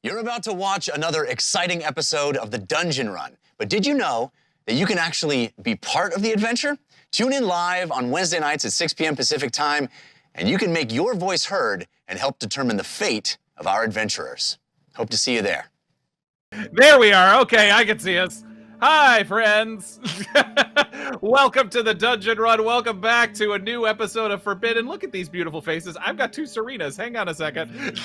You're about to watch another exciting episode of the Dungeon Run, but did you know that you can actually be part of the adventure? Tune in live on Wednesday nights at 6 p.m. Pacific time, and you can make your voice heard and help determine the fate of our adventurers. Hope to see you there. There we are. Okay, I can see us. Hi, friends. Welcome to the Dungeon Run. Welcome back to a new episode of Forbidden. Look at these beautiful faces. I've got two Serenas. Hang on a second.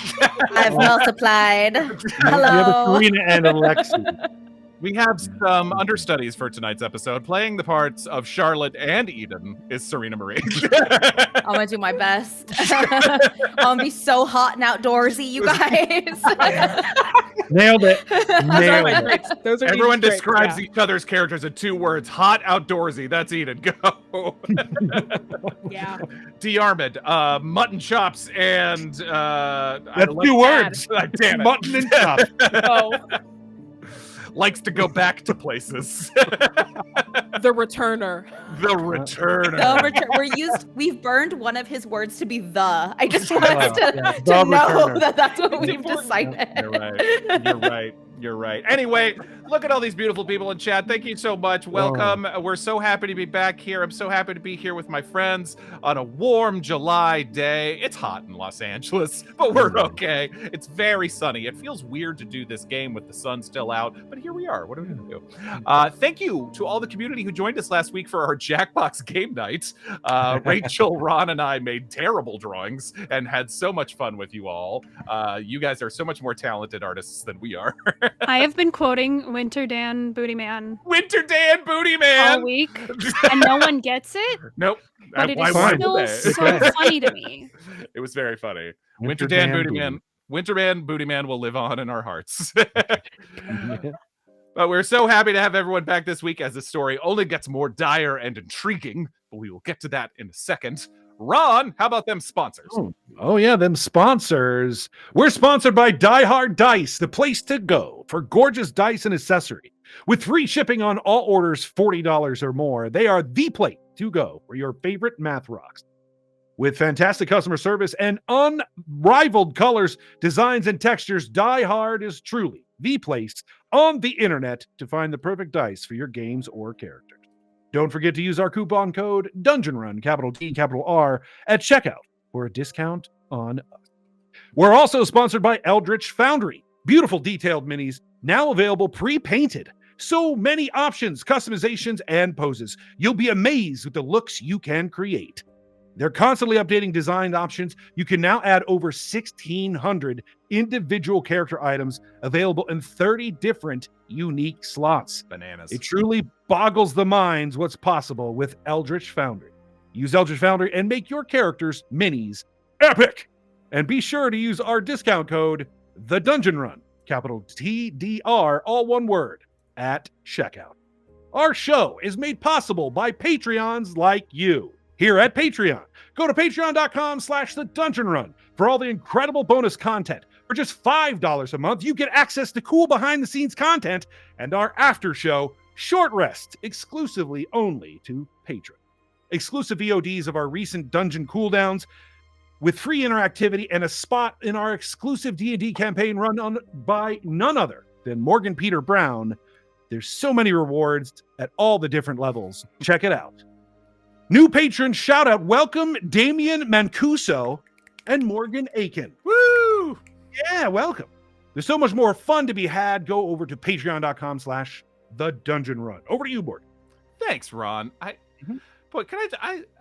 I've multiplied. You have Hello. a Surena and a Lexi. We have some understudies for tonight's episode. Playing the parts of Charlotte and Eden is Serena Marie. I'm gonna do my best. I'm gonna be so hot and outdoorsy, you guys. Nailed it. Nailed it. Those are Everyone each great, describes yeah. each other's characters in 2 words. Hot, outdoorsy. That's Eden. Go. Yeah. Diarmuid, mutton chops, and... That's 2 words. Damn it. Mutton and chops. Oh, Likes to go back to places. the returner. The returner. We've burned one of his words to be the. I just want us Yeah, to the know returner. that that's what we've important. decided. You're right. Anyway, look at all these beautiful people in chat. Thank you so much. Welcome. We're so happy to be back here. I'm so happy to be here with my friends on a warm July day. It's hot in Los Angeles, but we're okay. It's very sunny. It feels weird to do this game with the sun still out, but here we are. What are we going to do? Thank you to all the community who joined us last week for our Jackbox game night. Rachel, Ron, and I made terrible drawings and had so much fun with you all. You guys are so much more talented artists than we are. I have been quoting Winter Dan Booty Man Winter Dan Booty Man all week, and no one gets it. Nope. But it Why is would still they? so funny to me. It was very funny. Winter Dan Booty Man. Winter Man Booty Man will live on in our hearts. But we're so happy to have everyone back this week as the story only gets more dire and intriguing. But we will get to that in a second. Ron, how about them sponsors? Oh yeah, them sponsors. We're sponsored by Die Hard Dice, the place to go for gorgeous dice and accessory. With free shipping on all orders $40 or more, they are the place to go for your favorite math rocks. With fantastic customer service and unrivaled colors, designs, and textures, Die Hard is truly the place on the internet to find the perfect dice for your games or characters. Don't forget to use our coupon code DungeonRun, capital D, capital R, at checkout for a discount on us. We're also sponsored by Eldritch Foundry. Beautiful detailed minis, now available pre-painted. So many options, customizations, and poses. You'll be amazed with the looks you can create. They're constantly updating design options. You can now add over 1,600 individual character items available in 30 different unique slots. Bananas. It truly boggles the minds what's possible with Eldritch Foundry. Use Eldritch Foundry and make your characters' minis epic. And be sure to use our discount code, The Dungeon Run, capital TDR, all one word, at checkout. Our show is made possible by Patreons like you. Here at Patreon, go to patreon.com/The Dungeon Run for all the incredible bonus content. For just $5 a month, you get access to cool behind-the-scenes content and our after show, Short Rest, exclusively only to patrons. Exclusive VODs of our recent dungeon cooldowns with free interactivity and a spot in our exclusive D&D campaign run on by none other than Morgan Peter Brown. There's so many rewards at all the different levels. Check it out. New patron shout out. Welcome Damian Mancuso and Morgan Aiken. Woo! Yeah, welcome. There's so much more fun to be had. Go over to patreon.com/The Dungeon Run. Over to you, Morgan. Thanks, Ron. But can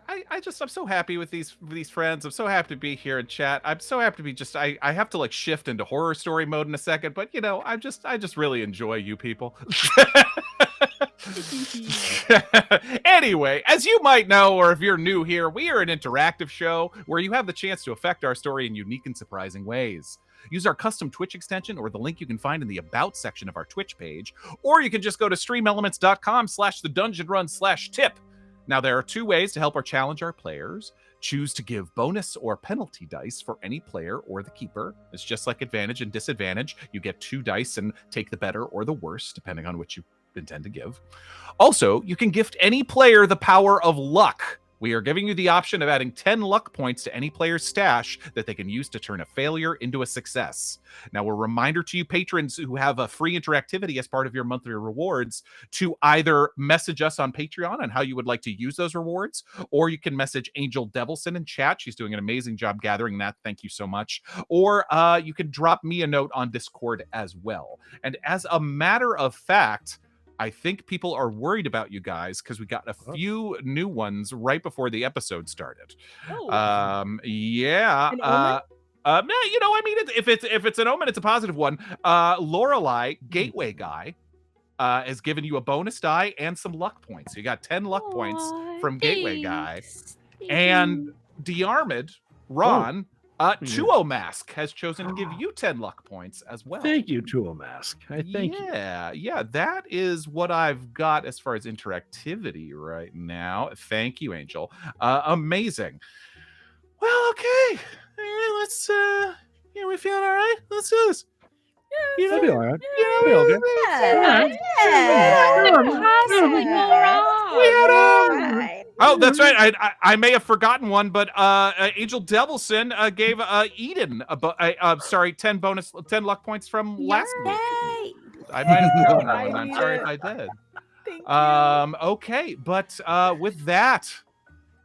I'm so happy with these friends. I'm so happy to be here in chat. I'm so happy to be I have to like shift into horror story mode in a second, but you know, I just really enjoy you people. Anyway, as you might know, or if you're new here, we are an interactive show where you have the chance to affect our story in unique and surprising ways. Use our custom Twitch extension or the link you can find in the About section of our Twitch page, or you can just go to streamelements.com/thedungeonrun/tip. Now, there are 2 ways to help or challenge our players. Choose to give bonus or penalty dice for any player or the keeper. It's just like advantage and disadvantage. You get 2 dice and take the better or the worse, depending on what you intend to give. Also, you can gift any player the power of luck. We are giving you the option of adding 10 luck points to any player's stash that they can use to turn a failure into a success. Now, a reminder to you patrons who have a free interactivity as part of your monthly rewards to either message us on Patreon on how you would like to use those rewards, or you can message Angel Devilson in chat. She's doing an amazing job gathering that. Thank you so much. Or you can drop me a note on Discord as well. And as a matter of fact, I think people are worried about you guys because we got a few new ones right before the episode started. Yeah. An omen? No, you know, I mean, if it's an omen, it's a positive one. Lorelei, Gateway Guy, has given you a bonus die and some luck points. So you got 10 luck points from Gateway Guy. And Diarmuid, Ron, Tuo Mask has chosen to give you 10 luck points as well. Thank you, Tuo Mask. I thank you. Yeah, that is what I've got as far as interactivity right now. Thank you, Angel. Amazing. Well, okay. Let's yeah, we feeling all right? Let's do this. I'll be all right. Yeah, I'll be okay. Oh, that's right. I may have forgotten one, but Angel Devilson gave Eden 10 luck points from last week. I might have forgotten that one. I'm sorry if I did. Okay, but with that,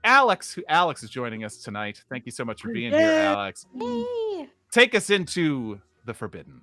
Alex is joining us tonight. Thank you so much for being here, Alex. Yay. Take us into the Forbidden.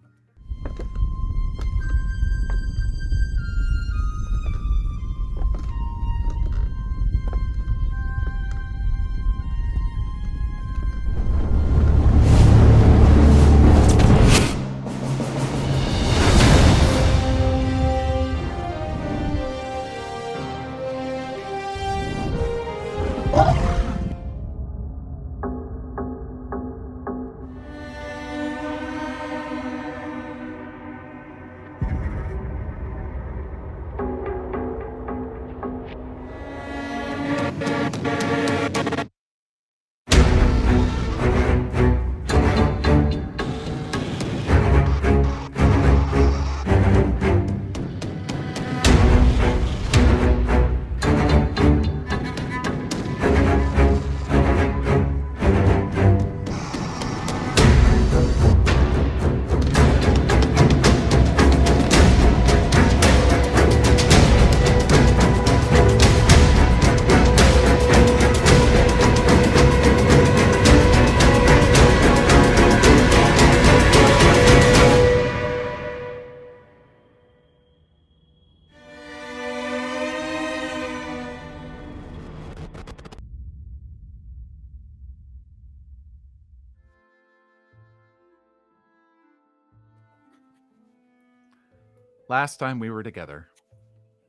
Last time we were together,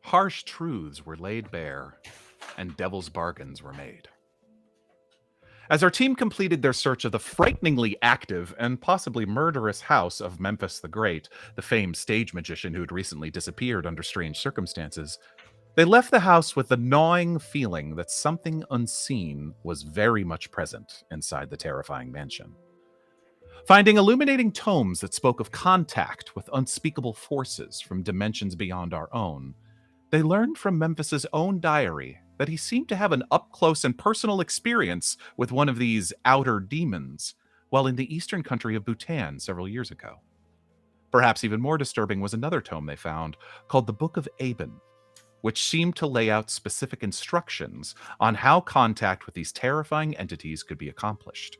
harsh truths were laid bare, and devil's bargains were made. As our team completed their search of the frighteningly active and possibly murderous House of Memphis the Great, the famed stage magician who had recently disappeared under strange circumstances, they left the house with the gnawing feeling that something unseen was very much present inside the terrifying mansion. Finding illuminating tomes that spoke of contact with unspeakable forces from dimensions beyond our own, they learned from Memphis's own diary that he seemed to have an up-close and personal experience with one of these outer demons while in the eastern country of Bhutan several years ago. Perhaps even more disturbing was another tome they found called the Book of Aben, which seemed to lay out specific instructions on how contact with these terrifying entities could be accomplished.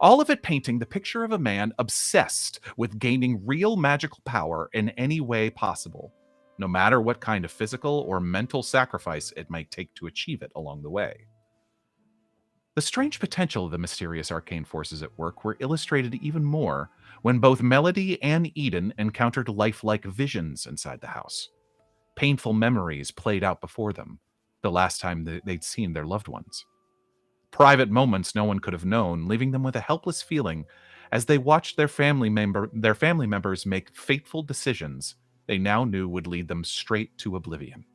All of it painting the picture of a man obsessed with gaining real magical power in any way possible, no matter what kind of physical or mental sacrifice it might take to achieve it along the way. The strange potential of the mysterious arcane forces at work were illustrated even more when both Melody and Eden encountered lifelike visions inside the house. Painful memories played out before them, the last time they'd seen their loved ones. Private moments no one could have known, leaving them with a helpless feeling as they watched their family members make fateful decisions they now knew would lead them straight to oblivion.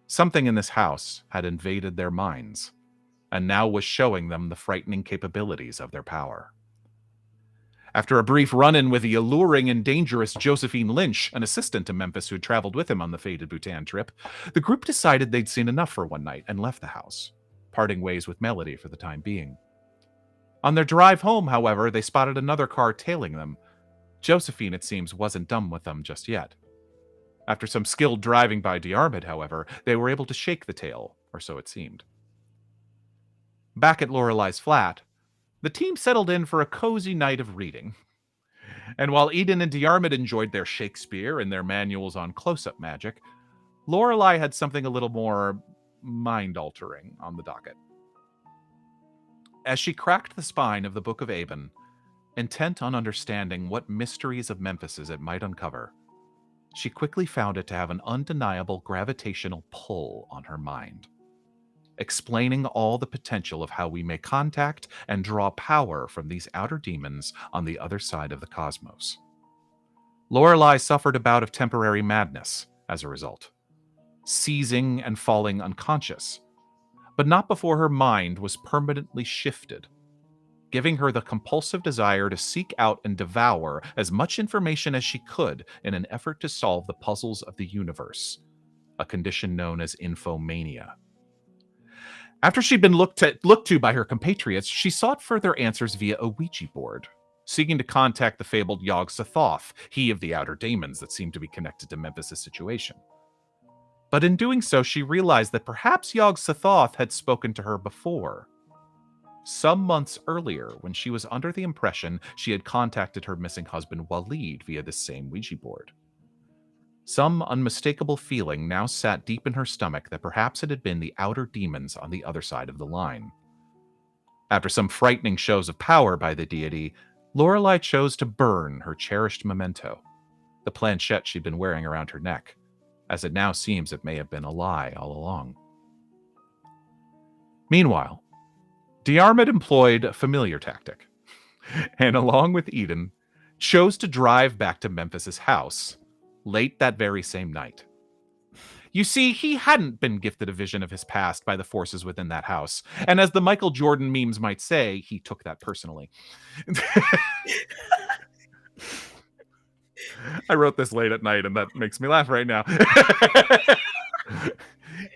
Something in this house had invaded their minds, and now was showing them the frightening capabilities of their power. After a brief run-in with the alluring and dangerous Josephine Lynch, an assistant to Memphis who had traveled with him on the fated Bhutan trip, the group decided they'd seen enough for one night and left the house. parting ways with Melody for the time being. On their drive home, however, they spotted another car tailing them. Josephine, it seems, wasn't done with them just yet. After some skilled driving by Diarmuid, however, they were able to shake the tail, or so it seemed. Back at Lorelei's flat, the team settled in for a cozy night of reading. And while Eden and Diarmuid enjoyed their Shakespeare and their manuals on close-up magic, Lorelei had something a little more mind-altering on the docket. As she cracked the spine of the Book of Aben, intent on understanding what mysteries of Memphis it might uncover, she quickly found it to have an undeniable gravitational pull on her mind, explaining all the potential of how we may contact and draw power from these outer demons on the other side of the cosmos. Lorelei suffered a bout of temporary madness as a result, seizing and falling unconscious, but not before her mind was permanently shifted, giving her the compulsive desire to seek out and devour as much information as she could in an effort to solve the puzzles of the universe, a condition known as infomania. After she'd been looked to by her compatriots, she sought further answers via a Ouija board, seeking to contact the fabled Yog-Sothoth, he of the outer demons that seemed to be connected to Memphis' situation. But in doing so, she realized that perhaps Yog-Sothoth had spoken to her before. Some months earlier, when she was under the impression she had contacted her missing husband Waleed via this same Ouija board. Some unmistakable feeling now sat deep in her stomach that perhaps it had been the outer demons on the other side of the line. After some frightening shows of power by the deity, Lorelei chose to burn her cherished memento, the planchette she'd been wearing around her neck, as it now seems it may have been a lie all along. Meanwhile, Diarmuid employed a familiar tactic, and along with Eden, chose to drive back to Memphis' house late that very same night. You see, he hadn't been gifted a vision of his past by the forces within that house, and as the Michael Jordan memes might say, he took that personally. I wrote this late at night, and that makes me laugh right now.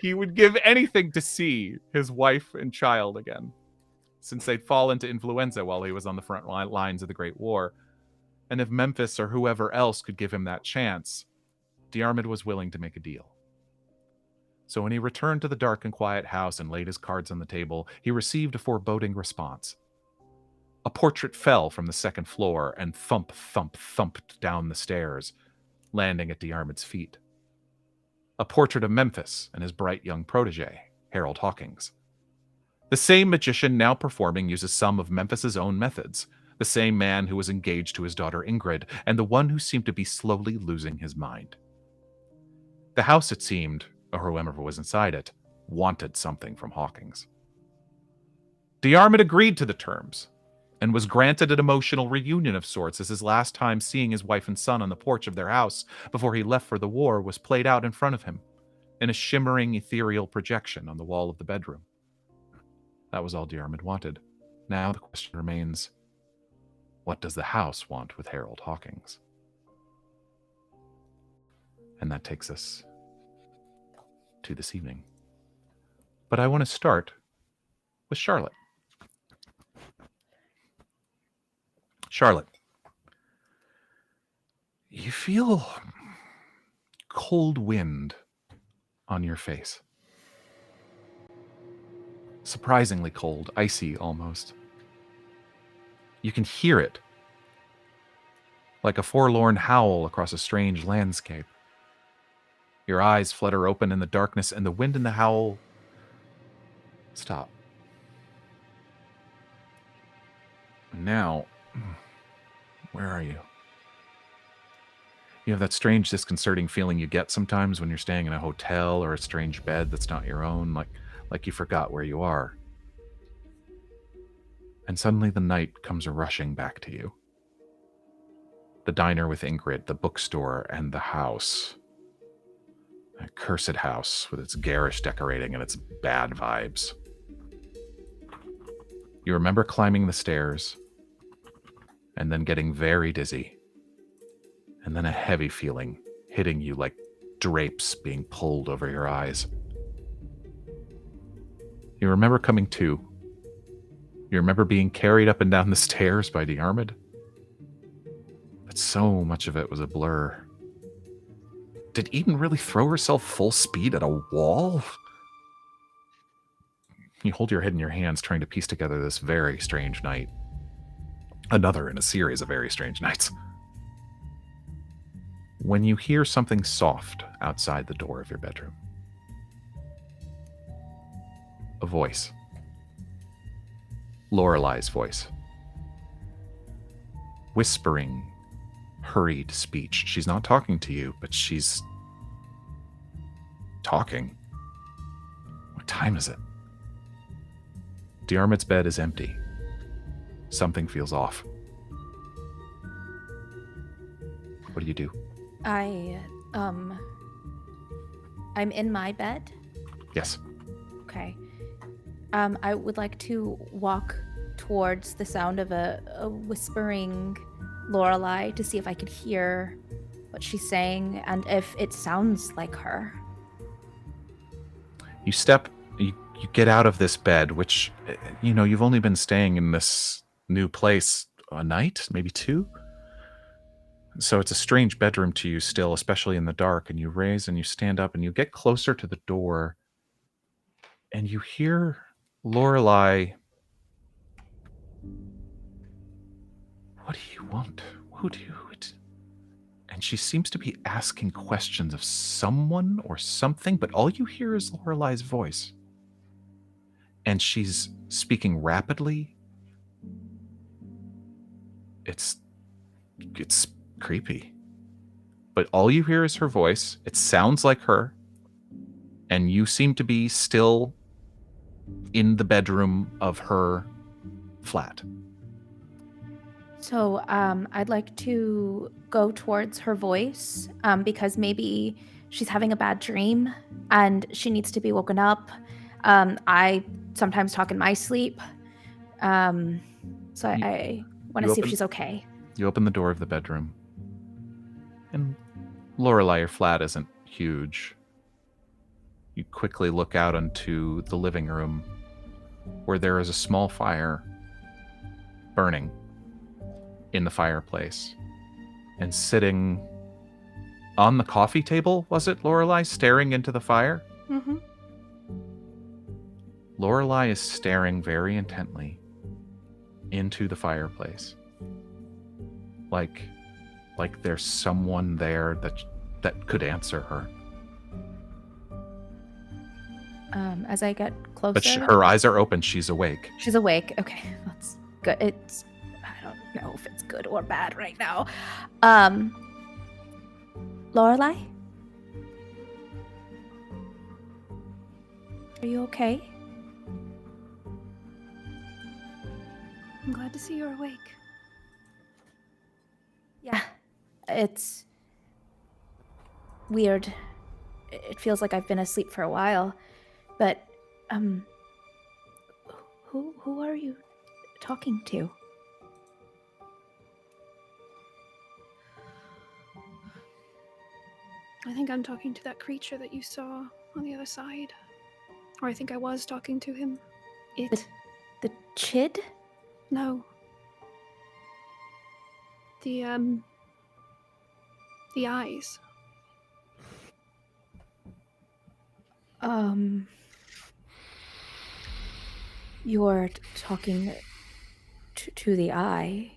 He would give anything to see his wife and child again, since they'd fall into influenza while he was on the front lines of the Great War. And if Memphis or whoever else could give him that chance, Diarmuid was willing to make a deal. So when he returned to the dark and quiet house and laid his cards on the table, he received a foreboding response. A portrait fell from the second floor and thump, thump, thumped down the stairs, landing at Diarmuid's feet. A portrait of Memphis and his bright young protege, Harold Hawkins. The same magician now performing uses some of Memphis' own methods, the same man who was engaged to his daughter Ingrid, and the one who seemed to be slowly losing his mind. The house, it seemed, or whoever was inside it, wanted something from Hawkins. Diarmuid agreed to the terms, and was granted an emotional reunion of sorts as his last time seeing his wife and son on the porch of their house before he left for the war was played out in front of him, in a shimmering ethereal projection on the wall of the bedroom. That was all Diarmuid wanted. Now the question remains, what does the house want with Harold Hawkins? And that takes us to this evening. But I want to start with Charlotte. Charlotte, you feel cold wind on your face. Surprisingly cold, icy almost. You can hear it, like a forlorn howl across a strange landscape. Your eyes flutter open in the darkness, and the wind and the howl stop. And now, where are you? You have that strange, disconcerting feeling you get sometimes when you're staying in a hotel or a strange bed that's not your own, like you forgot where you are. And suddenly the night comes rushing back to you. The diner with Ingrid, the bookstore, and the house. That cursed house with its garish decorating and its bad vibes. You remember climbing the stairs, and then getting very dizzy, and then a heavy feeling hitting you like drapes being pulled over your eyes. You remember coming to. You remember being carried up and down the stairs by Diarmuid. But so much of it was a blur. Did Eden really throw herself full speed at a wall? You hold your head in your hands trying to piece together this very strange night. Another in a series of very strange nights. When you hear something soft outside the door of your bedroom. A voice. Lorelei's voice. Whispering, hurried speech. She's not talking to you, but she's talking. What time is it? Diarmuid's bed is empty. Something feels off. What do you do? I'm in my bed. Yes. Okay. I would like to walk towards the sound of a whispering Lorelei to see if I could hear what she's saying and if it sounds like her. You get out of this bed, which, you've only been staying in this new place a night, maybe two. So it's a strange bedroom to you still, especially in the dark. And you raise and you stand up and you get closer to the door and you hear Lorelei. What do you want? Who do you... And she seems to be asking questions of someone or something, but all you hear is Lorelei's voice. And she's speaking rapidly. It's creepy. But all you hear is her voice. It sounds like her. And you seem to be still in the bedroom of her flat. So I'd like to go towards her voice because maybe she's having a bad dream and she needs to be woken up. I sometimes talk in my sleep. So I want to see if she's okay. You open the door of the bedroom. And Lorelei, your flat isn't huge. You quickly look out onto the living room where there is a small fire burning in the fireplace. And sitting on the coffee table, was it, Lorelei, staring into the fire? Mm-hmm. Lorelei is staring very intently into the fireplace. Like there's someone there that could answer her. As I get closer. But her eyes are open. She's awake. She's awake. Okay, that's good. I don't know if it's good or bad right now. Lorelei? Are you okay? I'm glad to see you're awake. Yeah, it's weird. It feels like I've been asleep for a while, but who are you talking to? I think I'm talking to that creature that you saw on the other side. Or I think I was talking to him. The Chid? No. The eyes. You're talking to the eye.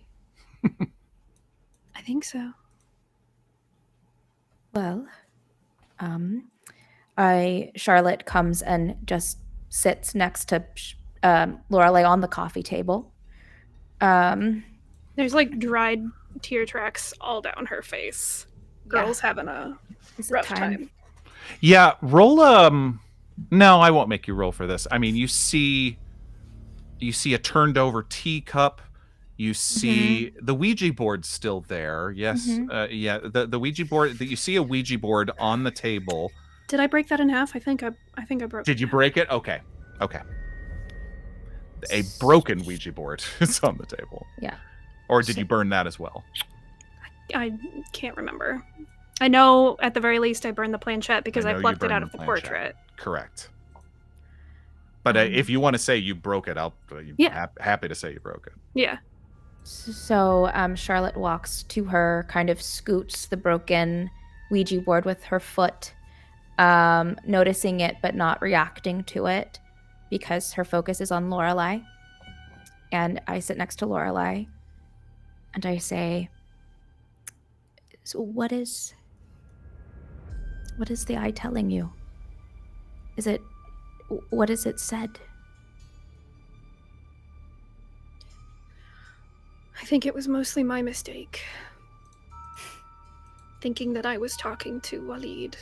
I think so. Well, Charlotte comes and just sits next to Lorelei on the coffee table. There's like dried tear tracks all down her face. Girl's having a rough time. Yeah, roll no, I won't make you roll for this. I mean, you see a turned over teacup. You see the Ouija board still there. Yes. Yeah, the Ouija board, you see a Ouija board on the table. Did I break that in half? I think I broke. Did you break it? Okay. A broken Ouija board is on the table. Yeah. Or did you burn that as well? I can't remember. I know at the very least I burned the planchette because I plucked it out of the portrait. Correct. But if you want to say you broke it, I'll happy to say you broke it. Yeah. So Charlotte walks to her, kind of scoots the broken Ouija board with her foot, noticing it but not reacting to it because her focus is on Lorelei. And I sit next to Lorelei and I say, so what is the eye telling you? What is it said? I think it was mostly my mistake. Thinking that I was talking to Waleed.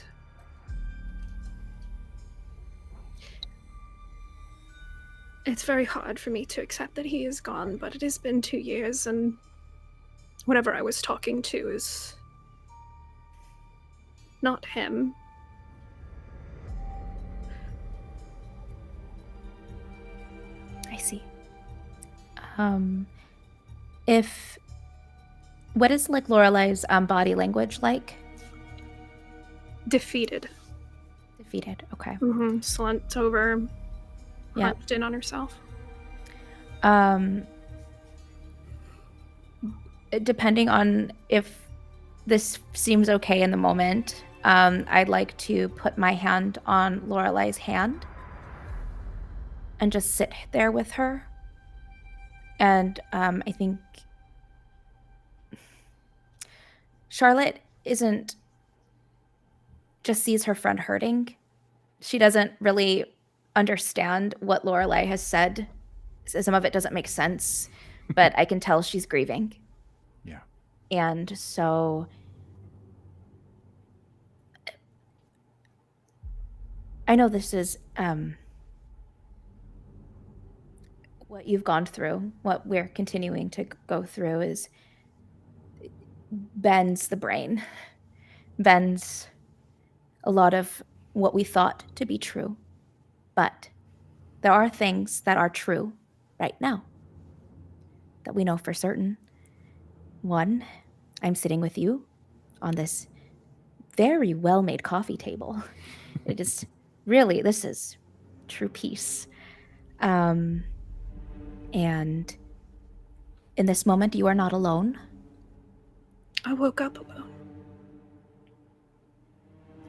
It's very hard for me to accept that he is gone, but it has been 2 years, and whatever I was talking to is not him. I see. What is like Lorelei's body language like? Defeated. Defeated. Okay. Mm-hmm. Slumped over. Yeah. Hunched in on herself. Depending on if this seems okay in the moment, I'd like to put my hand on Lorelei's hand and just sit there with her. And I think Charlotte just sees her friend hurting. She doesn't really understand what Lorelei has said. Some of it doesn't make sense, but I can tell she's grieving. Yeah. And so I know this is what you've gone through, what we're continuing to go through is bends the brain, bends a lot of what we thought to be true. But there are things that are true right now that we know for certain. One, I'm sitting with you on this very well-made coffee table. It is really, this is true peace. And in this moment, you are not alone. I woke up alone.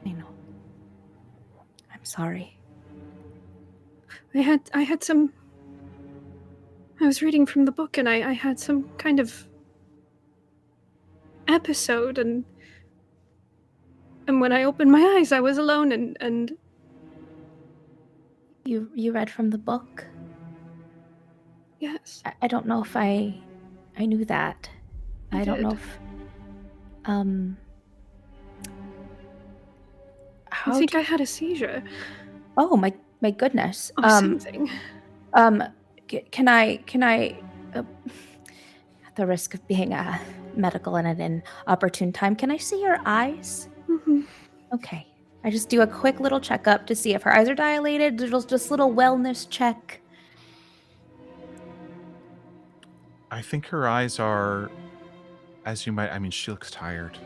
I know. I'm sorry. I was reading from the book and I had some kind of episode and when I opened my eyes I was alone and You read from the book? yes. I don't know if I knew that. I don't know did. if I think I had a seizure Oh my goodness. or something. Can I at the risk of being medical and at an opportune time, can I see your eyes? Mm-hmm. Okay. I just do a quick little checkup to see if her eyes are dilated. Just little wellness check. I think her eyes are, as you might, I mean, she looks tired,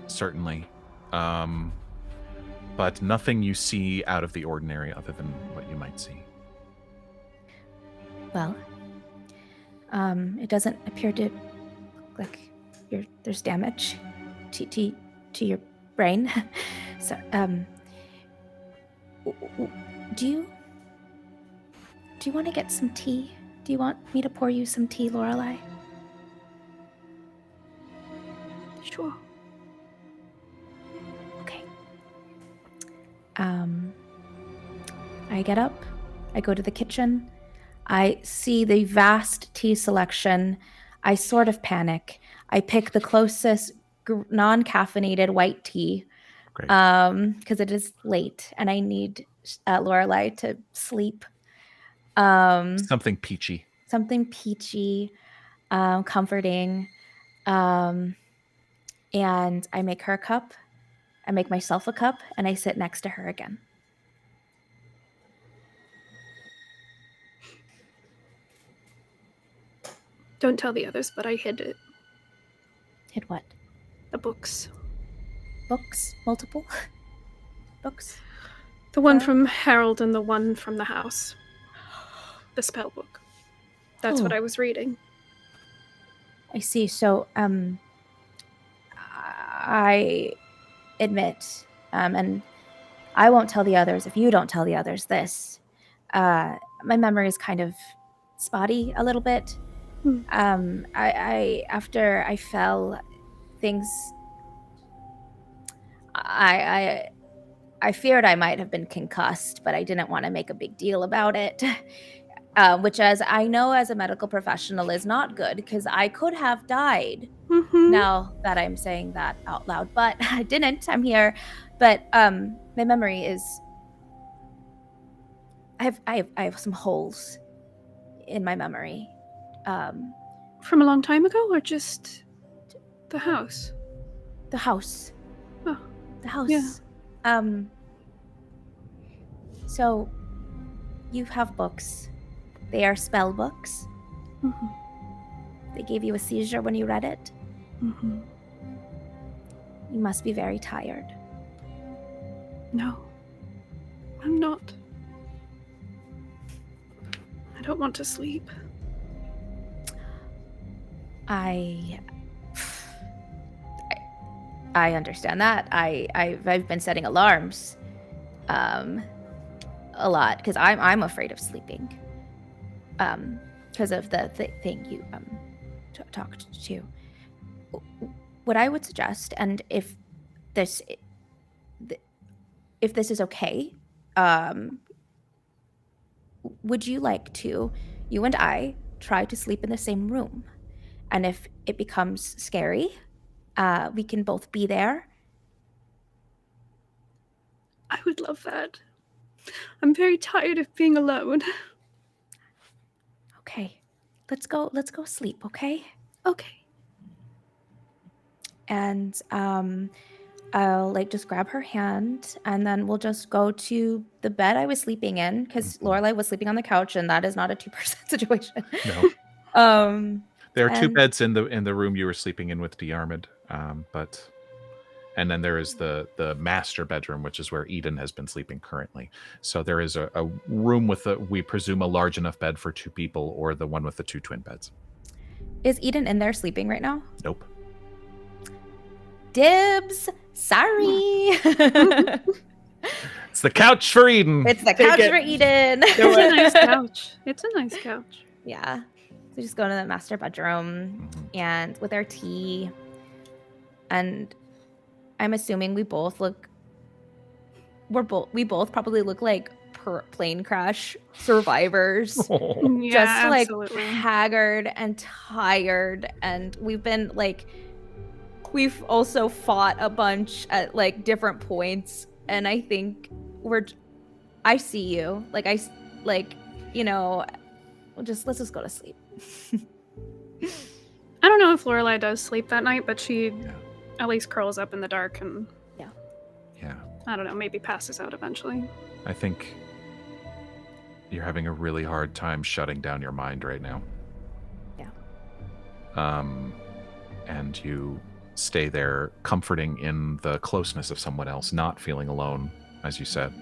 certainly. But nothing you see out of the ordinary other than what you might see. Well, it doesn't appear to like there's damage to your brain. So, do you want to get some tea? Do you want me to pour you some tea, Lorelei? Sure. Okay. I get up. I go to the kitchen. I see the vast tea selection. I sort of panic. I pick the closest non-caffeinated white tea. Great. Because it is late and I need Lorelei to sleep. Something peachy. Something peachy, comforting. And I make her a cup. I make myself a cup and I sit next to her again. Don't tell the others, but I hid it. Hid what? The books. Books? Multiple? Books? The one from Harold and the one from the house. the spell book. That's what I was reading. I see. So, I admit, and I won't tell the others if you don't tell the others this. My memory is kind of spotty a little bit. I after I fell, things. I feared I might have been concussed, but I didn't want to make a big deal about it. Which, as I know as a medical professional, is not good because I could have died. Now that I'm saying that out loud, but I didn't. I'm here. But my memory is. I have some holes in my memory. From a long time ago, or just the house? The house. Oh, the house. yeah. So you have books. They are spell books. They gave you a seizure when you read it. You must be very tired. No, I'm not. I don't want to sleep. I understand that. I've been setting alarms, a lot because I'm afraid of sleeping, because of the thing you talked to. What I would suggest, and if this is okay, would you like to, you and I, try to sleep in the same room? And if it becomes scary, we can both be there. I would love that. I'm very tired of being alone. Okay. Let's go sleep, okay? Okay. And I'll just grab her hand, and then we'll just go to the bed I was sleeping in, because Lorelei was sleeping on the couch, and that is not a 2% situation. No. There are two beds in the room you were sleeping in with Diarmuid, and then there is the master bedroom, which is where Eden has been sleeping currently. So there is a room with we presume a large enough bed for two people, or the one with the two twin beds. Is Eden in there sleeping right now? Nope. Dibs. Sorry. It's the couch for Eden. It's the couch for Eden. It's a nice couch. It's a nice couch. Yeah. So just go to the master bedroom and with our tea. And I'm assuming we both probably look like plane crash survivors. Yeah, just absolutely. Haggard and tired. And we've also fought a bunch at different points. And I think I see you. Let's just go to sleep. I don't know if Lorelei does sleep that night, but she at least curls up in the dark and I don't know, maybe passes out eventually. I think you're having a really hard time shutting down your mind right now. Yeah. And you stay there comforting in the closeness of someone else, not feeling alone, as you said.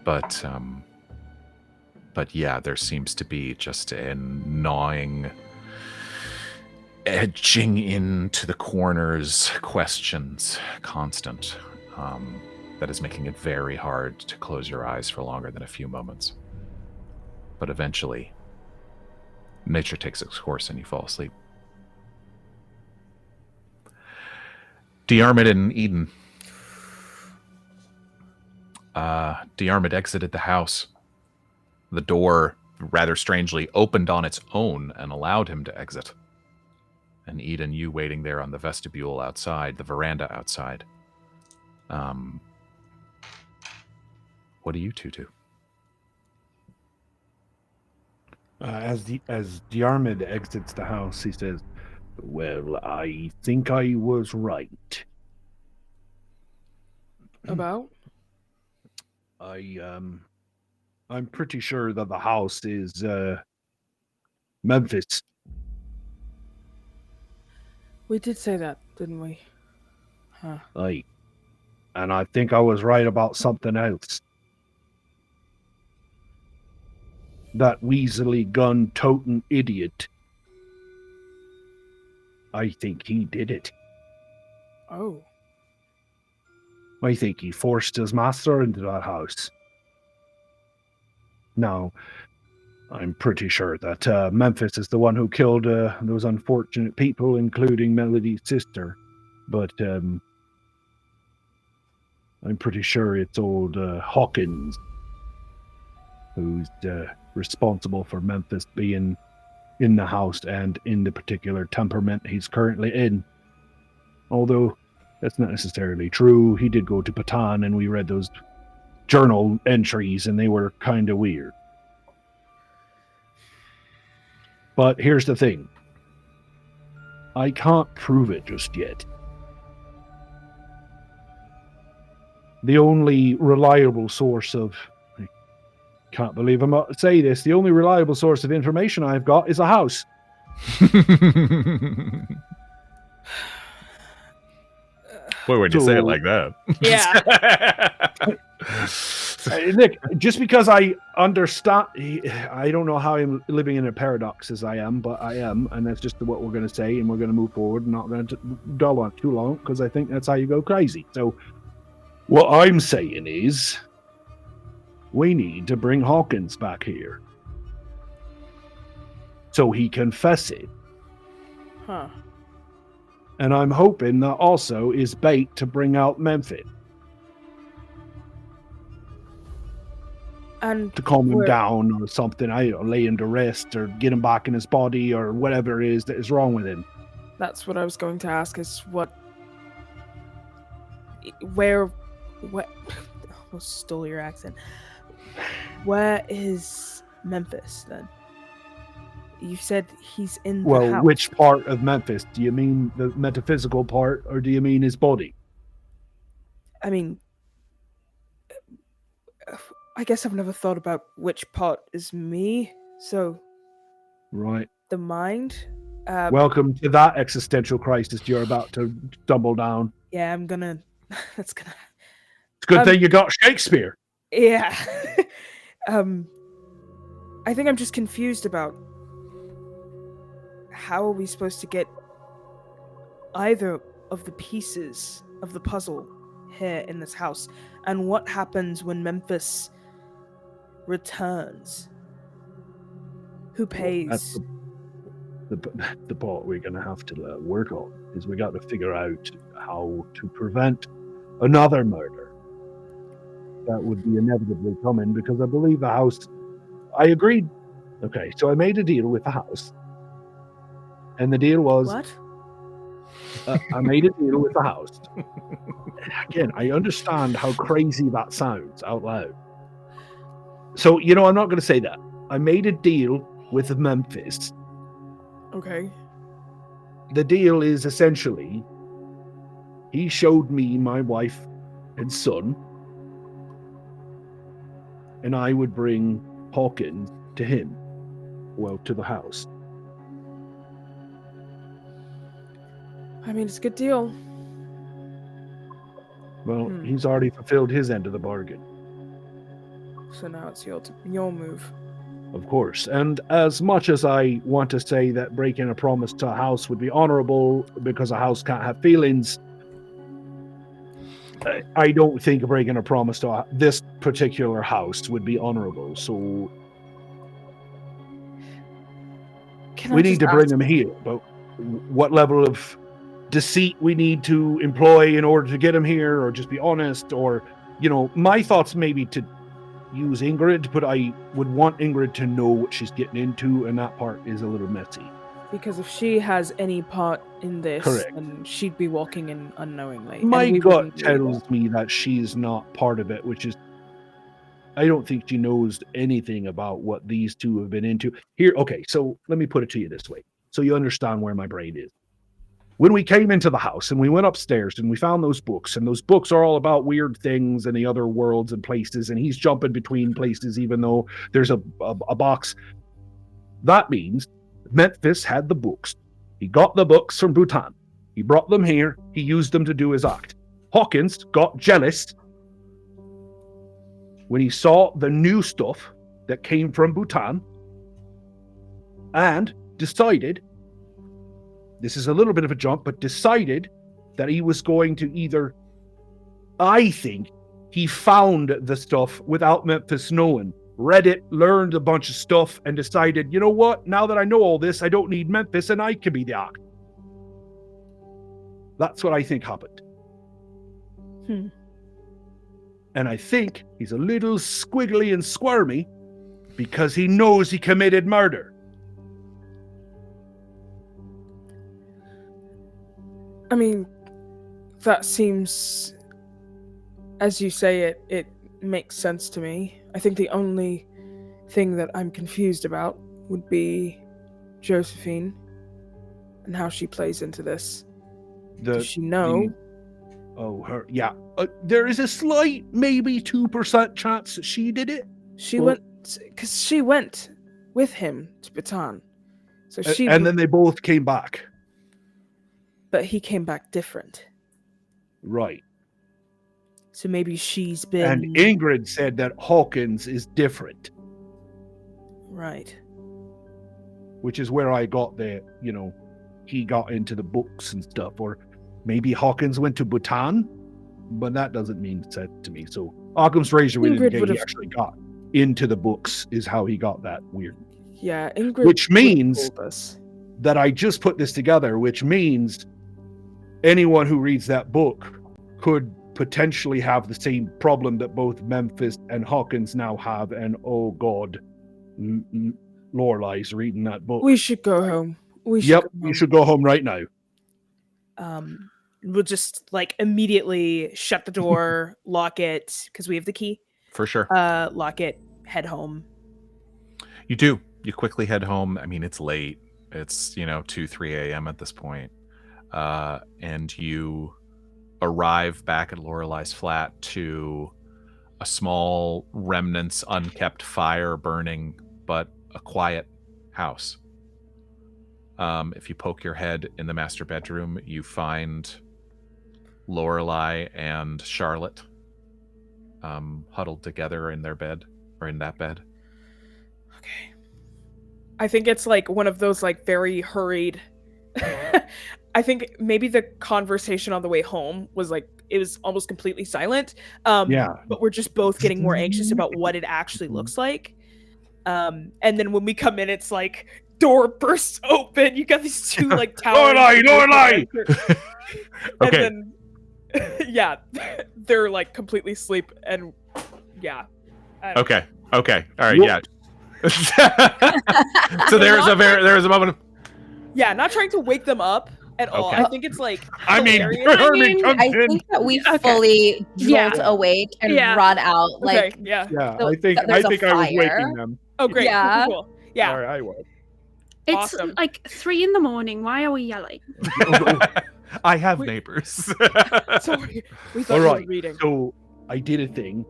But yeah, there seems to be just a gnawing, edging into the corners questions, constant, that is making it very hard to close your eyes for longer than a few moments. But eventually, nature takes its course and you fall asleep. Diarmuid and Eden. Diarmuid exited the house. The door, rather strangely, opened on its own and allowed him to exit. And Eden, you waiting there on the vestibule outside, the veranda outside. What do you two do? As Diarmuid exits the house, he says, "Well, I think I was right. About? I'm pretty sure that the house is Memphis." We did say that, didn't we? Huh. Aye. And I think I was right about something else. that weaselly gun-toting idiot. I think he did it. Oh. I think he forced his master into that house. Now, I'm pretty sure that Memphis is the one who killed those unfortunate people, including Melody's sister. But I'm pretty sure it's old Hawkins who's responsible for Memphis being in the house and in the particular temperament he's currently in. Although that's not necessarily true. He did go to Patan, and we read those journal entries, and they were kind of weird. But here's the thing. I can't prove it just yet. The only reliable source of... I can't believe I'm about to say this. The only reliable source of information I've got is a house. Boy, when you say it like that. Yeah. Nick, just because I understand, I don't know how I'm living in a paradox as I am, but I am, and that's just what we're going to say, and we're going to move forward, and not going to dwell on it too long, because I think that's how you go crazy. So, what I'm saying is, we need to bring Hawkins back here, so he can fess it. Huh. And I'm hoping that also is bait to bring out Memphis. And To calm him down or something, I don't know, lay him to rest or get him back in his body or whatever it is that is wrong with him. that's what I was going to ask, is what almost stole your accent. Where is Memphis then? You said he's in the house. Which part of Memphis? Do you mean the metaphysical part, or do you mean his body? I mean, I guess I've never thought about which part is me. So, Right. the mind. Welcome to that existential crisis you're about to stumble down. Yeah, I'm gonna. That's gonna. It's a good thing you got Shakespeare. Yeah. I think I'm just confused about how are we supposed to get either of the pieces of the puzzle here in this house, and what happens when Memphis returns? Who pays? That's the part we're going to have to work on, is we got to figure out how to prevent another murder that would be inevitably coming, because I believe the house... I agreed. Okay, so I made a deal with the house. And the deal was... What? I made a deal with the house. Again, I understand how crazy that sounds out loud. So, I'm not going to say that. I made a deal with Memphis. Okay. The deal is essentially, he showed me my wife and son, and I would bring Hawkins to him, to the house. I mean, it's a good deal. Well, he's already fulfilled his end of the bargain. So now it's your move. Of course. And as much as I want to say that breaking a promise to a house would be honorable because a house can't have feelings, I don't think breaking a promise to this particular house would be honorable. So we need to bring him here. But what level of deceit we need to employ in order to get him here, or just be honest, or, my thoughts maybe to use Ingrid, but I would want Ingrid to know what she's getting into, and that part is a little messy. Because if she has any part in this, Correct, then she'd be walking in unknowingly. My gut tells me that she's not part of it, which is, I don't think she knows anything about what these two have been into. Here, okay, so let me put it to you this way, so you understand where my brain is. When we came into the house and we went upstairs and we found those books, and those books are all about weird things and the other worlds and places, and he's jumping between places even though there's a box. That means Memphis had the books. He got the books from Bhutan. He brought them here. He used them to do his act. Hawkins got jealous when he saw the new stuff that came from Bhutan and decided, this is a little bit of a jump, but decided that he was going to either, I think, he found the stuff without Memphis knowing, read it, learned a bunch of stuff, and decided, you know what, now that I know all this, I don't need Memphis and I can be the Ark. That's what I think happened. And I think he's a little squiggly and squirmy because he knows he committed murder. I mean, that seems, as you say it makes sense to me. I think the only thing that I'm confused about would be Josephine and how she plays into this. Does she know? Her, yeah. There is a slight, maybe 2% chance that she did it. She went with him to Bhutan. So she and then they both came back. But he came back different. Right. So maybe she's been... And Ingrid said that Hawkins is different. Right. Which is where I got the, he got into the books and stuff. Or maybe Hawkins went to Bhutan, but that doesn't mean said to me. So Occam's razor would indicate he actually got into the books is how he got that weird. Yeah, Ingrid. Which means that I just put this together, which means anyone who reads that book could potentially have the same problem that both Memphis and Hawkins now have. And oh God, Lorelei's reading that book. We should go home. We should go home right now. We'll just immediately shut the door, lock it, because we have the key. For sure. Lock it, head home. You do. You quickly head home. I mean, it's late. It's, 2, 3 a.m. at this point. And you arrive back at Lorelei's flat to a small remnants, unkept fire burning, but a quiet house. If you poke your head in the master bedroom, you find Lorelei and Charlotte huddled together in their bed, or in that bed. Okay. I think it's one of those very hurried. I think maybe the conversation on the way home was it was almost completely silent. But we're just both getting more anxious about what it actually looks like. And then when we come in, it's door bursts open. You got these two towers. Lorelei! And then they're completely asleep and Okay. All right. Yeah. So there's a moment of... Yeah, not trying to wake them up at all. Okay. I think it's I think that we fully jolt awake and run out. I think I was waking them. Oh, great. Yeah. Cool. Yeah. All right, I was. It's Awesome. 3 a.m. Why are we yelling? I have neighbors. Sorry. We thought All you right. were reading. So I did a thing.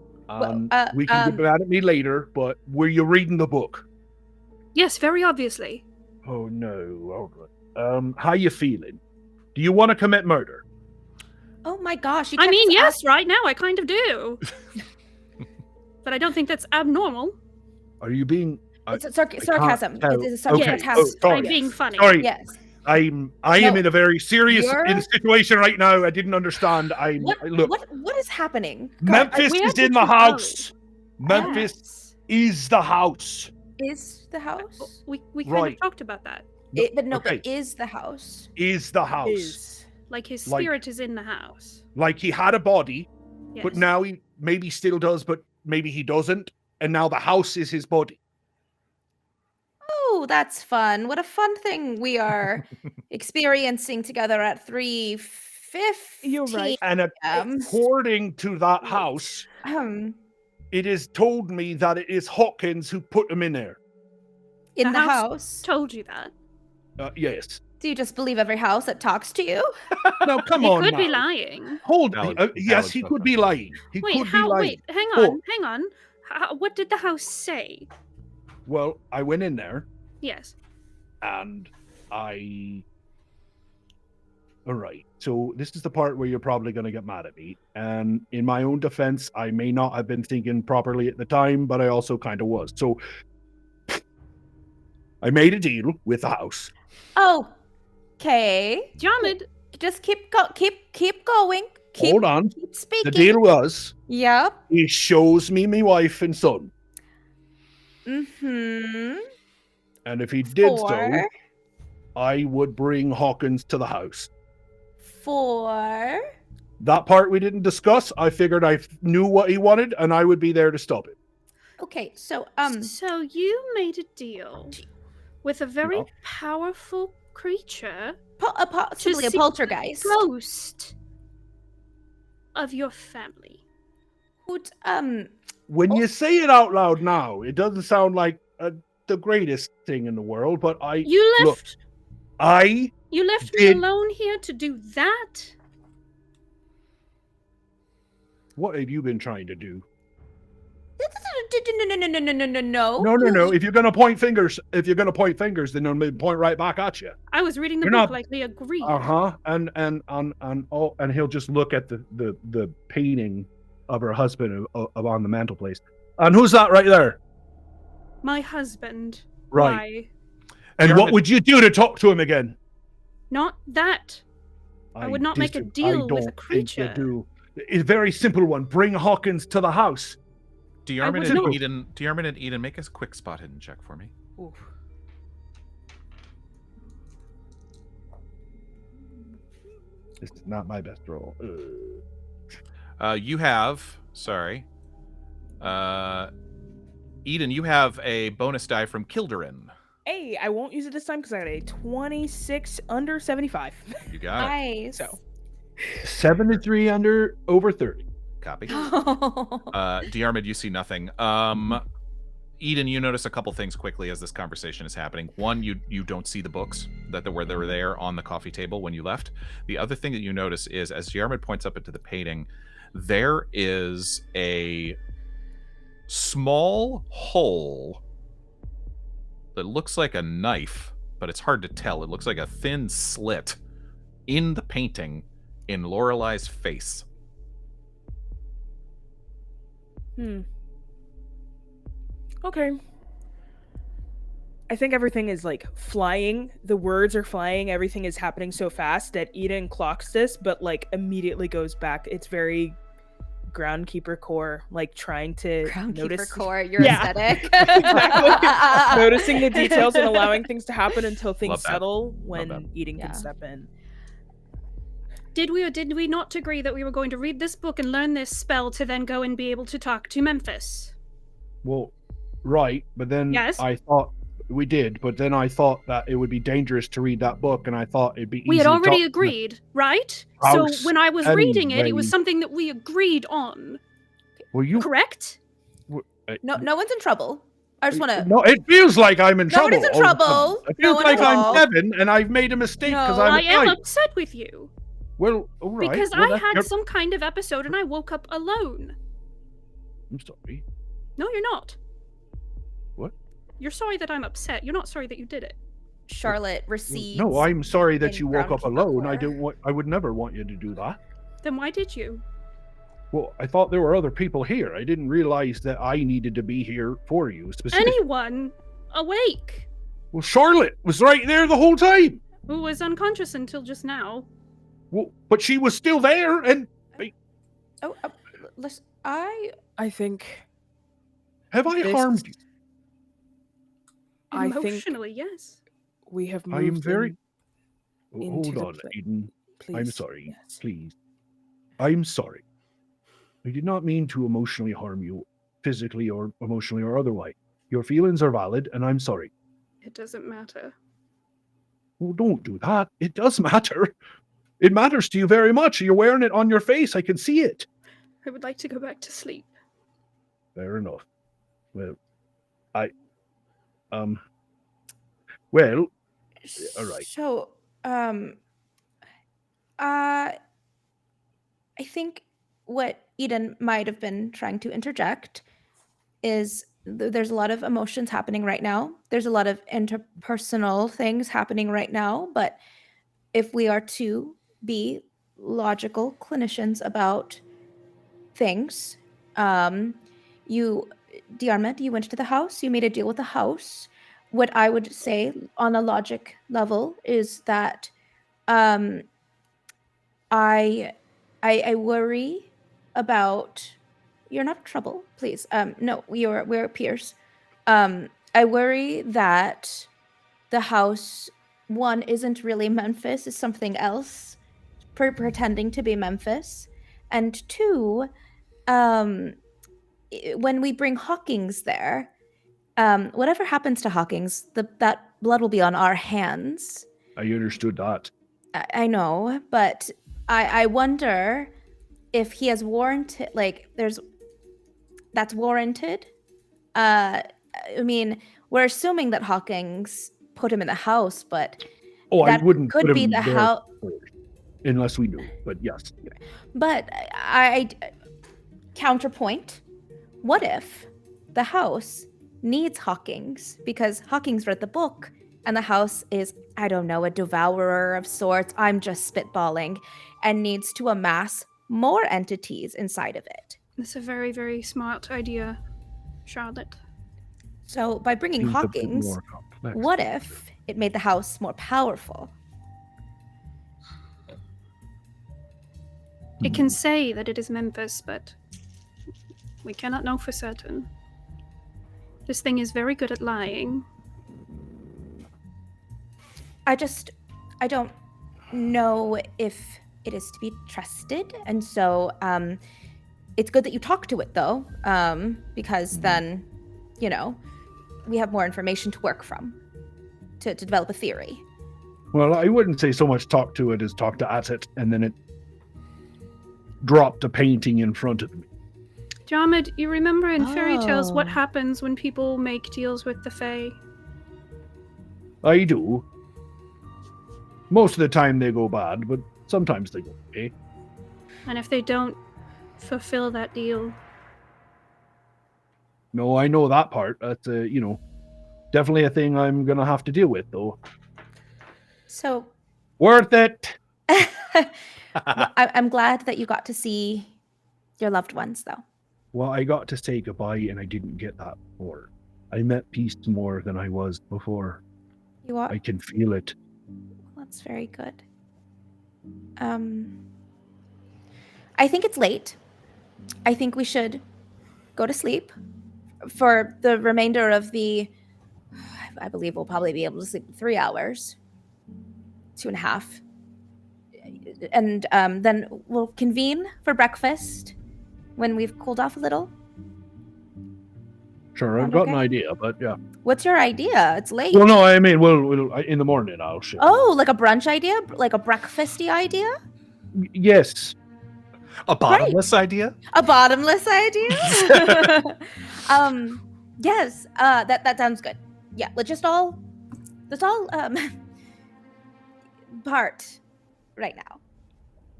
We can get mad at me later, but were you reading the book? Yes, very obviously. Oh no. Ogden. How you feeling? Do you want to commit murder? Oh my gosh! Yes, right now I kind of do. But I don't think that's abnormal. Are you being? It's sarcasm. It's a Okay. sarcasm. I'm being funny. Sorry. Yes. I am in a very serious situation right now. I didn't understand. What is happening? Memphis is in the house. Memphis is the house. Is the house? We kind of talked about that. But is the house? Is the house. His spirit is in the house. He had a body, Yes. but now he maybe still does, but maybe he doesn't. And now the house is his body. Oh, that's fun. What a fun thing we are experiencing together at 3:15. You're right. And according to that house, it is told me that it is Hawkins who put him in there. In the house? Told you that. Yes. Do you just believe every house that talks to you? No, come on. He could be lying. Hold on. Yes, he could be lying. Wait, hang on. What did the house say? Well, I went in there. Yes. And I All right. So this is the part where you're probably going to get mad at me. And in my own defense, I may not have been thinking properly at the time, but I also kind of was. So I made a deal with the house. Oh, okay. Diarmuid, Just keep going. Hold on. Keep speaking. The deal was Yep. he shows me my wife and son. Mm-hmm. And if he did so, For I would bring Hawkins to the house. That part we didn't discuss. I figured I knew what he wanted, and I would be there to stop it. Okay, so so you made a deal with a very Yeah. powerful creature, possibly a see- poltergeist. ghost of your family. Would When you say it out loud now, it doesn't sound like the greatest thing in the world, but You left look, me did- alone here to do that? what have you been trying to do? No. No. If you're gonna point fingers, then they'll point right back at you. I was reading the You're book not- like we agreed. And he'll just look at the painting of her husband of on the mantelpiece. And who's that right there? My husband. Right. Why? And Diarmuid- what would you do to talk to him again? Not that. I would not make a deal with a creature. It's a very simple one. Bring Hawkins to the house. Diarmuid would and not. Eden, make a quick spot hidden check for me. Oof. This is not my best roll. You have, Eden, you have a bonus die from Kilderin. Hey, I won't use it this time because I got a 26 under 75. You got it. Nice. So 73 under over 30. Copy. Oh. Diarmuid, you see nothing. Eden, you notice a couple things quickly as this conversation is happening. One, you don't see the books that were there on the coffee table when you left. The other thing that you notice is, as Diarmuid points up into the painting, there is a small hole that looks like a knife, but it's hard to tell. It looks like a thin slit in the painting in Lorelei's face. Okay. I think everything is like flying. The words are flying. Everything is happening so fast that Eden clocks this, but like immediately goes back. It's very groundkeeper core, like trying to notice Core, your Yeah. aesthetic. Exactly. Noticing the details and allowing things to happen until things Love that. settle that. when Eden Yeah. can step in. Did we or did we not agree that we were going to read this book and learn this spell to then go and be able to talk to Memphis? Well, right, but then Yes. I thought we did, but then I thought that it would be dangerous to read that book, and I thought it'd be easy We had to already talk to agreed, right? House So when I was reading it, it was anyway. something that we agreed on, Well, you correct? no one's in trouble. I just want to. No, it feels like I'm in trouble. Nobody's in all of a sudden. trouble. It No feels one like at I'm all. Kevin, and I've made a mistake because No, I'm I a am guy. upset with you Well, all right. because well, I that's had your- some kind of episode and I woke up alone. I'm sorry. No, you're not. What? You're sorry that I'm upset. You're not sorry that you did it. Charlotte received. No, I'm sorry that in you woke up groundkeeper alone. I core. don't want. I would never want you to do that. Then why did you? Well, I thought there were other people here. I didn't realize that I needed to be here for you specifically. Anyone awake Well, Charlotte was right there the whole time. who was unconscious until just now. Well, but she was still there, and Oh, listen, I think have I This- harmed you? I think Emotionally, yes. we have I am moved very. into Hold the on, pla- Eden. I'm please. sorry. Yes. Please. I'm sorry. I did not mean to emotionally harm you, physically or emotionally or otherwise. Your feelings are valid, and I'm sorry. It doesn't matter. Well, don't do that. It does matter. It matters to you very much. You're wearing it on your face. I can see it. I would like to go back to sleep. Fair enough. Well, well, all right. So, I think what Eden might have been trying to interject is there's a lot of emotions happening right now. There's a lot of interpersonal things happening right now. But if we are to be logical clinicians about things. Diarmuid, you went to the house. You made a deal with the house. What I would say on a logic level is that I worry about. You're not trouble, please. No, we're peers. I worry that the house, one, isn't really Memphis, is something else, pretending to be Memphis, and two, when we bring Hawkins there, whatever happens to Hawkins, that blood will be on our hands. I understood that. I know, but I wonder if he has warranted, that's warranted. I mean, we're assuming that Hawkins put him in the house, but I wouldn't could put be him the there house. unless we knew. But yes. But I counterpoint. What if the house needs Hawkins because Hawkins read the book and the house is, I don't know, a devourer of sorts, I'm just spitballing, and needs to amass more entities inside of it. That's a very, very smart idea, Charlotte. So by bringing Seems a bit Hawkins, more complex. what if it made the house more powerful? It can say that it is Memphis, but we cannot know for certain. This thing is very good at lying. I don't know if it is to be trusted, and so it's good that you talk to it, though, because then, we have more information to work from to develop a theory. Well, I wouldn't say so much talk to it as talk to it, and then it dropped a painting in front of me. Diarmuid, you remember in fairy tales what Oh. happens when people make deals with the Fae? I do. Most of the time they go bad, but sometimes they go okay. And if they don't fulfill that deal, No, I know that part. That's definitely a thing I'm gonna have to deal with, though. So Worth it. well, I'm glad that you got to see your loved ones, though. Well, I got to say goodbye, and I didn't get that before. I met peace more than I was before. You are. I can feel it. That's very good. I think it's late. I think we should go to sleep for the remainder of the. I believe we'll probably be able to sleep 3 hours, 2.5, and then we'll convene for breakfast when we've cooled off a little. Sure, I've Sound got okay? an idea, but yeah. What's your idea? It's late. Well, no, I mean, we'll in the morning I'll share. Oh, like a brunch idea? Like a breakfasty idea? Yes. A bottomless idea? A bottomless idea? Yes, that sounds good. Yeah, let's all part right now.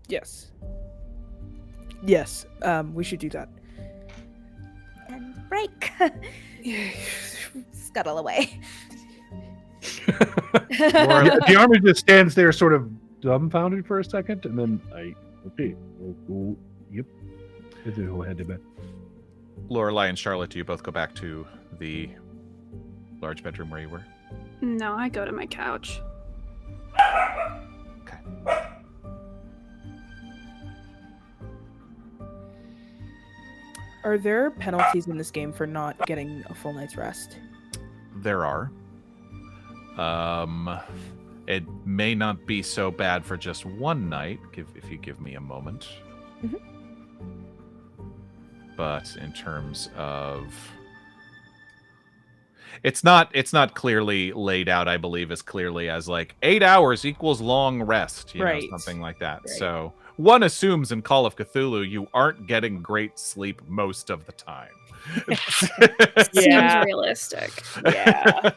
Yes, we should do that. And break. Scuttle away. Diarmuid just stands there sort of dumbfounded for a second, and then we'll go, yep. We'll head to bed. Lorelei and Charlotte, do you both go back to the large bedroom where you were? no, I go to my couch. Okay. Are there penalties in this game for not getting a full night's rest? There are. It may not be so bad for just one night, if you give me a moment. Mhm. But in terms of, it's not clearly laid out, I believe, as clearly as like 8 hours equals long rest, Right. something like that. Right. So one assumes in Call of Cthulhu you aren't getting great sleep most of the time. Yeah. Seems realistic. Yeah.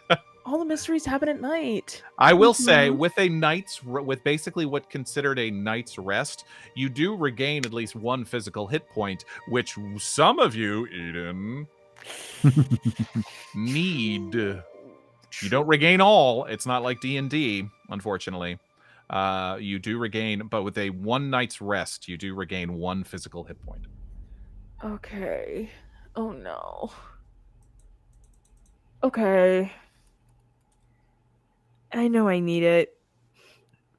All the mysteries happen at night. I will say, Mhm. with basically what considered a night's rest, you do regain at least one physical hit point, which some of you, Eden, need. You don't regain all. It's not like D&D, unfortunately. You do regain, but with a 1 night's rest, you do regain 1 physical hit point. Okay. Oh no. Okay. I know I need it,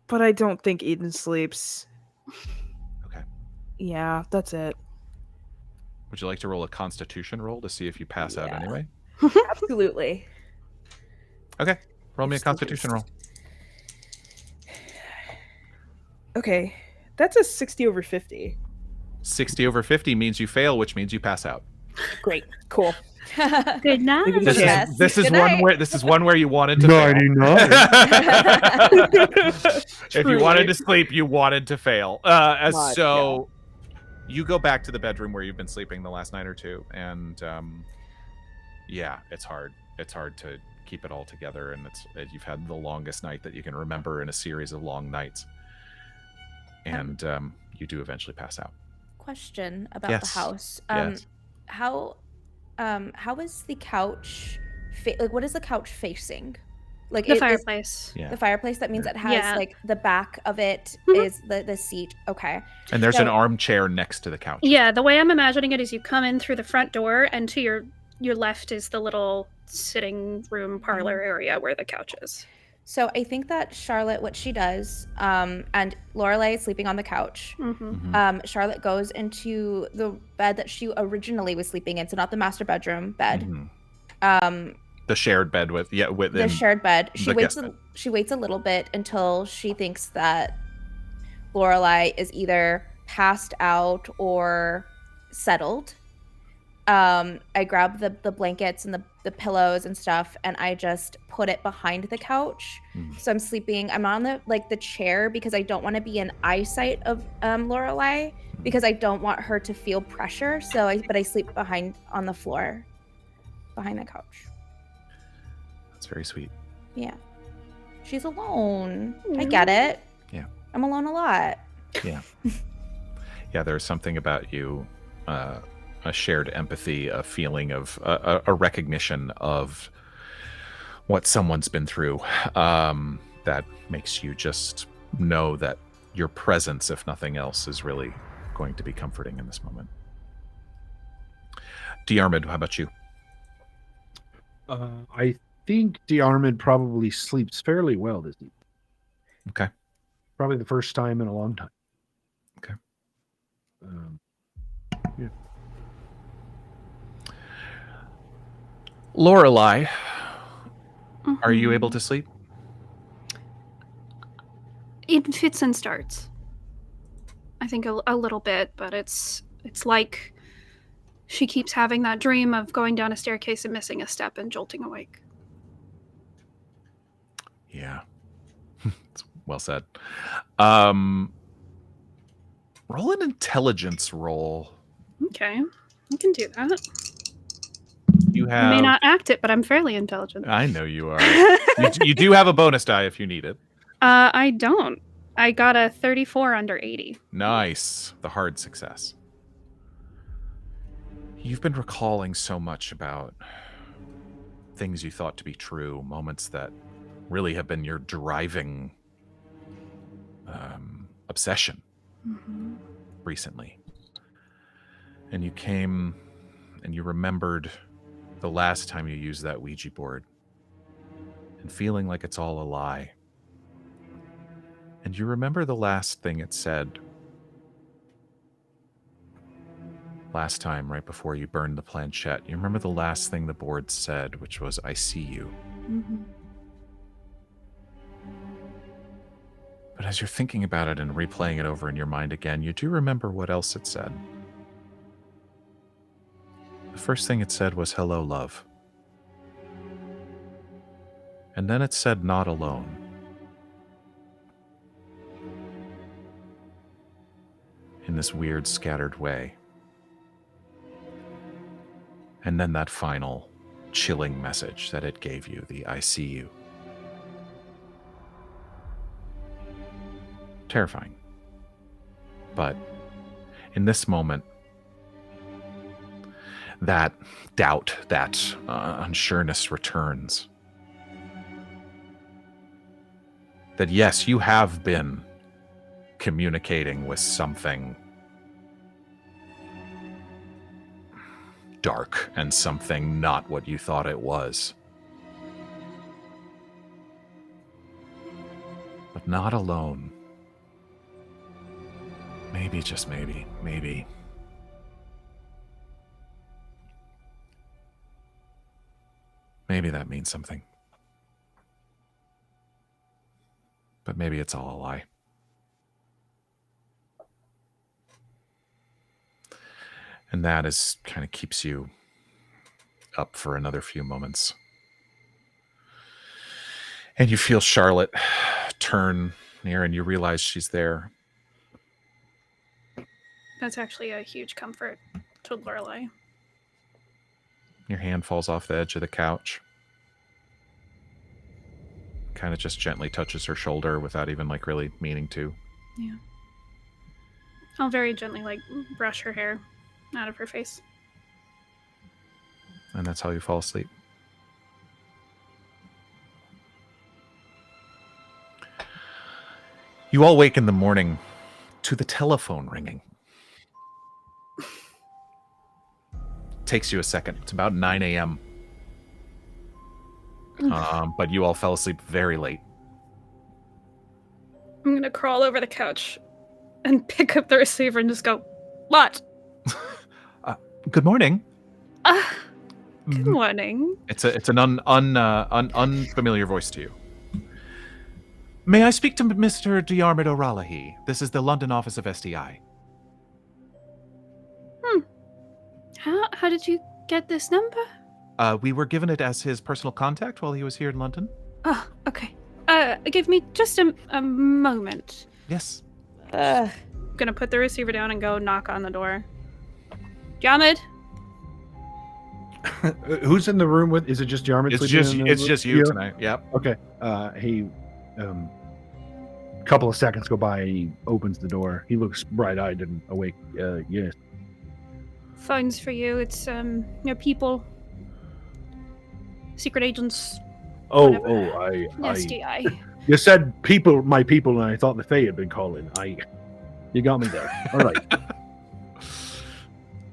but I don't think Eden sleeps. Okay. Yeah, that's it. Would you like to roll a Constitution roll to see if you pass out Yeah. anyway? Absolutely. Okay. Roll me a It's the Constitution roll. Okay. That's a 60 over 50. 60 over 50 means you fail, which means you pass out. Great. Cool. Good night. Maybe This Yes. is this is Good one night. where this is one where you wanted to fail. 99. If you wanted to sleep, you wanted to fail. Much, So you go back to the bedroom where you've been sleeping the last night or two, and yeah, it's hard. It's hard to keep it all together, and you've had the longest night that you can remember in a series of long nights, and you do eventually pass out. Question about Yes. the house. Yes. How is the couch? Like, what is the couch facing? Like The it is- fireplace. Yeah. The fireplace. That means it has Yeah. like the back of it Mhm. is the seat. Okay. And there's an So- armchair next to the couch. Yeah, the way I'm imagining it is you come in through the front door, and to your left is the little sitting room parlor area where the couch is. So I think that Charlotte, what she does, and Lorelei is sleeping on the couch. Mm-hmm. Mhm. Charlotte goes into the bed that she originally was sleeping in, so not the master bedroom bed. Mhm. The shared bed with The shared bed. She the waits. guest bed. She waits a little bit until she thinks that Lorelei is either passed out or settled. I grab the blankets and the pillows and stuff, and I just put it behind the couch. Mhm. So I'm sleeping. I'm on the chair because I don't want to be in eyesight of Lorelei because I don't want her to feel pressure. But I sleep on the floor, behind the couch. That's very sweet. Yeah. She's alone. I get it. Yeah. I'm alone a lot. Yeah, there's something about you, a shared empathy, a feeling of a recognition of what someone's been through, that makes you just know that your presence, if nothing else, is really going to be comforting in this moment. Diarmuid, how about you? I think Diarmuid probably sleeps fairly well this evening. Okay. Probably the first time in a long time. Okay. Yeah. Lorelei, are you able to sleep? It fits and starts. I think a little bit, but it's like she keeps having that dream of going down a staircase and missing a step and jolting awake. Yeah. It's well said. Roll an intelligence roll. Okay, I can do that. You I have. may not act it, but I'm fairly intelligent. I know you are. you do have a bonus die if you need it. I don't. I got a 34 under 80. Nice. The hard success. You've been recalling so much about things you thought to be true, moments that really have been your driving obsession Mm-hmm. recently. And you came and you remembered the last time you used that Ouija board and feeling like it's all a lie. And you remember the last thing it said last time, right before you burned the planchette. You remember the last thing the board said, which was, "I see you." Mm-hmm. But as you're thinking about it and replaying it over in your mind again, you do remember what else it said. The first thing it said was, "Hello, love." And then it said, "Not alone." In this weird, scattered way. And then that final, chilling message that it gave you, the "I see you." Terrifying. But in this moment, that doubt, that unsureness returns. that yes, you have been communicating with something dark and something not what you thought it was. But not alone. Maybe, just maybe, maybe. Maybe that means something. But maybe it's all a lie. And that is kind of keeps you up for another few moments. And you feel Charlotte turn near and you realize she's there. That's actually a huge comfort to Lorelei. Your hand falls off the edge of the couch. Kind of just gently touches her shoulder without even like really meaning to. Yeah. I'll very gently like brush her hair out of her face. And that's how you fall asleep. You all wake in the morning to the telephone ringing. Takes you a second. It's about 9 a.m. But you all fell asleep very late. I'm gonna crawl over the couch and pick up the receiver and just go, "What? Good morning." Good morning. It's an unfamiliar voice to you. May I speak to Mr. Diarmuid O'Raleigh? This is the London office of SDI. How did you get this number? We were given it as his personal contact while he was here in London. Oh, okay. Give me just a moment. Yes. I'm gonna put the receiver down and go knock on the door. Diarmuid? Who's in the room with? Is it just Diarmuid? It's just you tonight. Yep. Okay. He, couple of seconds go by. He opens the door. He looks bright-eyed and awake. Yes. Phone's for you. It's your people. Secret agents. SDI. You said people, my people, and I thought the Fae had been calling. You got me there. All right.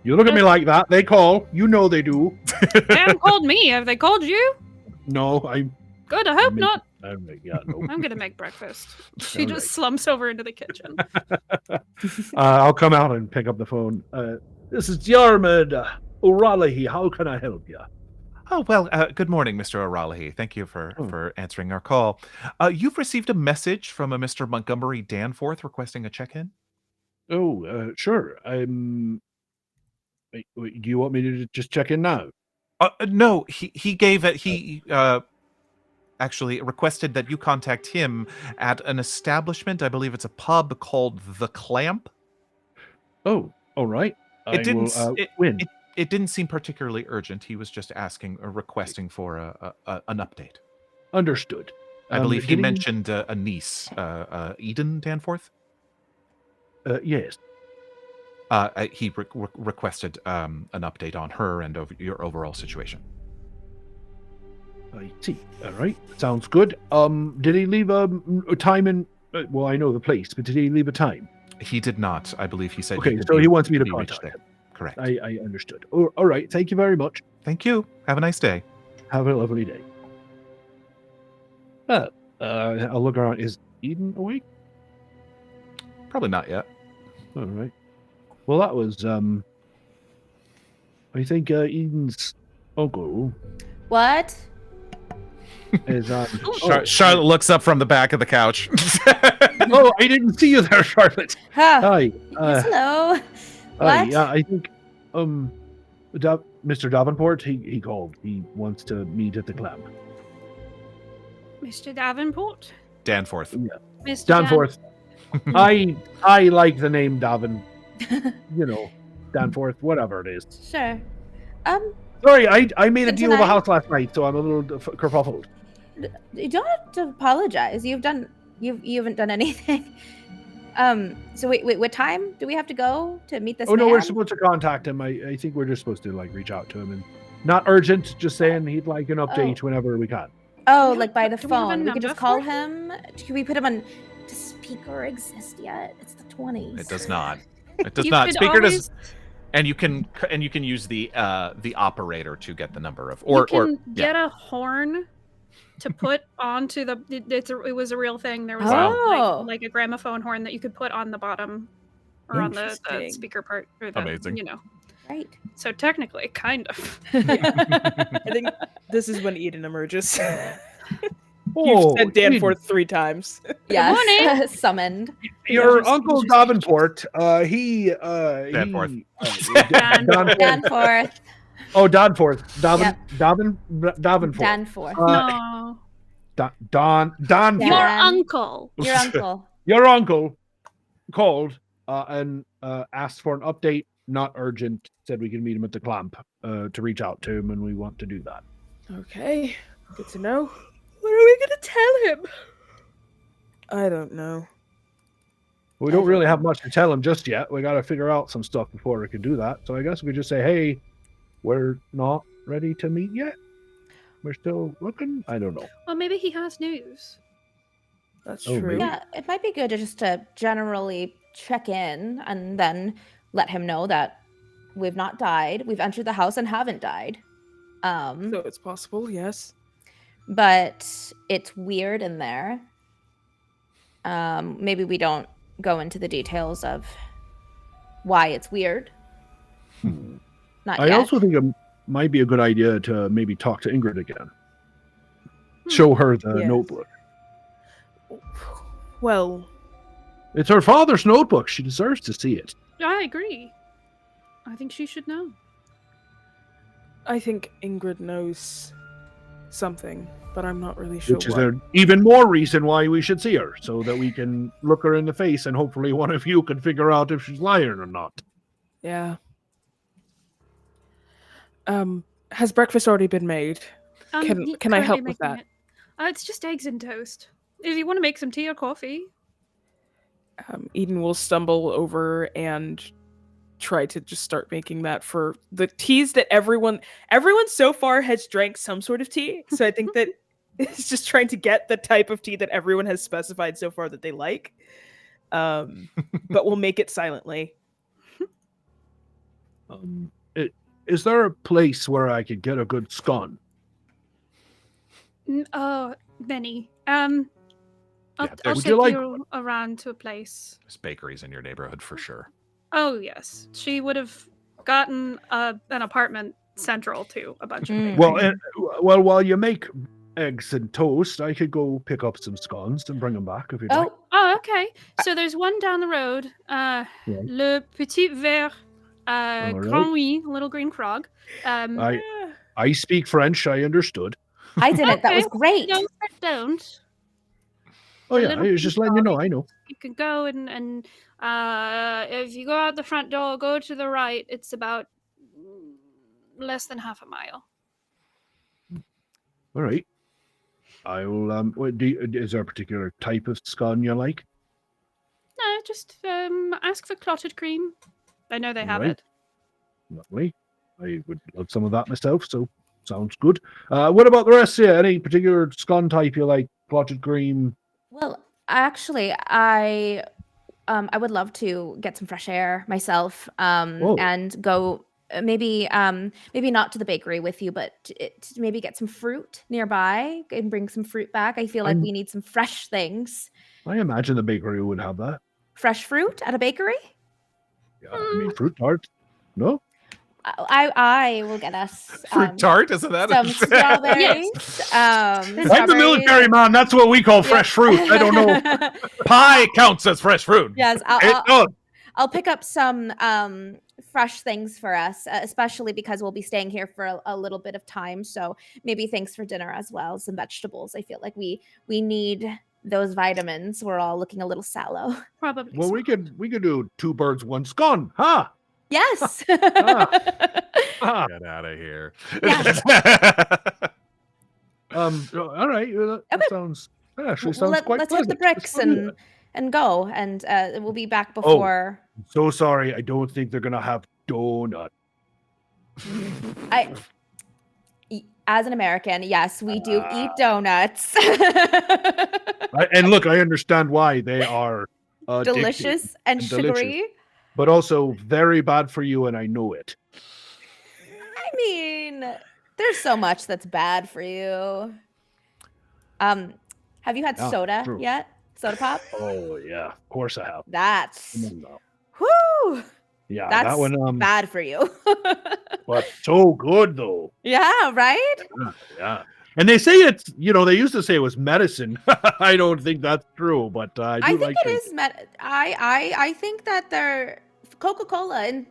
You look at me like that. They call. You know they do. They haven't called me. Have they called you? No, Good. I hope not. Yeah, no. I'm gonna make breakfast. She just slumps over into the kitchen. I'll come out and pick up the phone. This is Diarmuid O'Raleigh. How can I help you? Oh, well, good morning, Mr. O'Raleigh. Thank you for answering our call. You've received a message from a Mr. Montgomery Danforth requesting a check-in? Oh, sure. Do you want me to just check in now? No, he gave it. He actually requested that you contact him at an establishment. I believe it's a pub called The Clamp. Oh, all right. It didn't seem particularly urgent. He was just asking or requesting for an update. Understood. I believe he mentioned a niece, Eden Danforth. Yes. He requested an update on her and over your overall situation. I see. All right. Sounds good. Did he leave a time in? Well, I know the place, but did he leave a time? He did not. I believe he said. Okay, so he wants me to contact him. Correct. I understood. All right. Thank you very much. Thank you. Have a nice day. Have a lovely day. I'll look around. Is Eden awake? Probably not yet. All right. Well, that was I think Eden's uncle What? is Charlotte looks up from the back of the couch. Oh, I didn't see you there, Charlotte. Huh. Hi. Hello. Hi. What? Yeah, I think Mr. Davenport, he called. He wants to meet at the Clamp. Mr. Davenport? Danforth. Yeah. Mr. Danforth. I like the name Davin. You know, Danforth, whatever it is. Sure. Sorry, I made a Good deal with the tonight. house last night, so I'm a little kerfuffled. You don't have to apologize. You haven't done anything. So wait, what time do we have to go to meet this Oh no, man? we're supposed to contact him. I think we're just supposed to like reach out to him, and not urgent, just saying he'd like an update whenever we can. Oh, Yeah, like by the do we have a phone. We could number just call for him. Can we put him on? Does speaker exist yet? It's the 20s. It does not. It does You not. could Speaker always- does, and you can use the operator to get the number of You can get a horn to put onto the. It was a real thing. There was Oh. like a gramophone horn that you could put on the bottom or on the Interesting. speaker part. Or the, Amazing. You know. Right. So technically, kind of. I think this is when Eden emerges. Oh, You've said Danforth 3 times. Yes. Summoned. Your Just- uncle just- Davenport, Danforth. Danforth. Oh, Danforth. Yep. Davenport. Danforth. No. Danforth. Your Dan. uncle. Your uncle. Your uncle called and asked for an update, not urgent, said we can meet him at the clamp to reach out to him, and we want to do that. Okay, good to know. What are we gonna tell him? I don't know. We don't really have much to tell him just yet. We got to figure out some stuff before we can do that. So I guess we could just say, hey, we're not ready to meet yet. We're still looking. I don't know. Well, maybe he has news. That's Oh, true. maybe. Yeah, it might be good to generally check in and then let him know that we've not died. We've entered the house and haven't died. So it's possible, yes. But it's weird in there. Maybe we don't go into the details of why it's weird. Not I yet. also think it might be a good idea to maybe talk to Ingrid again. Show her the Yes. notebook. Well, It's her father's notebook. She deserves to see it. I agree. I think she should know. I think Ingrid knows something, but I'm not really sure Which is what. an even more reason why we should see her, so that we can look her in the face and hopefully one of you can figure out if she's lying or not. Yeah. Has breakfast already been made? Can I help with that? It's just eggs and toast. If you want to make some tea or coffee. Eden will stumble over and try to just start making that for the teas that everyone so far has drank some sort of tea. So I think that it's just trying to get the type of tea that everyone has specified so far that they like. But we'll make it silently. Is there a place where I could get a good scone? Benny. Yeah, I'll there's- take Would you like- you around to a place. There's bakeries in your neighborhood for sure. Oh yes, she would have gotten an apartment central to a bunch of Mm. bakeries. Well, while you make eggs and toast, I could go pick up some scones and bring them back if you'd like. Oh, okay. So there's one down the road. Le Petit Vert, All right. Grand Oui, Little Green Frog. I speak French. I understood. I didn't. That was Okay. great. No, don't. Oh A yeah, little I was just letting you know. I know. You can go and if you go out the front door, go to the right. It's about less than half a mile. All right. I will. Is there a particular type of scone you like? No, just ask for clotted cream. I know they have Right. it. Lovely. I would love some of that myself. So sounds good. What about the rest? Yeah, any particular scone type you like? Clotted cream. Well, actually, I would love to get some fresh air myself, Whoa. and go maybe not to the bakery with you, but to maybe get some fruit nearby and bring some fruit back. I feel like I'm- we need some fresh things. I imagine the bakery would have that. Fresh fruit at a bakery? Yeah, I mean fruit tart. No. I will get us Fruit tart, isn't that? some strawberries. I'm the strawberries. military man. That's what we call fresh fruit. I don't know. Pie counts as fresh fruit. Yes, It does. I'll pick up some fresh things for us, especially because we'll be staying here for a little bit of time. So maybe things for dinner as well, some vegetables. I feel like we need those vitamins. We're all looking a little sallow. Probably. Well, so. we could do 2 birds, 1 scone, huh? Yes. Ah. Get out of here. All right. That Okay. sounds. That actually Well, sounds quite let's hit the pleasant. Let's bricks go do that. and go, and we'll be back Oh. before. So sorry. I don't think they're gonna have donut. as an American, yes, we do eat donuts. And look, I understand why they are addictive Delicious and delicious, sugary. but also very bad for you, and I know it. I mean, there's so much that's bad for you. Have you had Yeah, soda true. yet? Soda pop? Oh yeah, of course I have. That's No. whoo. Yeah, That's that one. bad for you. But so good though. Yeah, right? Yeah. And they say it's, they used to say it was medicine. I don't think that's true, but I do I think like it is I think that their Coca-Cola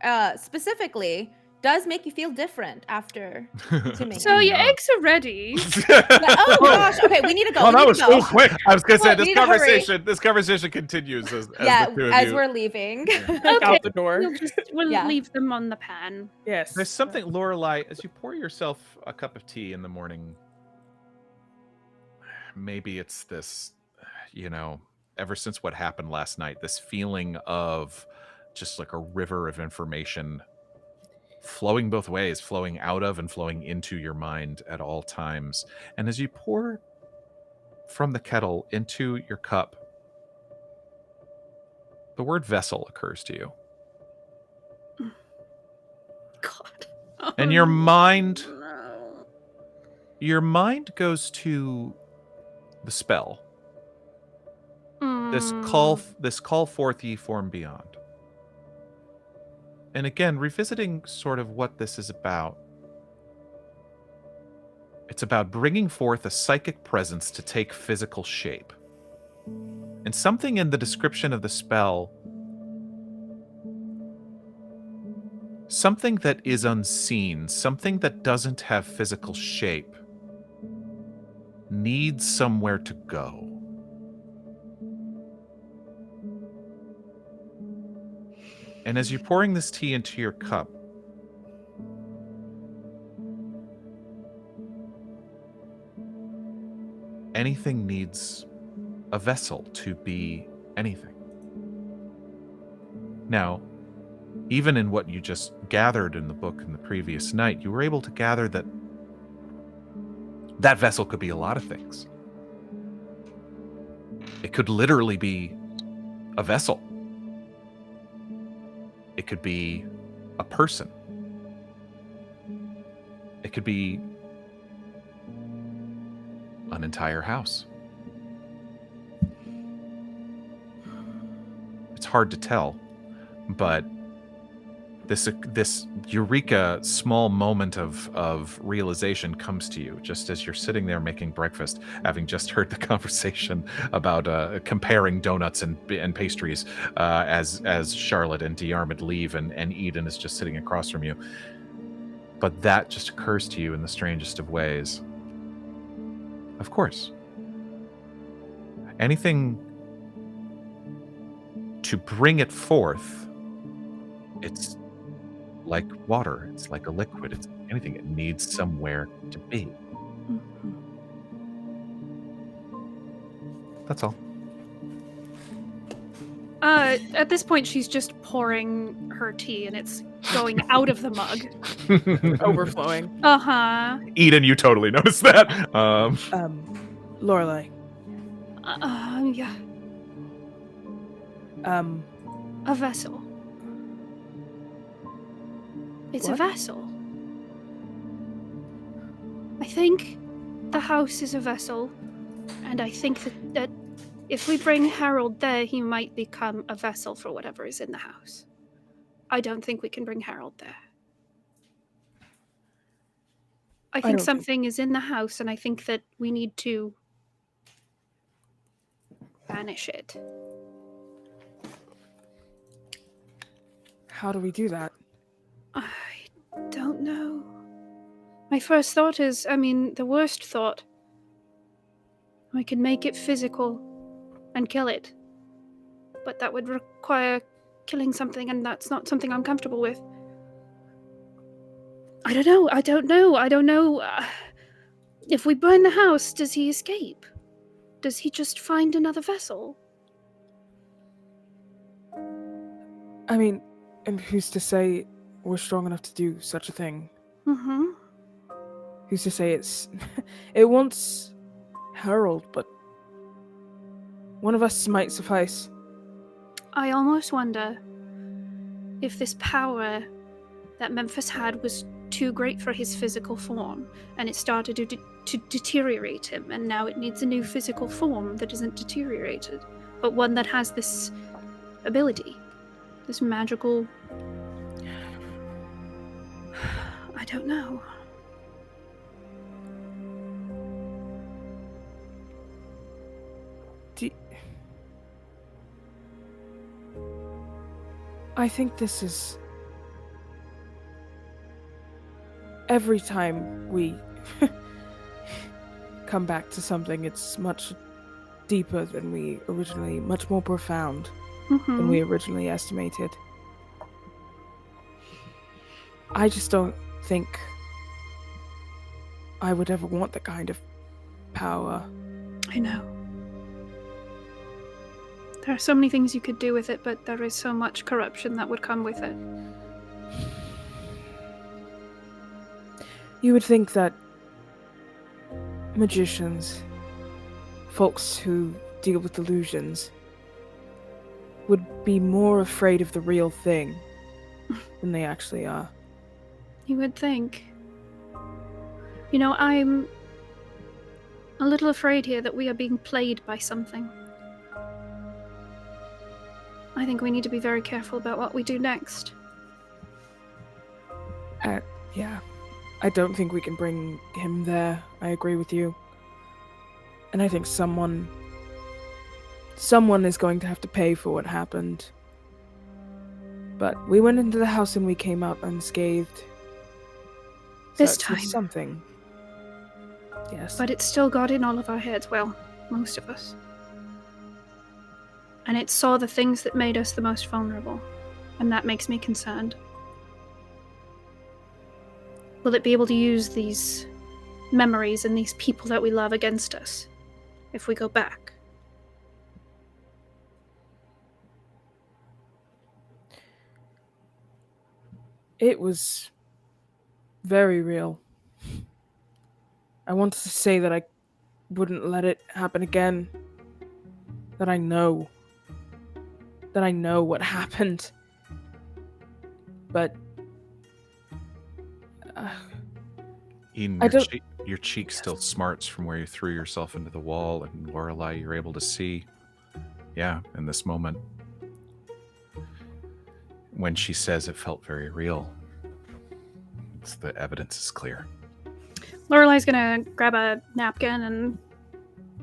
and specifically does make you feel different after consuming. So it. your eggs are ready. Oh gosh. Okay, we need to go. Oh, we that need was to go. so quick. I was gonna say We need to hurry. this conversation continues as Yeah, the two of as you. we're leaving. Okay, Out the door. we'll Yeah. leave them on the pan. Yes. There's something, Lorelei, as you pour yourself a cup of tea in the morning. Maybe it's this, ever since what happened last night, this feeling of just like a river of information flowing both ways, flowing out of and flowing into your mind at all times. And as you pour from the kettle into your cup, the word vessel occurs to you. God. And your mind No. goes to the spell. This Mm. call forth ye form beyond. And again, revisiting sort of what this is about. It's about bringing forth a psychic presence to take physical shape. And something in the description of the spell, something that is unseen, something that doesn't have physical shape, needs somewhere to go. And as you're pouring this tea into your cup, anything needs a vessel to be anything. Now, even in what you just gathered in the book in the previous night, you were able to gather that that vessel could be a lot of things. It could literally be a vessel. It could be a person. It could be an entire house. It's hard to tell, but this eureka small moment of realization comes to you just as you're sitting there making breakfast, having just heard the conversation about comparing donuts and pastries as Charlotte and Diarmuid leave and Eden is just sitting across from you. But that just occurs to you in the strangest of ways. Of course. Anything to bring it forth, it's like water, it's like a liquid, it's anything, it needs somewhere to be. Mhm. That's all. At this point, she's just pouring her tea, and it's going out of the mug. Overflowing. Uh-huh. Eden, you totally noticed that. Lorelei. Yeah. A vessel. It's a What? vessel. I think the house is a vessel, and I think that if we bring Harold there, he might become a vessel for whatever is in the house. I don't think we can bring Harold there. I think don't something is in the house, and I think that we need to banish it. How do we do that? I don't know. My first thought is, the worst thought. We could make it physical and kill it. But that would require killing something, and that's not something I'm comfortable with. I don't know. If we burn the house, does he escape? Does he just find another vessel? I mean, and who's to say we're strong enough to do such a thing? Mm-hmm. who's to say it wants Harold, but one of us might suffice. I almost wonder if this power that Memphis had was too great for his physical form, and it started to deteriorate him, and now it needs a new physical form that isn't deteriorated, but one that has this ability, this magical... I don't know. I think this is... Every time we come back to something, it's much deeper than we originally, much more profound than we originally estimated. I just don't think I would ever want that kind of power. I know. There are so many things you could do with it, but there is so much corruption that would come with it. You would think that magicians, folks who deal with illusions, would be more afraid of the real thing than they actually are. You would think. You know, I'm a little afraid here that we are being played by something. I think we need to be very careful about what we do next. Yeah. I don't think we can bring him there. I agree with you. And I think someone is going to have to pay for what happened. But we went into the house and we came out unscathed. This That's time. something. Yes. But it still got in all of our heads, well, most of us. And it saw the things that made us the most vulnerable. And that makes me concerned. Will it be able to use these memories and these people that we love against us if we go back? It was very real. I wanted to say that I wouldn't let it happen again. That I know what happened. But Eden, I don't- your cheek still smarts from where you threw yourself into the wall, and Lorelei, you're able to see, yeah, in this moment, when she says it felt very real, the evidence is clear. Lorelei's gonna grab a napkin and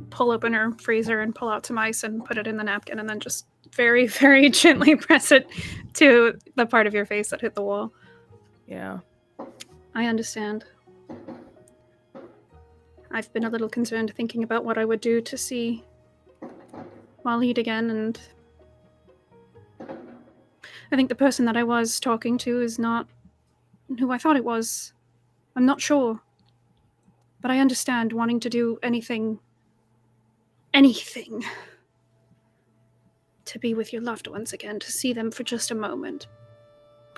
pull open her freezer and pull out some ice and put it in the napkin, and then just very, very gently press it to the part of your face that hit the wall. yeah. I understand. I've been a little concerned thinking about what I would do to see Waleed again, and I think the person that I was talking to is not who I thought it was. I'm not sure. But I understand wanting to do anything to be with your loved ones again, to see them for just a moment.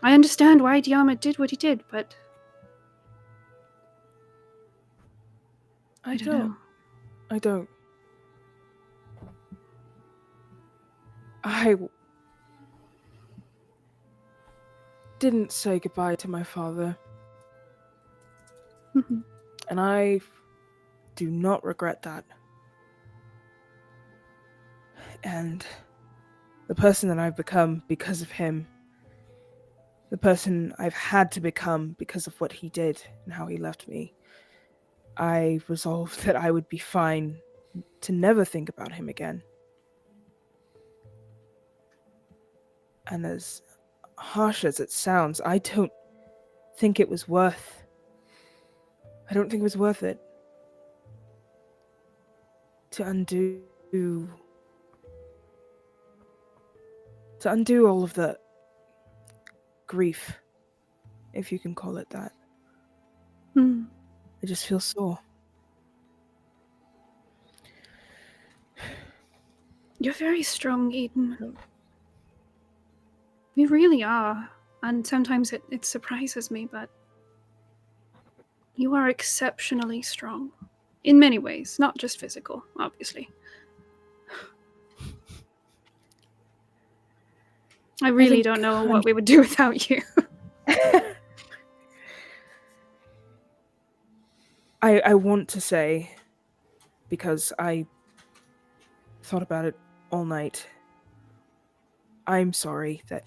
I understand why Diarmuid did what he did, but I don't know. I don't. I didn't say goodbye to my father, Mhm. and I do not regret that. And the person that I've become because of him, the person I've had to become because of what he did and how he left me, I resolved that I would be fine to never think about him again. And as harsh as it sounds, I don't think it was worth it to undo all of the grief, if you can call it that. Hmm. I just feel sore. You're very strong, Eden. You really are. And sometimes it surprises me, but You are exceptionally strong. In many ways, not just physical, obviously. I really don't know what we would do without you. I want to say, because I thought about it all night, I'm sorry that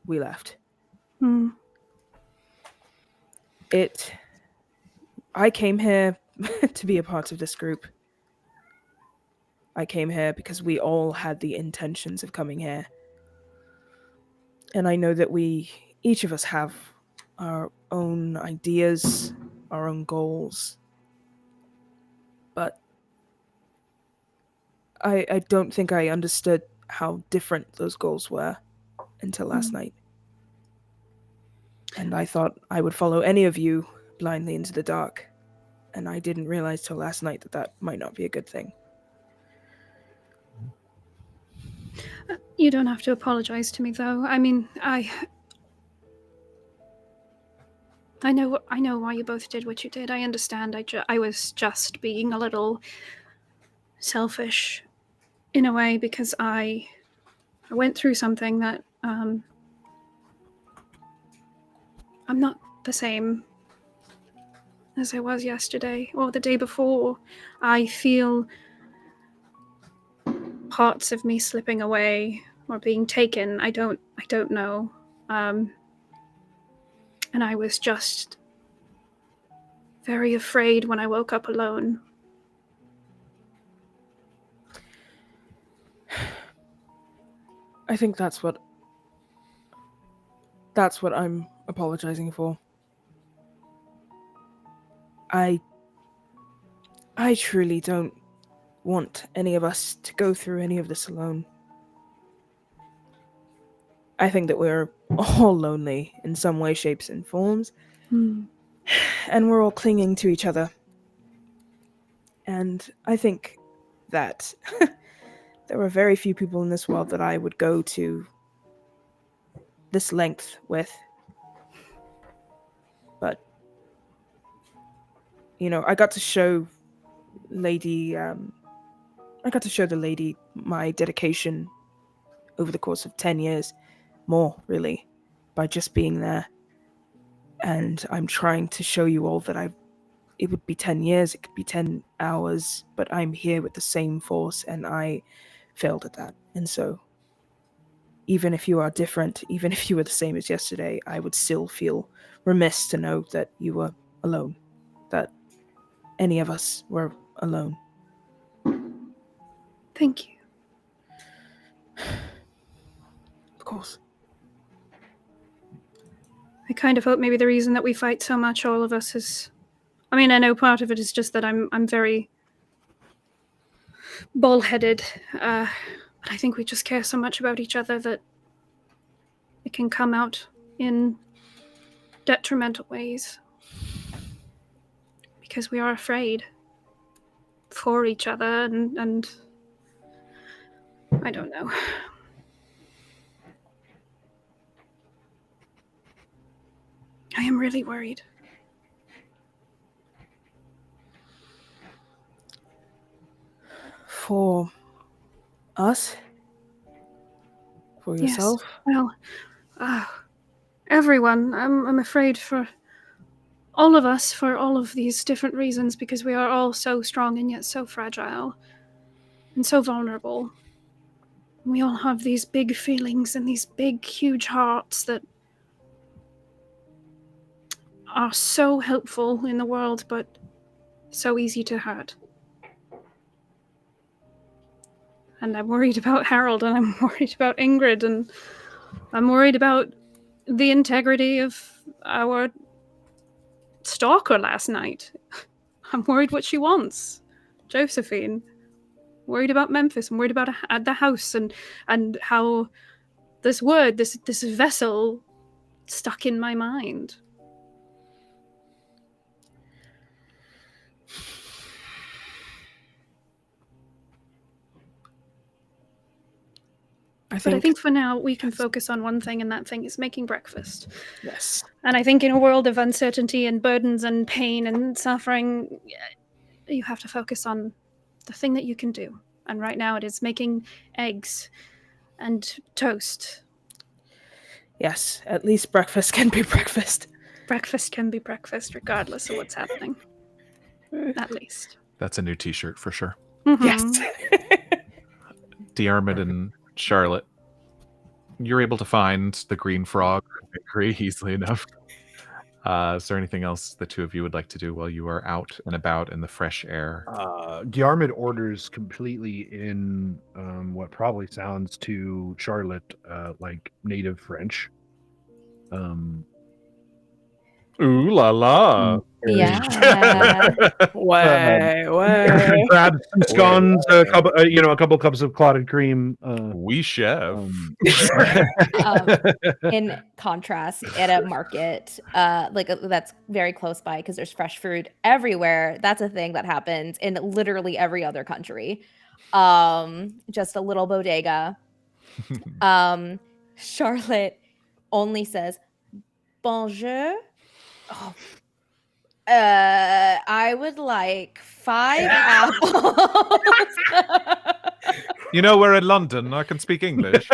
we left. I came here to be a part of this group. I came here because we all had the intentions of coming here. And I know that each of us have our own ideas, our own goals. But I don't think I understood how different those goals were until last night. And I thought I would follow any of you blindly into the dark. And I didn't realize till last night that might not be a good thing. You don't have to apologize to me, though. I mean, I know why you both did what you did. I understand. I was just being a little selfish in a way because I went through something that I'm not the same as I was yesterday or the day before. I feel parts of me slipping away or being taken. I don't know. And I was just very afraid when I woke up alone. I think that's what I'm apologizing for. I truly don't want any of us to go through any of this alone. I think that we're all lonely in some way, shapes, and forms. And we're all clinging to each other. And I think that there are very few people in this world that I would go to this length with. But, I got to show the lady my dedication over the course of 10 years. More, really, by just being there. And I'm trying to show you all that it would be 10 years, it could be 10 hours, but I'm here with the same force, and I failed at that. And so, even if you are different, even if you were the same as yesterday, I would still feel remiss to know that you were alone, that any of us were alone. Thank you. Of course. I kind of hope maybe the reason that we fight so much, all of us, is... I mean, I know part of it is just that I'm very bullheaded, but I think we just care so much about each other that it can come out in detrimental ways. Because we are afraid for each other, and I don't know. I am really worried. For us? For yourself? Yes. Well, everyone. I'm afraid for all of us, for all of these different reasons, because we are all so strong and yet so fragile and so vulnerable. We all have these big feelings and these big, huge hearts that are so helpful in the world, but so easy to hurt. And I'm worried about Harold, and I'm worried about Ingrid, and I'm worried about the integrity of our stalker last night. I'm worried what she wants. Josephine. Worried about Memphis. I'm worried about the house and how this word, this vessel stuck in my mind. But I think for now we can focus on one thing, and that thing is making breakfast. Yes. And I think in a world of uncertainty and burdens and pain and suffering, you have to focus on the thing that you can do. And right now it is making eggs and toast. Yes, at least breakfast can be breakfast. Breakfast can be breakfast regardless of what's happening. At least. That's a new t-shirt for sure. Mhm. Yes. Diarmuid and Charlotte, you're able to find the green frog very easily enough. Is there anything else the two of you would like to do while you are out and about in the fresh air? Diarmuid orders completely in what probably sounds to Charlotte like native French. Ooh la la. Yeah. Way. Grab some scones, a couple cups of clotted cream. We chef. In contrast, at a market, that's very close by, because there's fresh fruit everywhere. That's a thing that happens in literally every other country. Just a little bodega. Charlotte only says bonjour. Oh. I would like 5 apples. You know, we're in London. I can speak English.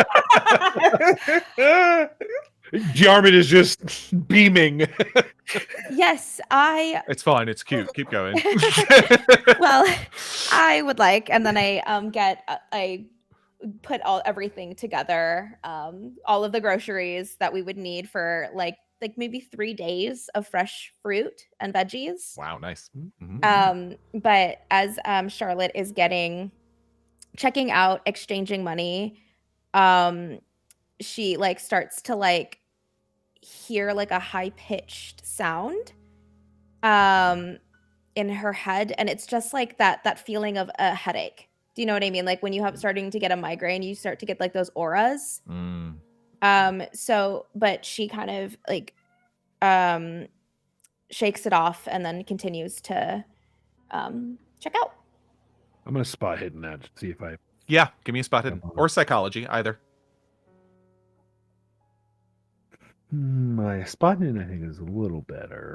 Diarmuid is just beaming. Yes, It's fine. It's cute. Keep going. well, I would like, and then I put everything together, all of the groceries that we would need for like maybe 3 days of fresh fruit and veggies. Wow, nice. Mm-hmm. But as Charlotte is checking out, exchanging money, she starts to hear a high-pitched sound in her head, and it's just that feeling of a headache. Do you know what I mean? Like when you have starting to get a migraine, you start to get those auras. But she kind of shakes it off and then continues to check out. I'm gonna spot hidden that to see if I. Yeah, give me a spot hidden or psychology, either. My spot hidden, I think, is a little better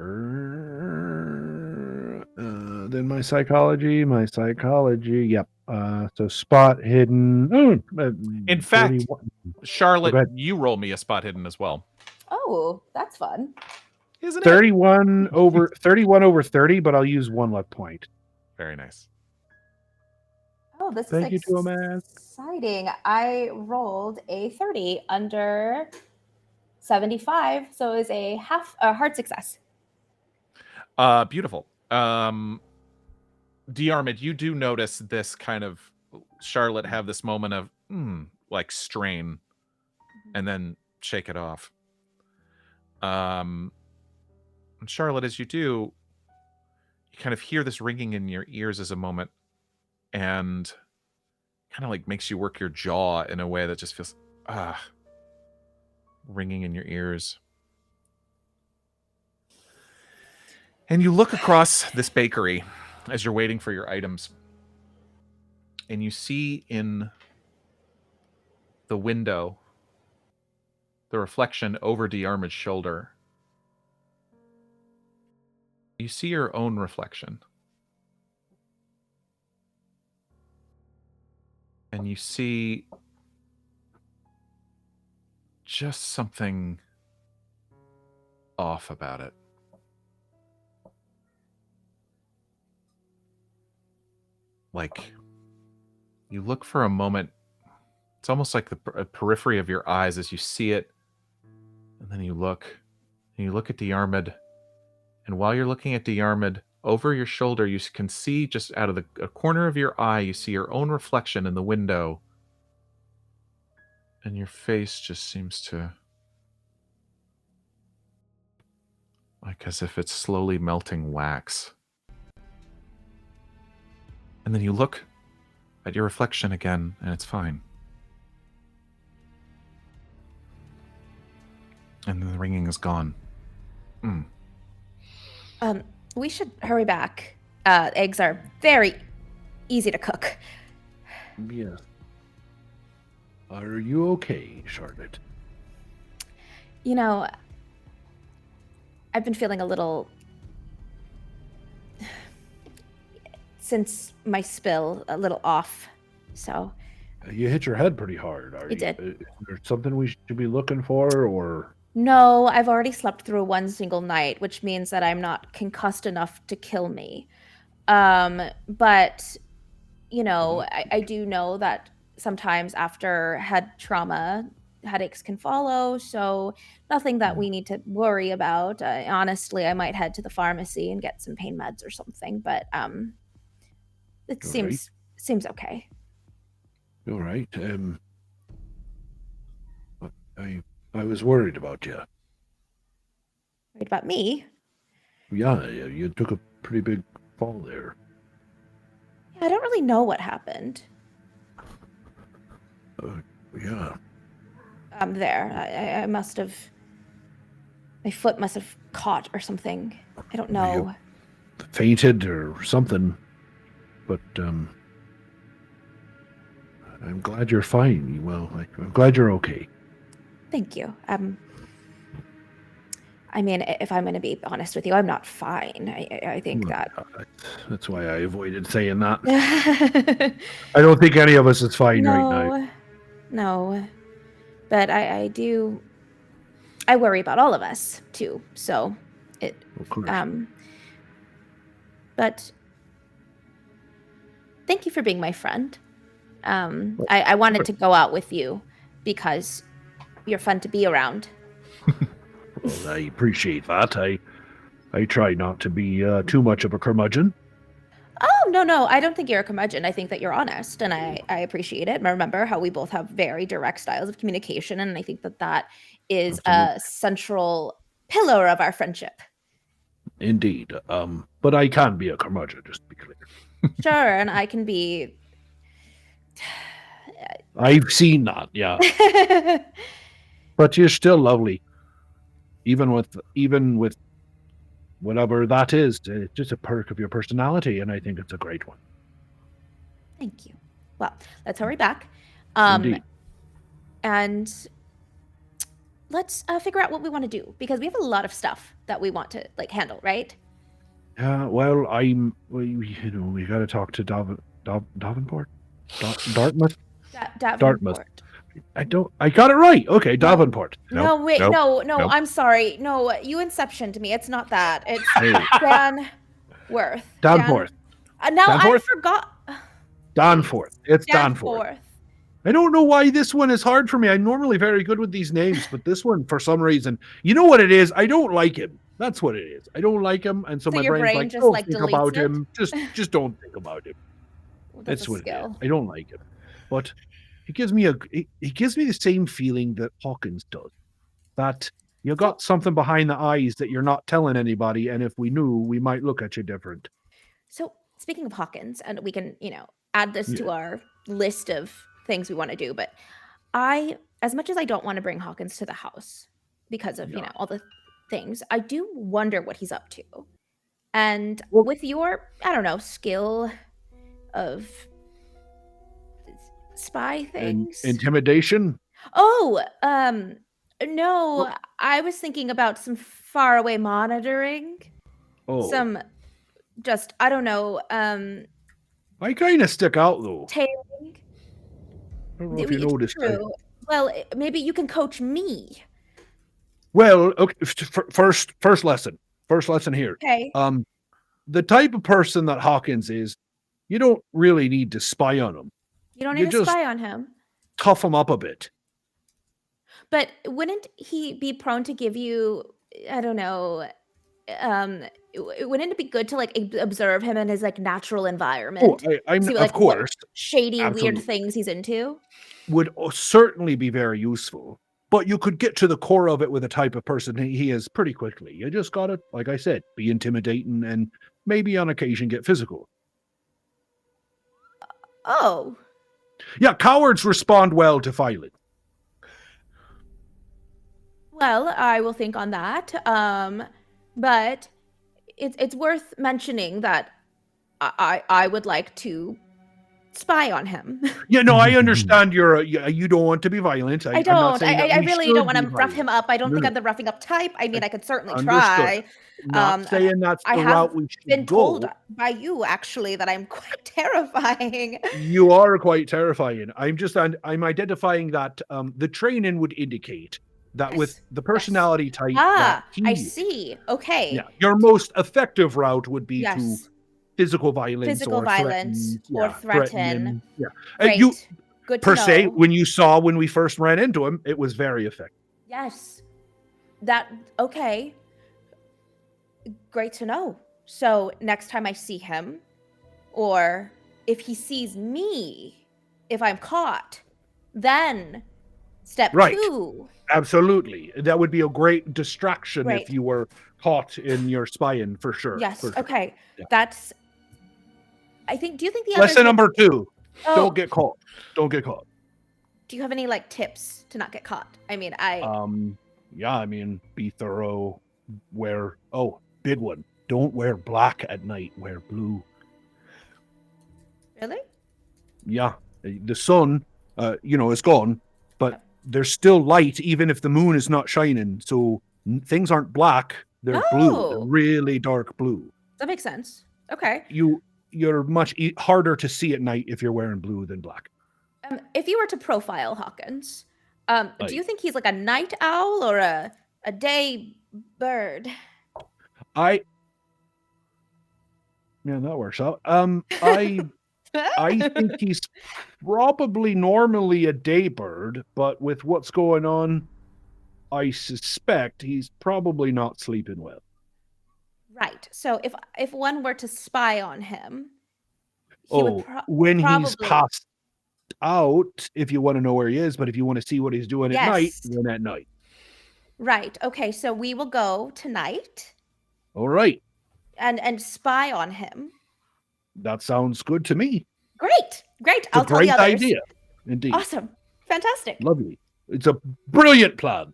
than my psychology. My psychology, yep. So spot hidden. In fact, 31. Charlotte, you roll me a spot hidden as well. Oh, that's fun. Isn't it? 31 over 30, but I'll use 1 luck point. Very nice. Oh, this Thank you, is Duomath. exciting. I rolled a 30 under 75, so it was a hard success. Beautiful. Diarmuid, you do notice this kind of Charlotte have this moment of strain, and then shake it off. And Charlotte, as you do, you kind of hear this ringing in your ears as a moment, and kind of makes you work your jaw in a way that just feels ringing in your ears. And you look across this bakery as you're waiting for your items, and you see in the window the reflection over Diarmuid's shoulder. You see your own reflection. And you see just something off about it. You look for a moment. It's almost like the periphery of your eyes as you see it. And then you look at Diarmuid. And while you're looking at Diarmuid, over your shoulder, you can see just out of a corner of your eye, you see your own reflection in the window. And your face just seems to, as if it's slowly melting wax. And then you look at your reflection again, and it's fine. And then the ringing is gone. We should hurry back. Eggs are very easy to cook. Yeah. Are you okay, Charlotte? You know, I've been feeling a little... since my spill, a little off, so... You hit your head pretty hard. I did. Is there something we should be looking for, or... No, I've already slept through one single night, which means that I'm not concussed enough to kill me. But, you know, I do know that sometimes after head trauma, headaches can follow, so nothing that we need to worry about. Honestly, I might head to the pharmacy and get some pain meds or something, but it seems okay. All right. I was worried about you. Worried about me? Yeah, you took a pretty big fall there. I don't really know what happened. Yeah. I must have... my foot must have caught or something. I don't know. You fainted or something. But, I'm glad you're fine. Well, I'm glad you're okay. Thank you. I mean, if I'm going to be honest with you, I'm not fine. I think that... That's why I avoided saying that. I don't think any of us is fine right now. No. But I worry about all of us, too. So, Of course. But thank you for being my friend. I wanted to go out with you because you're fun to be around. Well, I appreciate that. I try not to be too much of a curmudgeon. Oh, no. I don't think you're a curmudgeon. I think that you're honest, and I appreciate it. And remember how we both have very direct styles of communication, and I think that is Absolutely. a central pillar of our friendship. Indeed. But I can be a curmudgeon, just to be clear. Sure, and I can be... I've seen that, yeah. But you're still lovely. Even with whatever that is, it's just a perk of your personality, and I think it's a great one. Thank you. Well, let's hurry back. Indeed. And let's figure out what we want to do, because we have a lot of stuff that we want to handle, right? Yeah, well, we got to talk to Davenport? Dartmouth? Davenport. I got it right. Okay, Davenport. No, wait, nope, no, nope. I'm sorry. No, you inceptioned me. It's not that. It's Danforth. Danforth. Now Danforth? I forgot. Danforth. It's Danforth. I don't know why this one is hard for me. I'm normally very good with these names, but this one, for some reason, you know what it is? I don't like him. That's what it is. I don't like him, and so my your brain's brain like, just, don't think deletes about it? him. Just don't think about him. Well, That's what it is. skill. I don't like him, but he gives me the same feeling that Hawkins does. That you got something behind the eyes that you're not telling anybody, and if we knew, we might look at you different. So, speaking of Hawkins, and we can, add this to our list of things we want to do, but as much as I don't want to bring Hawkins to the house because of, all the things, I do wonder what he's up to. And with your, I don't know, skill of spy things. Intimidation? Oh, no, I was thinking about some faraway monitoring. Oh. Some just, I don't know, I kind of stick out, though. tailing. I don't know if you noticed. True. Well, maybe you can coach me. Well, okay, first lesson. First lesson here. Okay. The type of person that Hawkins is, you don't really need to spy on him. You don't need to spy on him. Tough him up a bit. But wouldn't he be prone to give you, I don't know, wouldn't it be good to observe him in his natural environment? I'm see, of course. Shady, absolutely. weird things he's into. Would certainly be very useful. But you could get to the core of it with the type of person he is pretty quickly. You just gotta, like I said, be intimidating and maybe on occasion get physical. Oh. Yeah, cowards respond well to violence. Well, I will think on that. But it's worth mentioning that I would like to spy on him. Yeah, no, I understand you don't want to be violent. I I'm not don't. saying that I we really should don't want to be rough him violent. up. I don't No, think no. I'm the roughing up type. I mean, I could certainly Understood. try. Not saying that's I the have route we should been go. told by you actually that I'm quite terrifying. You are quite terrifying. I'm identifying that the training would indicate that Yes, with the personality type Ah, that I he see. Okay. Yeah, your most effective route would be to Yes. physical violence Physical or violence or threaten. Yeah. Great. You Good to per se, know. when we first ran into him, it was very effective. Yes. Okay. Great to know. So next time I see him, or if he sees me, if I'm caught, then step Right. 2. Absolutely. That would be a great distraction Right. if you were caught in your spying, for sure. Yes. for sure. Okay. Yeah. Do you think the Lesson others number 2. Oh, Don't get caught. Don't get caught. do you have any tips to not get caught? I mean, Be thorough. Big one. Don't wear black at night. Wear blue. really? Yeah. The sun, is gone, but there's still light even if the moon is not shining. So things aren't black. They're blue. They're Oh. really dark blue. That makes sense. Okay. You're much harder to see at night if you're wearing blue than black. If you were to profile Hawkins, Aye. do you think he's like a night owl or a day bird? Yeah, that works out. I think he's probably normally a day bird, but with what's going on, I suspect he's probably not sleeping well. Right. So if one were to spy on him, he would When he's probably- passed out, if you want to know where he is, but if you want to see what he's doing at night, Yes. then at night. Right. Okay. So we will go tonight All right. and spy on him. That sounds good to me. Great. It's I'll a tell the great others. idea. Indeed. Awesome. Fantastic. Lovely. It's a brilliant plan.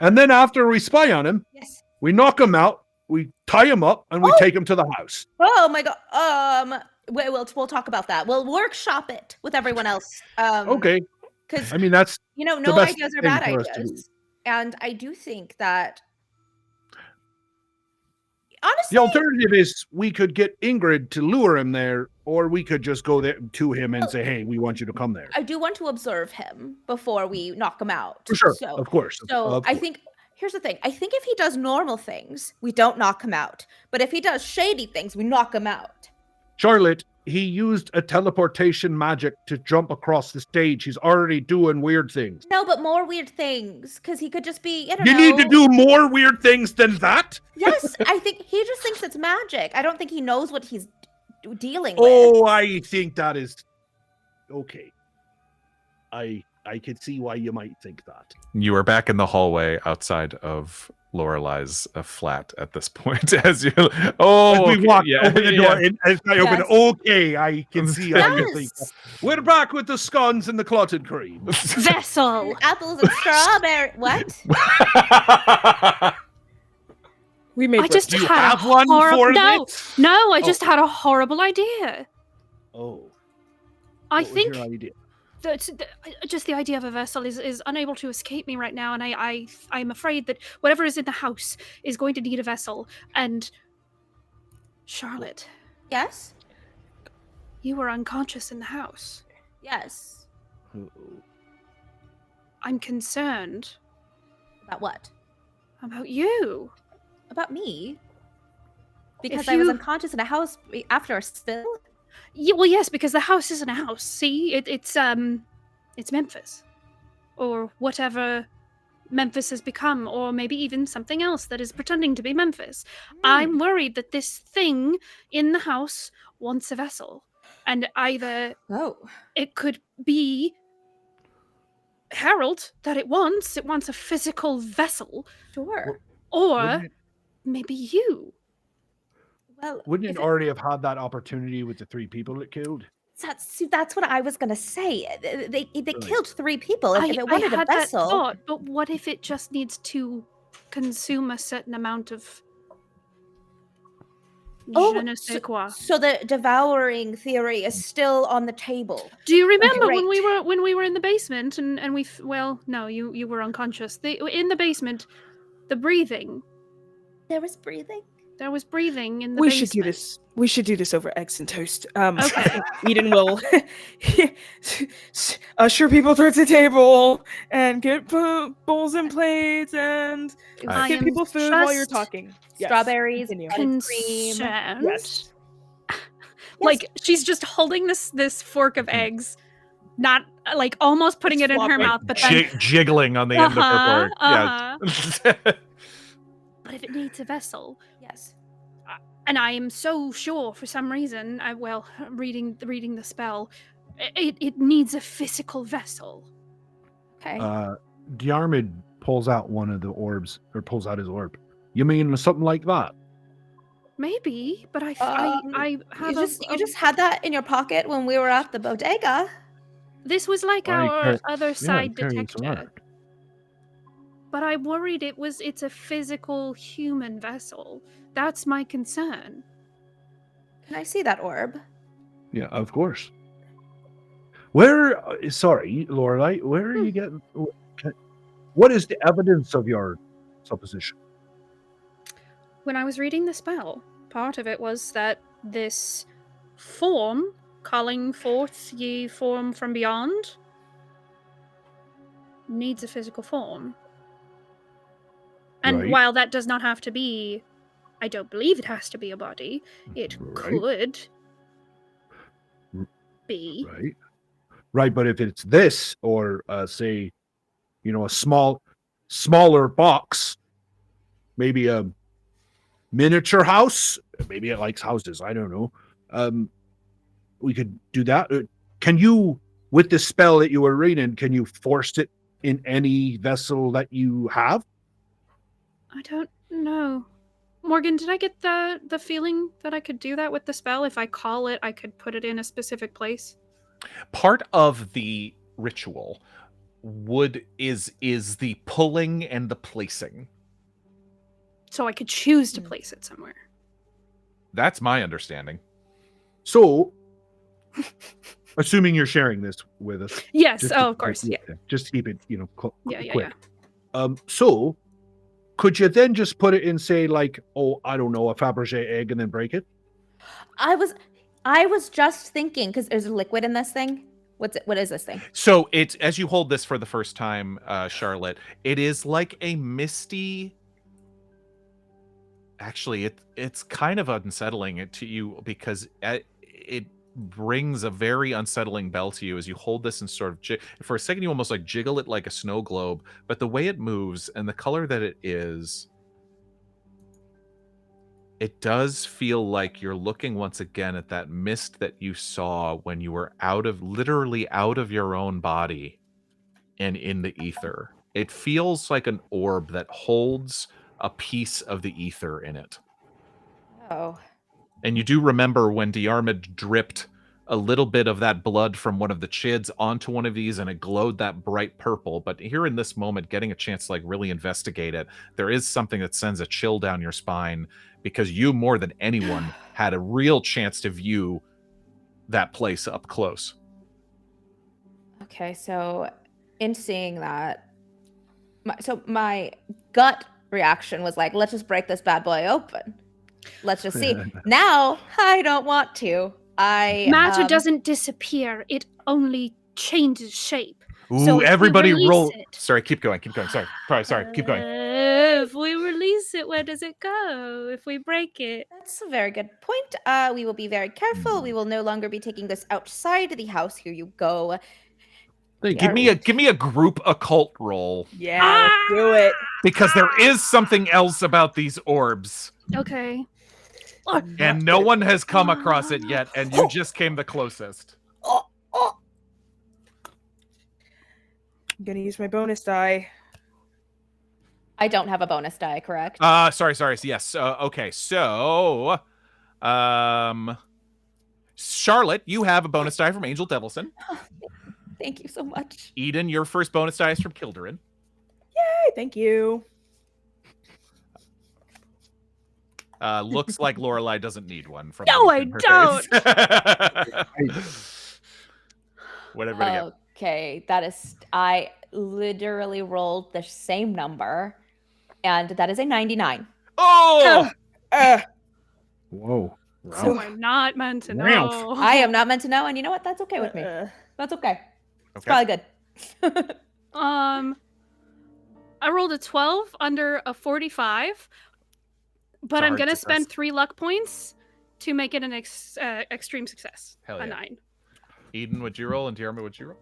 And then after we spy on him, Yes. we knock him out, we tie him up, and we Oh! take him to the house. Oh my god. We'll talk about that. We'll workshop it with everyone else. Okay. Because That's no the best ideas are thing bad for us to do. ideas. And I do think that the honestly, alternative is we could get Ingrid to lure him there, or we could just go there to him and Well- say, "Hey, we want you to come there." I do want to observe him before we knock him out. For sure, So, of course. I think here's the thing. I think if he does normal things, we don't knock him out. But if he does shady things, we knock him out. Charlotte, he used a teleportation magic to jump across the stage. He's already doing weird things. No, but more weird things, because he could just be. I don't You know. need to do more weird things than that? Yes, I think he just thinks it's magic. I don't think he knows what he's dealing with. Oh, I think that is okay. I could see why you might think that. You are back in the hallway outside of Lorelei's flat at this point. As you, As we walk yeah, open the yeah. door, and as I open it, Yes. okay, I can see how you think. Yes. We're back with the scones and the clotted cream. Vessel. Apples and strawberry. What? We made I just Do you had have a one horrible. for No, this? no, I just had a horrible idea. Oh, I what was think your idea? just the idea of a vessel is unable to escape me right now, and I'm afraid that whatever is in the house is going to need a vessel. And Charlotte, Yes. you were unconscious in the house. Yes. Uh-oh. I'm concerned About what? about you. About me? Because If I was you- unconscious in a house after a spill? Well, yes, because the house isn't a house. See, it's Memphis, or whatever Memphis has become, or maybe even something else that is pretending to be Memphis. I'm worried that this thing in the house wants a vessel, and either Oh. it could be Harold that it wants a physical vessel, Sure. or Wouldn't it, maybe you. Well, wouldn't if it already have had that opportunity with the 3 people it killed? that's what I was gonna say. They Right. killed 3 people. If it I wanted a had vessel, that thought, but what if it just needs to consume a certain amount of Je ne sais quoi. So the devouring theory is still on the table. Do you remember Great. when we were in the basement and we well, no, you were unconscious. In the basement, the breathing. There was breathing. There was breathing in the We basement. should do this. We should do this over eggs and toast. Okay. Eden will usher people towards the table and get bowls and plates and I give am people food while you're just talking. Yes, Strawberries, continue. buttered cream. Concerned. Yes. Like she's just holding this fork of eggs, not like almost putting it in her flopping. mouth, but then Jiggling on the end of her board. Yeah. But if it needs a vessel, Yes. and I am so sure for some reason, reading the spell, it needs a physical vessel. Okay. Diarmuid pulls out one of the orbs, or pulls out his orb. You mean something like that? Maybe, but I have you just had that in your pocket when we were at the bodega. This was like Well, our other side carries detector. around. But I worried it's a physical human vessel. That's my concern. Can I see that orb? Yeah, of course. Where? Sorry, Lorelei. Where are you getting? What is the evidence of your supposition? When I was reading the spell, part of it was that this form, calling forth ye form from beyond, needs a physical form. And Right. while that does not have to be, I don't believe it has to be a body, it Right. could be. Right. Right, but if it's this, or say, a smaller box, maybe a miniature house, maybe it likes houses, I don't know. We could do that. Can you, with the spell that you were reading, can you force it in any vessel that you have? I don't know. Morgan, did I get the feeling that I could do that with the spell? If I call it, I could put it in a specific place? Part of the ritual is the pulling and the placing. So I could choose to place it somewhere. That's my understanding. So, assuming you're sharing this with us. Yes, just of course, yeah. Just to keep it, Yeah. quick. So, could you then just put it in, say, like, I don't know, a Fabergé egg and then break it? I was just thinking, because there's liquid in this thing. What is this thing? So it's, as you hold this for the first time, Charlotte, it is like a misty. Actually, it's kind of unsettling to you because it brings a very unsettling bell to you as you hold this and sort of for a second you almost like jiggle it like a snow globe, but the way it moves and the color that it is, it does feel like you're looking once again at that mist that you saw when you were literally out of your own body and in the ether. It feels like an orb that holds a piece of the ether in it. Oh. And you do remember when Diarmuid dripped a little bit of that blood from one of the chids onto one of these and it glowed that bright purple. But here in this moment, getting a chance to like really investigate it, there is something that sends a chill down your spine because you more than anyone had a real chance to view that place up close. Okay, so in seeing that, my gut reaction was like, let's just break this bad boy open. Let's just see. Now, I don't want to. Matter doesn't disappear. It only changes shape. Ooh, So if we everybody release roll. it- Sorry, keep going. Sorry, keep going. If we release it, where does it go? If we break it? That's a very good point. We will be very careful. We will no longer be taking this outside the house. Here you go. Give me a group occult roll Yeah, let's do it. because there is something else about these orbs. Okay. And no one has come across it yet, and you just came the closest. I'm gonna use my bonus die. I don't have a bonus die, correct? Sorry. Yes. Okay. So, Charlotte, you have a bonus die from Angel Devilson. Thank you so much. Eden, your first bonus die is from Kildoran. Hey, thank you. Looks like Lorelei doesn't need one. From No, the look I in her don't. face. What everybody get? Okay, that is. I literally rolled the same number, and that is a 99. Oh! Whoa. So we're not meant to Wow. know. I am not meant to know, and you know what? That's okay with me. That's okay. It's probably good. I rolled a 12 under a 45, but I'm hard gonna success. spend 3 luck points to make it an extreme success. Hell a yeah. 9. Eden, would you roll? And Diarmuid, would you roll?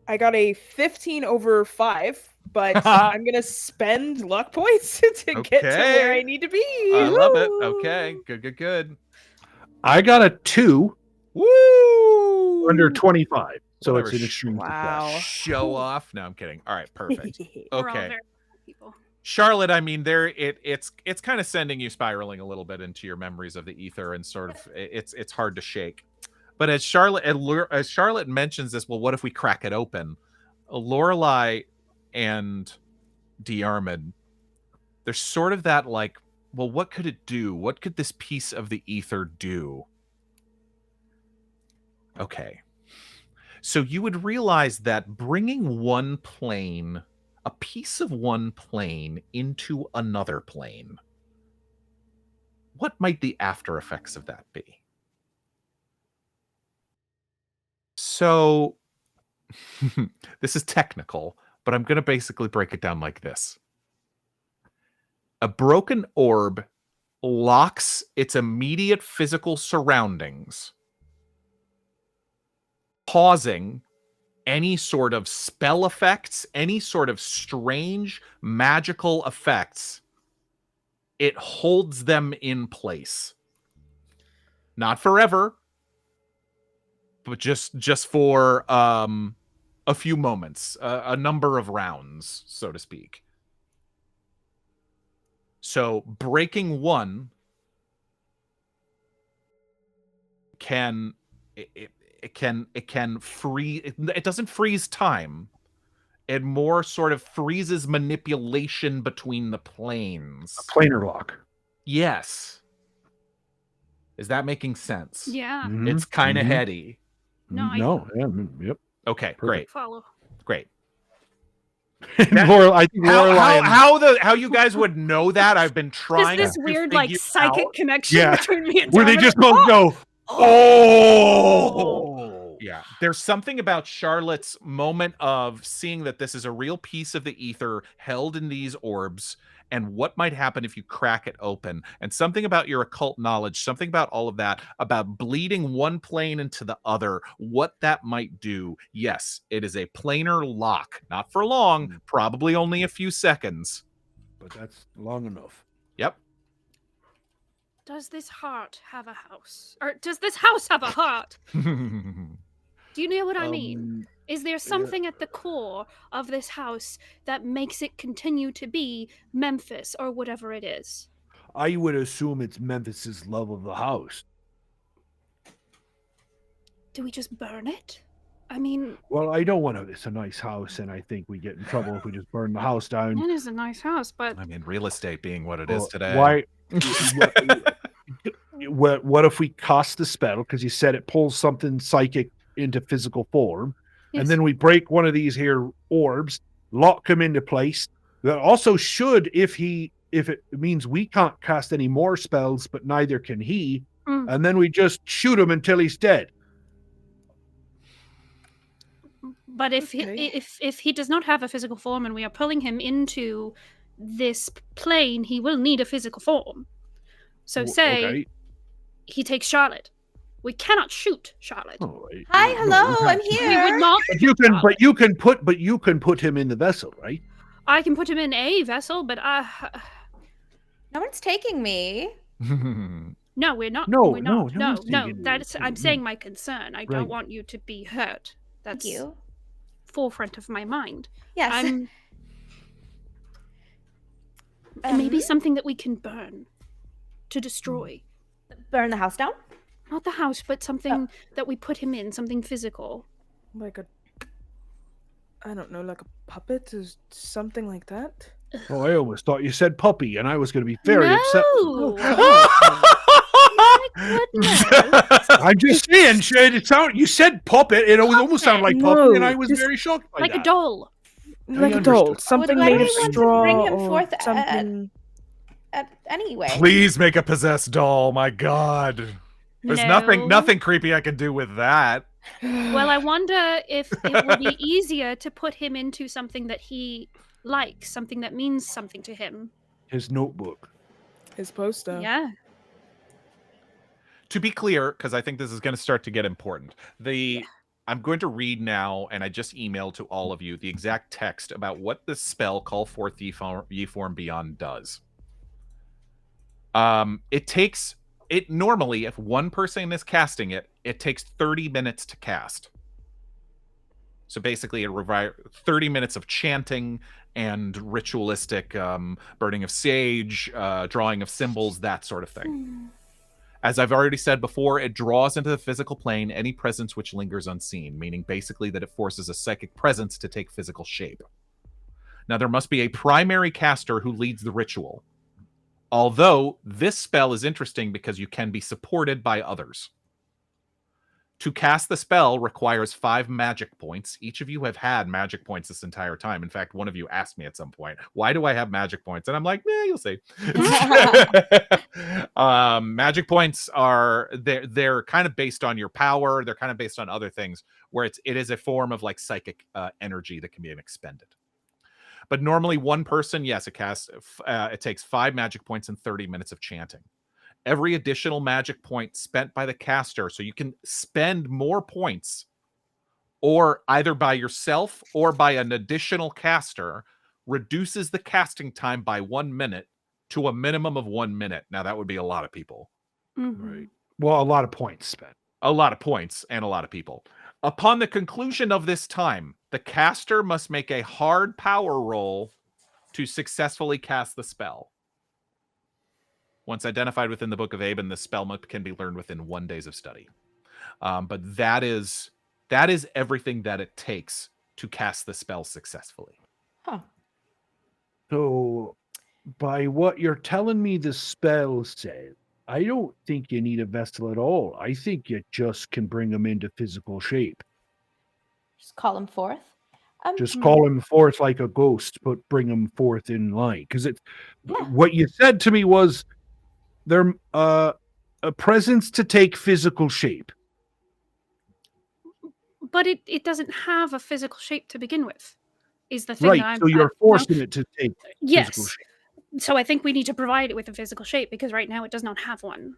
I got a 15 over 5, but I'm gonna spend luck points to get to where I need to be. I love it. Woo! Okay, good. I got a 2 Woo! under 25. So Whatever. it's an extreme Wow. success. Show off. No, I'm kidding. All right, perfect. We're all Okay. very people. Charlotte, I mean, it's kind of sending you spiraling a little bit into your memories of the ether, and sort of it's hard to shake. But as Charlotte mentions this, well, what if we crack it open? Lorelei and Diarmuid, there's sort of that like, well, what could it do? What could this piece of the ether do? Okay. So you would realize that bringing one plane, a piece of one plane into another plane, what might the after effects of that be? So this is technical, but I'm going to basically break it down like this. A broken orb locks its immediate physical surroundings, pausing any sort of spell effects, any sort of strange magical effects. It holds them in place. Not forever, but just for a few moments, a number of rounds, so to speak. So breaking one can free. It doesn't freeze time. It more sort of freezes manipulation between the planes. A planar lock. Yes. Is that making sense? Yeah. Mhm. It's kind of Mhm. heady. No, Yep. Okay, great. Follow. Great. I think Lorelei and- How you guys would know that? I've been trying. There's this to weird like figure psychic out. connection Yeah. between me and where they Diarmuid. just both go, oh! Yeah, there's something about Charlotte's moment of seeing that this is a real piece of the ether held in these orbs, and what might happen if you crack it open, and something about your occult knowledge, something about all of that, about bleeding one plane into the other, what that might do. Yes, it is a planar lock, not for long, probably only a few seconds. But that's long enough. Yep. Does this heart have a house? Or does this house have a heart? Do you know what I mean? Is there something at the core of this house that makes it continue to be Memphis or whatever it is? I would assume it's Memphis's love of the house. Do we just burn it? I mean, Well, I don't want to. It's a nice house, and I think we get in trouble if we just burn the house down. it is a nice house, but I mean, real estate being what it is today. Why? What if we cast the spell? Because you said it pulls something psychic into physical form, yes. and then we break one of these here orbs, lock him into place. That also should, if it means we can't cast any more spells, but neither can he, and then we just shoot him until he's dead. But if he does not have a physical form and we are pulling him into this plane, he will need a physical form. So say Okay. he takes Charlotte. We cannot shoot Charlotte. All right. Hi, hello, I'm We here. would not. But you can put him in the vessel, right? I can put him in a vessel, but No one's taking me. no, we're not. No, we're no, not. no No, one's no. taking you. That's. I'm saying my concern. I Right. don't want you to be hurt. Thank That's you. forefront of my mind. Yes. Maybe something that we can burn to destroy. Burn the house down? Not the house, but something that we put him in, something physical. Like I don't know, like a puppet or something like that. Oh, I always thought you said puppy, and I was going to be very upset. No! Oh my goodness. I'm just saying, you said puppet. It almost sounded like puppy, and I was just very shocked by Like that. a doll. Like a understood. doll, something Why do made we of want to straw bring him or forth something. Anyway. Please make a possessed doll. My God. There's nothing creepy I can do with that. Well, I wonder if it would be easier to put him into something that he likes, something that means something to him. His notebook. His poster. Yeah. To be clear, because I think this is going to start to get important, I'm going to read now, and I just emailed to all of you the exact text about what this spell, Call Forth Ye Form Beyond, does. It normally, if one person is casting it, it takes 30 minutes to cast. So basically, it requires 30 minutes of chanting and ritualistic burning of sage, drawing of symbols, that sort of thing. As I've already said before, it draws into the physical plane any presence which lingers unseen, meaning basically that it forces a psychic presence to take physical shape. Now, there must be a primary caster who leads the ritual. Although, this spell is interesting because you can be supported by others. To cast the spell requires 5 magic points. Each of you have had magic points this entire time. In fact, one of you asked me at some point, why do I have magic points? And I'm like, you'll see. Magic points are, they're kind of based on your power. They're kind of based on other things, where it is a form of like psychic energy that can be expended. But normally one person, yes, it takes 5 magic points and 30 minutes of chanting. Every additional magic point spent by the caster, so you can spend more points, or either by yourself or by an additional caster, reduces the casting time by 1 minute to a minimum of 1 minute. Now, that would be a lot of people. Mm-hmm. Right. Well, a lot of points spent. A lot of points and a lot of people. Upon the conclusion of this time, the caster must make a hard power roll to successfully cast the spell. Once identified within the Book of Aben, the spell can be learned within 1 day of study. But that is everything that it takes to cast the spell successfully. Huh. So, by what you're telling me the spell says, I don't think you need a vessel at all. I think you just can bring him into physical shape. Just call him forth. Just call him forth like a ghost, but bring him forth in light. Because what you said to me was there a presence to take physical shape. But it doesn't have a physical shape to begin with, is the thing. Right, so you're forcing it to take physical shape. So I think we need to provide it with a physical shape, because right now it does not have one.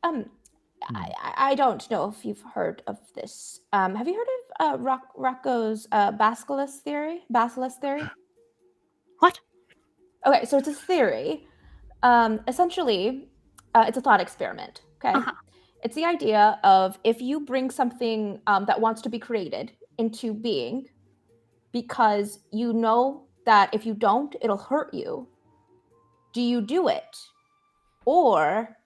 I don't know if you've heard of this. Have you heard of Rocco's basilisk theory? What? Okay, so it's a theory. Essentially, it's a thought experiment. Okay, It's the idea of if you bring something that wants to be created into being, because you know that if you don't, it'll hurt you. Do you do it? Or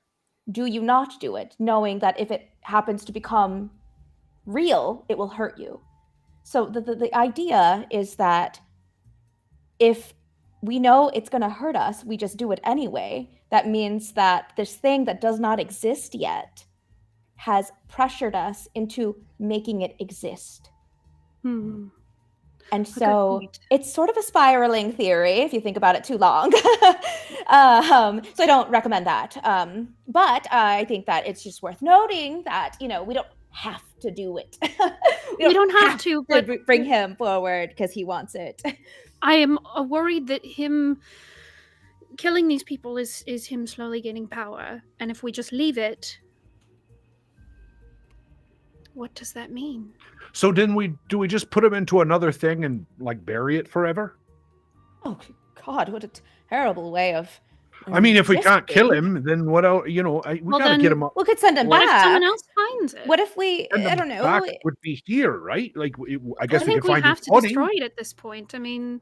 do you not do it, knowing that if it happens to become real, it will hurt you? So the idea is that if we know it's going to hurt us, we just do it anyway. That means that this thing that does not exist yet has pressured us into making it exist. And so it's sort of a spiraling theory if you think about it too long. So I don't recommend that. But I think that it's just worth noting that, we don't have to do it. we don't have to bring him forward because he wants it. I am worried that him killing these people is him slowly gaining power. And if we just leave it, what does that mean? So do we just put him into another thing and like bury it forever? Oh God, what a terrible way of. I mean, if we can't kill him, then what else? We gotta get him up. We could send him back. What if someone else finds it? What if we? I don't know. Back would be here, right? Like, I guess we could find have to body. destroy it at this point. I mean,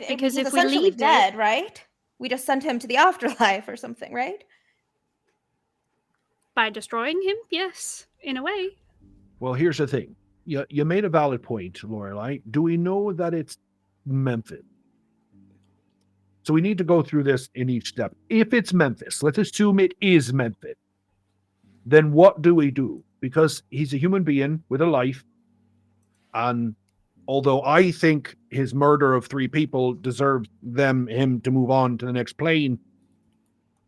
because he's if we leave dead, right? We just sent him to the afterlife or something, right? By destroying him, yes, in a way. Well, here's the thing. You made a valid point, Lorelei. Do we know that it's Memphis? So we need to go through this in each step. If it's Memphis, let's assume it is Memphis. Then what do we do? Because he's a human being with a life. And although I think his murder of 3 people deserves him to move on to the next plane,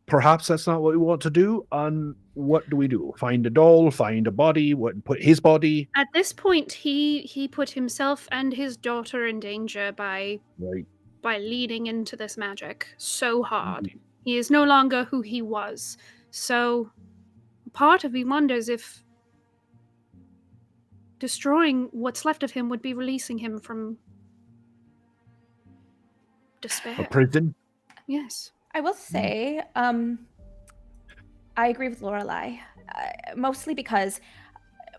perhaps that's not what we want to do. And what do we do? Find a doll, find a body, put his body? At this point, he put himself and his daughter in danger by leading into this magic so hard. Indeed. He is no longer who he was. So part of me wonders if destroying what's left of him would be releasing him from despair. A prison? Yes. I will say, I agree with Lorelei, mostly because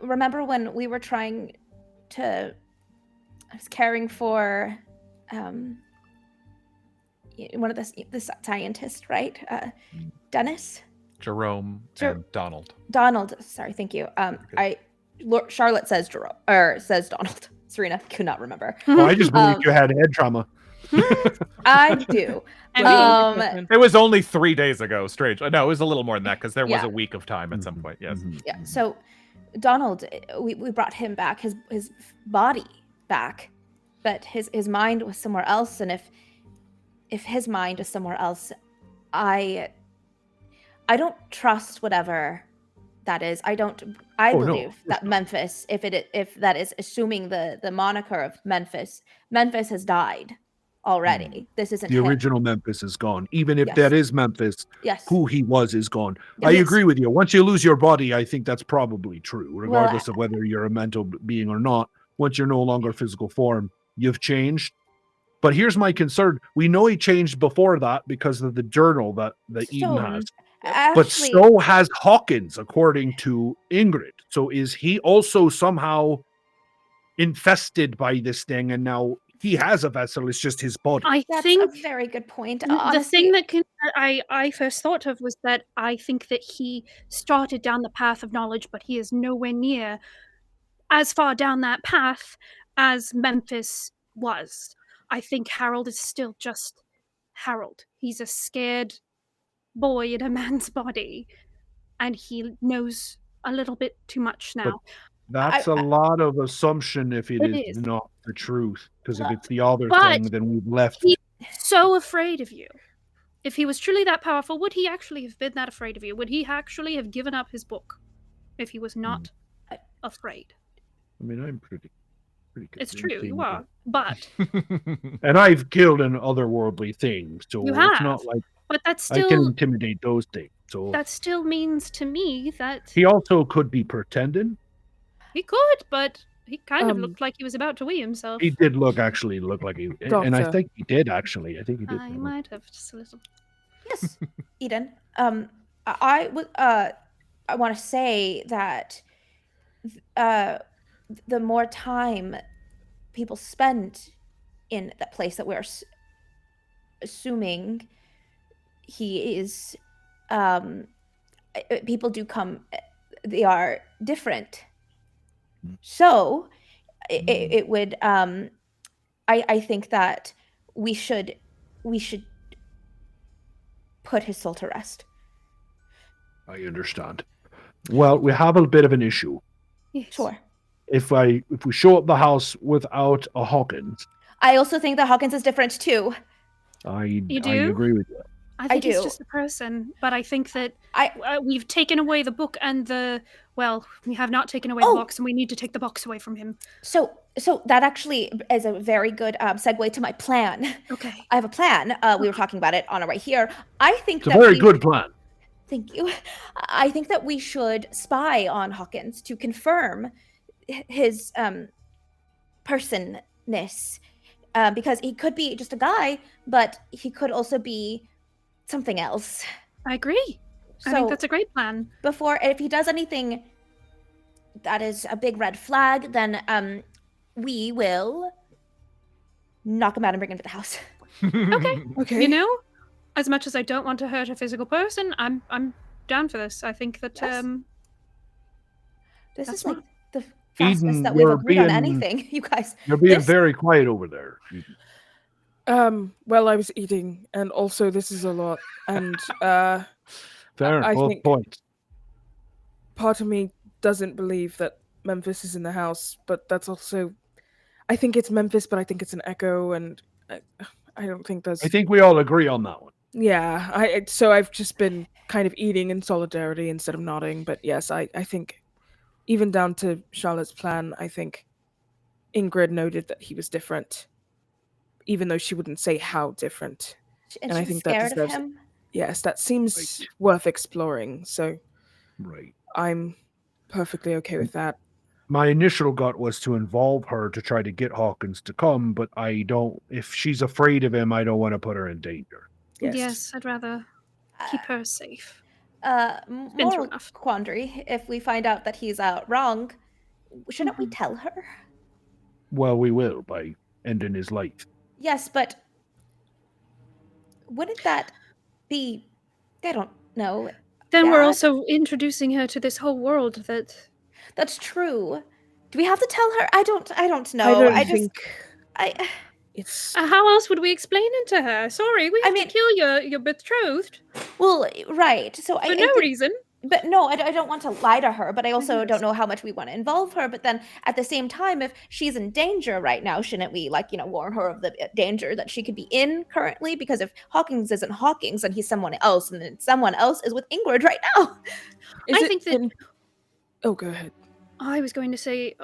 remember when we were trying to, I was caring for one of the scientists, right? Dennis? Jerome and Donald. Donald, sorry, thank you. Charlotte says Jerome, or says Donald. Serena could not remember. Well, I just believed you had head trauma. I do. It was only 3 days ago. Strange. No, it was a little more than that because there was a week of time at some point. Yes. Yeah. So Donald, we brought him back, his body back, but his mind was somewhere else. And if his mind is somewhere else, I don't trust whatever that is. I believe that Memphis, if that is assuming the moniker of Memphis has died already. This isn't the him. original Memphis is gone. Even if that is Memphis, yes, who he was is gone. Yes. I agree with you. Once you lose your body, I think that's probably true, regardless of whether you're a mental being or not. Once you're no longer physical form, you've changed. But here's my concern. We know he changed before that because of the journal that Eden has. But so has Hawkins, according to Ingrid. So is he also somehow infested by this thing, and now he has a vessel, it's just his body? That's a very good point. Honestly, the thing that I first thought of was that I think that he started down the path of knowledge, but he is nowhere near as far down that path as Memphis was. I think Harold is still just Harold. He's a scared boy in a man's body, and he knows a little bit too much now. But that's a lot of assumption if it is not the truth, because if it's the other thing, then we've left. He's so afraid of you. If he was truly that powerful, would he actually have been that afraid of you? Would he actually have given up his book if he was not afraid? I mean, I'm pretty it's true, you are, but and I've killed in otherworldly things, so you have. It's not like but that's still I can intimidate those things. So that still means to me that he also could be pretending. He could, but he kind of looked like he was about to wee himself. He did look like he, and I think he did actually. I think he did. I might have just a little. Yes, Eden. I want to say that the more time people spend in that place that we're assuming he is, people do come. They are different. So it would. I think that we should put his soul to rest. I understand. Well, we have a bit of an issue. Yes. Sure. If we show up the house without a Hawkins, I also think that Hawkins is different too. I agree with you. I think he's just a person, but I think that we've taken away the book and we have not taken away the box, and we need to take the box away from him. So that actually is a very good segue to my plan. Okay. I have a plan. We were talking about it on our way here. I think it's a very good plan. Thank you. I think that we should spy on Hawkins to confirm his personness, because he could be just a guy, but he could also be something else. I agree. I think that's a great plan. If he does anything that is a big red flag, then we will knock him out and bring him to the house. Okay. You know, as much as I don't want to hurt a physical person, I'm down for this. I think that this is like the fastest that we've agreed on anything, you guys. You're being very quiet over there. Well, I was eating, and also this is a lot, and Fair, I both think points. part of me doesn't believe that Memphis is in the house, but that's also, I think it's Memphis, but I think it's an echo, and I don't think there's. I think we all agree on that one. Yeah, so I've just been kind of eating in solidarity instead of nodding, but yes, I think even down to Charlotte's plan, I think Ingrid noted that he was different, even though she wouldn't say how different. And I she's think that scared of deserves. him. Yes, that seems Right. worth exploring. So Right. I'm perfectly okay with that. My initial gut was to involve her to try to get Hawkins to come, but I don't. If she's afraid of him, I don't want to put her in danger. Yes. I'd rather keep her safe. Been through Moral enough. quandary. If we find out that he's wrong, shouldn't we tell her? Well, we will by ending his life. Yes, but wouldn't that be? I don't know. Then we're bad? also introducing her to this whole world that That's true. Do we have to tell her? I don't know. I don't think I it's. how else would we explain it to her? Sorry, we I have mean- to kill your betrothed well, right. So for no reason. But no, I don't want to lie to her, but I also Yes. don't know how much we want to involve her. But then at the same time, if she's in danger right now, shouldn't we, warn her of the danger that she could be in currently? Because if Hawkins isn't Hawkins, then he's someone else, and then someone else is with Ingrid right now. I think that Oh, go ahead. I was going to say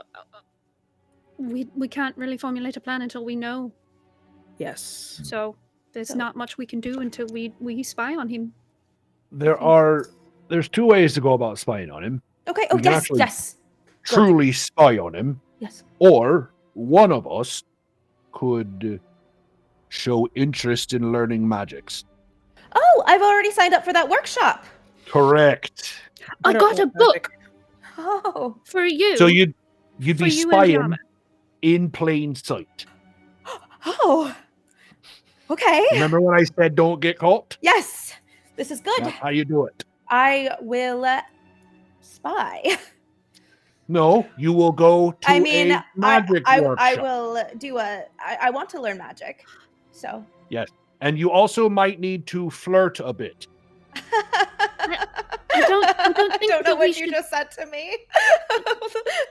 we can't really formulate a plan until we know. Yes. So there's So- not much we can do until we spy on him. There's two ways to go about spying on him. Okay. Oh, We can yes, actually- yes, Good. Truly spy on him, yes. or one of us could show interest in learning magics. Oh, I've already signed up for that workshop. Correct. I don't got know a magic. book Oh, for you. So you'd For be you and spying Diarmuid. in plain sight. oh. Okay. Remember when I said don't get caught? Yes, this is good. That's how you do it. I will spy. No, you will go to I mean, a magic I workshop. will do I want to learn magic, so. And you also might need to flirt a bit. I don't think I don't know that we what you should- just said to me.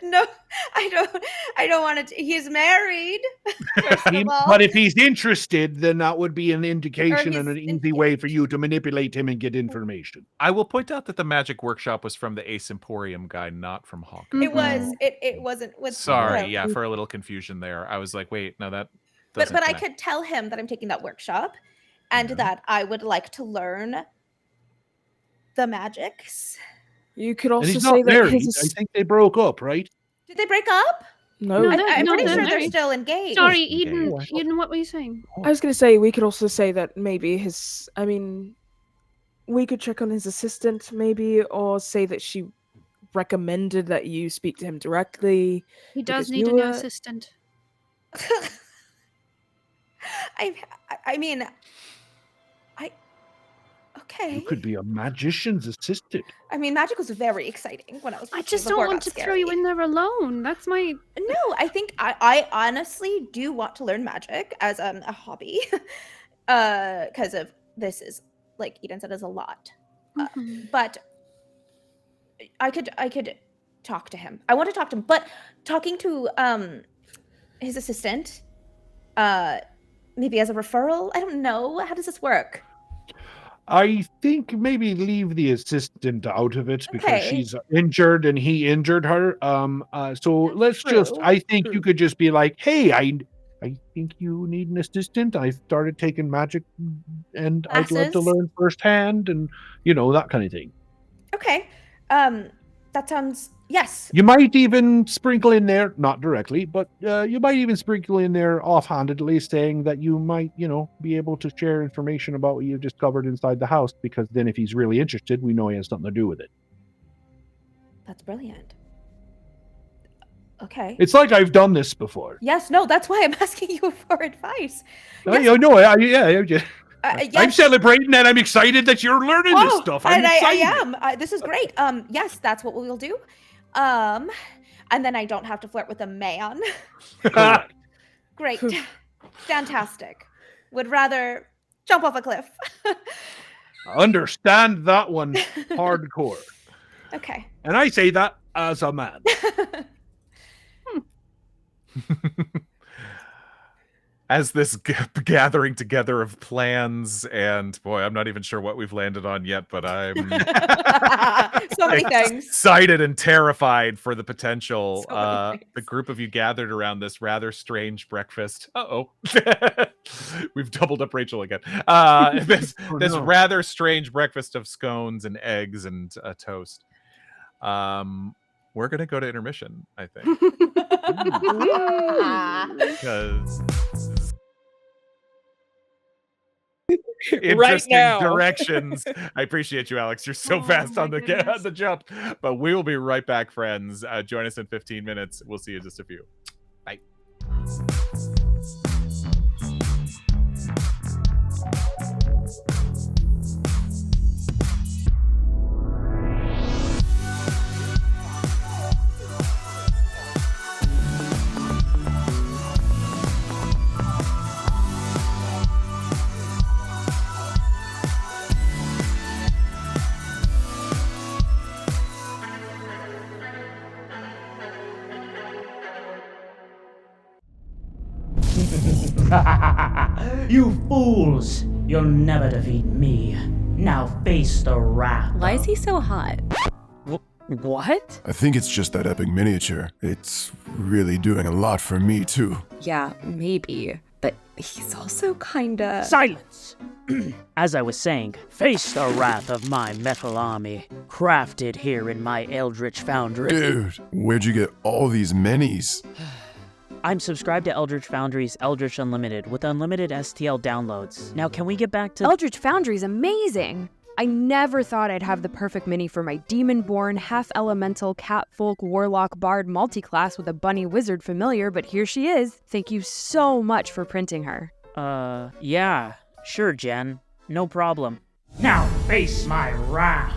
No, I don't want to. He's married. First of all. But if he's interested, then that would be an indication and he's an easy way for you to manipulate him and get information. I will point out that the magic workshop was from the Ace Emporium guy, not from Hawkins. It was. It wasn't. With, Sorry, no. yeah, for a little confusion there. I was like, wait, no, that. But doesn't I connect. could tell him that I'm taking that workshop, and that I would like to learn the magics. You could And also he's say not that married. his I think they broke up, right? Did they break up? no. No, I'm no, pretty they're sure they're married. still engaged. Sorry, Okay. Eden. Oh, I thought- Eden, what were you saying? I was going to say we could also say that maybe his. I mean, we could check on his assistant, maybe, or say that she recommended that you speak to him directly. He does Because need a you new were- assistant. I mean, okay. You could be a magician's assistant. I mean, magic was very exciting when I was. I watching just before don't it want got to throw you scary. in there alone. That's my. No, I think I honestly do want to learn magic as a hobby, because of this is like Eden said is a lot. Mhm. But I could talk to him. I want to talk to him, but talking to his assistant, maybe as a referral. I don't know. How does this work? I think maybe leave the assistant out of it because Okay. she's injured and he injured her. So That's let's just. true. I think you True. could just be like, "Hey, I think you need an assistant. I started taking magic, and I'd love to Classes? learn firsthand, and that kind of thing." Okay. That sounds yes. You might even sprinkle in there, not directly, but you might even sprinkle in there offhandedly saying that you might, be able to share information about what you've discovered inside the house, because then if he's really interested, we know he has something to do with it. That's brilliant. Okay. It's like I've done this before. Yes. No. That's why I'm asking you for advice. I Yes. know. I'm Yes. celebrating and I'm excited that you're learning this Oh, stuff. I'm and I excited. am. This is great. Yes, that's what we'll do. And then I don't have to flirt with a man. Correct. Great. Fantastic. would rather jump off a cliff. Understand that one hardcore. Okay. And I say that as a man. As this gathering together of plans, and boy, I'm not even sure what we've landed on yet, but I'm So many things. excited and terrified for the potential. So many things. The group of you gathered around this rather strange breakfast. We've doubled up Rachel again. This rather strange breakfast of scones and eggs and toast. We're gonna go to intermission, I think, because interesting now. directions. I appreciate you, Alex. You're so fast on the jump. But we will be right back, friends. Join us in 15 minutes. We'll see you in just a few. Bye. You fools! You'll never defeat me. Now face the wrath. Why is he so hot? What? I think it's just that epic miniature. It's really doing a lot for me, too. Yeah, maybe. But he's also kinda... Silence! As I was saying, face the wrath of my metal army, crafted here in my Eldritch Foundry. Dude, where'd you get all these minis? I'm subscribed to Eldritch Foundry's Eldritch Unlimited with unlimited STL downloads. Now, can we get back to... Eldritch Foundry's amazing! I never thought I'd have the perfect mini for my demon-born, half-elemental, catfolk, warlock, bard multiclass with a bunny wizard familiar, but here she is. Thank you so much for printing her. Yeah. Sure, Jen. No problem. Now face my wrath!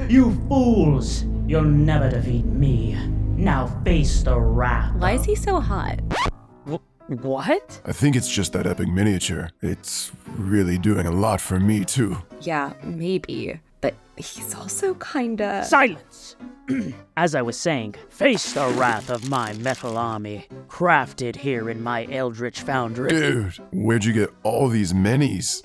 You fools! You'll never defeat me. Now face the wrath. Why is he so hot? What? I think it's just that epic miniature. It's really doing a lot for me, too. Yeah, maybe. But he's also kinda... Silence! As I was saying, face the wrath of my metal army, crafted here in my eldritch foundry. Dude, where'd you get all these minis?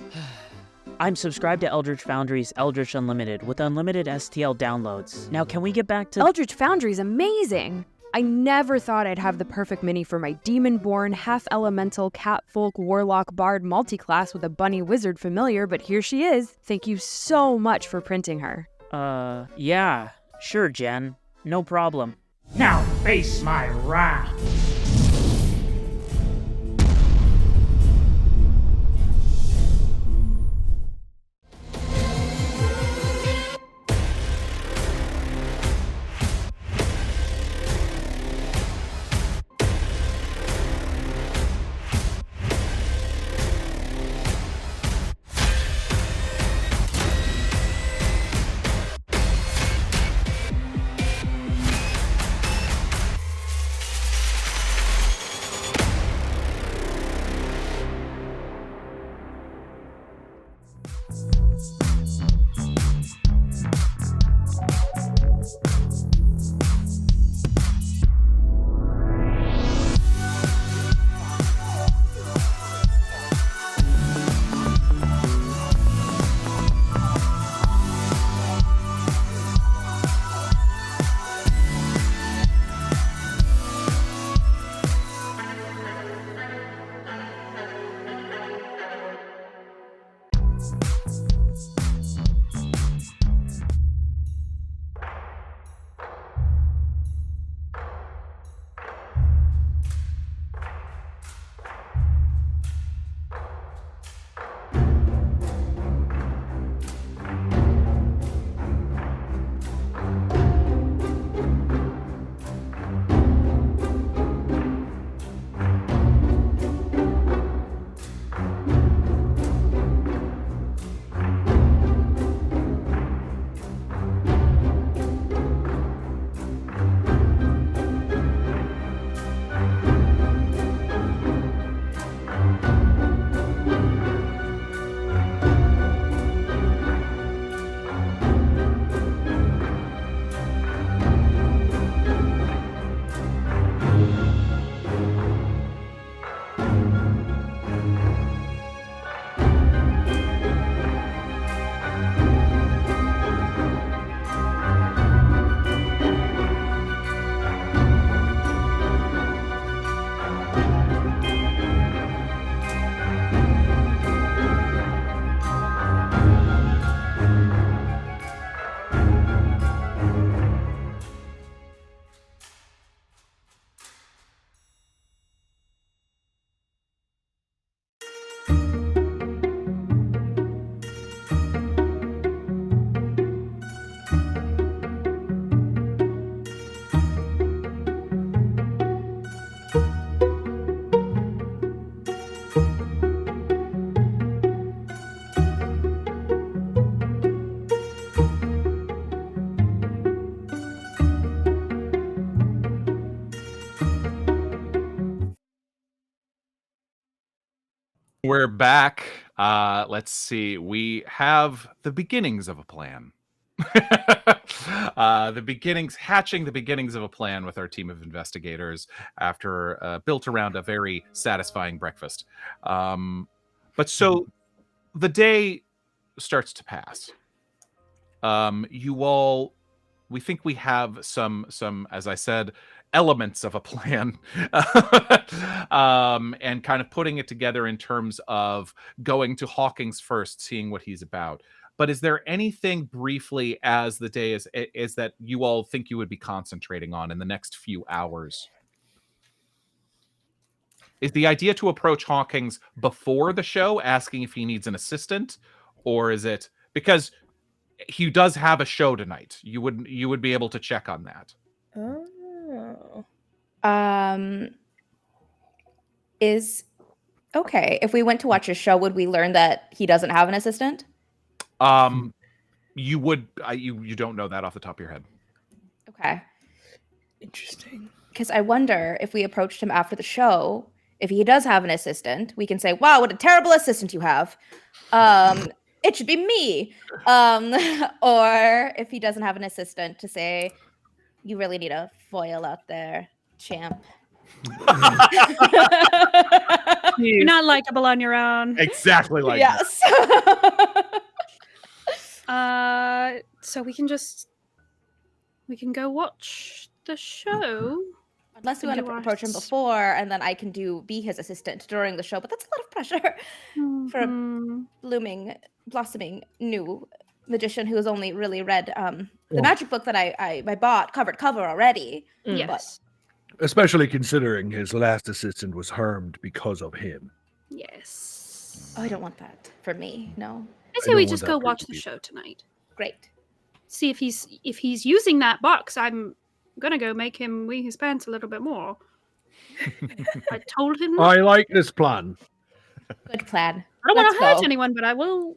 I'm subscribed to Eldritch Foundry's Eldritch Unlimited with unlimited STL downloads. Now can we get back to— Eldritch Foundry's amazing! I never thought I'd have the perfect mini for my demon-born, half-elemental, catfolk, warlock, bard multiclass with a bunny wizard familiar, but here she is. Thank you so much for printing her. Yeah. Sure, Jen. No problem. Now face my wrath! We're back. Let's see. We have the beginnings of a plan. Hatching the beginnings of a plan with our team of investigators after built around a very satisfying breakfast. But so the day starts to pass. We think we have some, as I said, elements of a plan, and kind of putting it together in terms of going to Hawkins first, seeing what he's about. But is there anything briefly as the day is that you all think you would be concentrating on in the next few hours? Is the idea to approach Hawkins before the show, asking if he needs an assistant, or is it because he does have a show tonight? You would be able to check on that. Oh. If we went to watch a show, would we learn that he doesn't have an assistant? You would. You don't know that off the top of your head. Okay. Interesting. Because I wonder if we approached him after the show, if he does have an assistant, we can say, "Wow, what a terrible assistant you have." It should be me. Or if he doesn't have an assistant, to say, "You really need a foil out there, champ." You're not likable on your own. Exactly like yes. So we can go watch the show. Unless we want to approach him before, and then I can be his assistant during the show. But that's a lot of pressure for a blossoming new magician who has only really read the magic book that I bought cover to cover already. Yes. Especially considering his last assistant was harmed because of him. Yes. Oh, I don't want that for me. No. I say we just go watch the show tonight. Great. See if he's using that box. I'm gonna go make him wee his pants a little bit more. I told him. I like this plan. Good plan. I don't want to hurt anyone, but I will.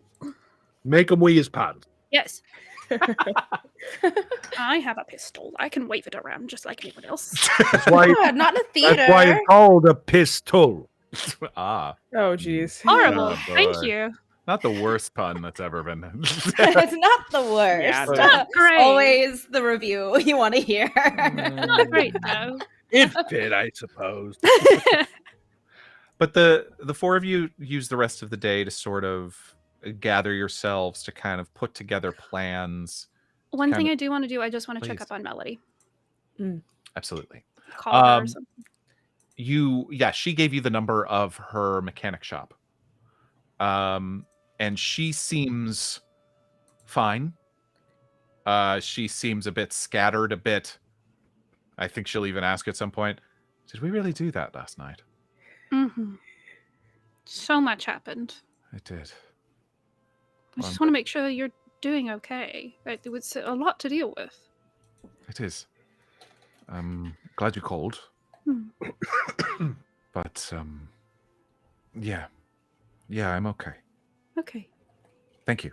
Make him wee his pants. Yes. I have a pistol. I can wave it around just like anyone else. That's why, not in a theater. That's why it's called a pistol. Ah. Oh, jeez. Horrible. Oh, Thank you. Not the worst pun that's ever been. It's not the worst. Yeah, it's not great. Always the review you want to hear. Not great though. It fit, I suppose. But the four of you use the rest of the day to sort of gather yourselves to kind of put together plans. One thing I do want to do, I just want to check up on Melody. Absolutely. Call her or something. She gave you the number of her mechanic shop. And she seems fine. She seems a bit scattered, a bit. I think she'll even ask at some point, did we really do that last night? Mm-hmm. So much happened. It did. I just want to make sure you're doing okay. Right? There was a lot to deal with. It is. I'm glad you called. But, yeah, I'm okay. Okay. Thank you.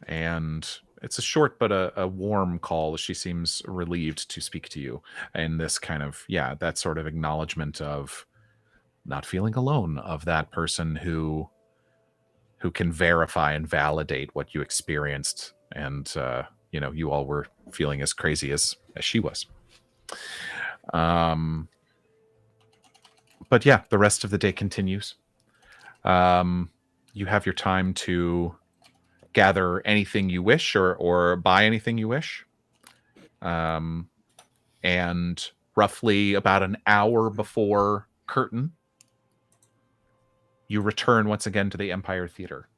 And it's a short but a warm call. She seems relieved to speak to you. And this kind of, that sort of acknowledgement of not feeling alone, of that person who can verify and validate what you experienced. And, you all were feeling as crazy as she was. But yeah, the rest of the day continues. You have your time to gather anything you wish or buy anything you wish. And roughly about an hour before curtain, you return once again to the Empire Theater.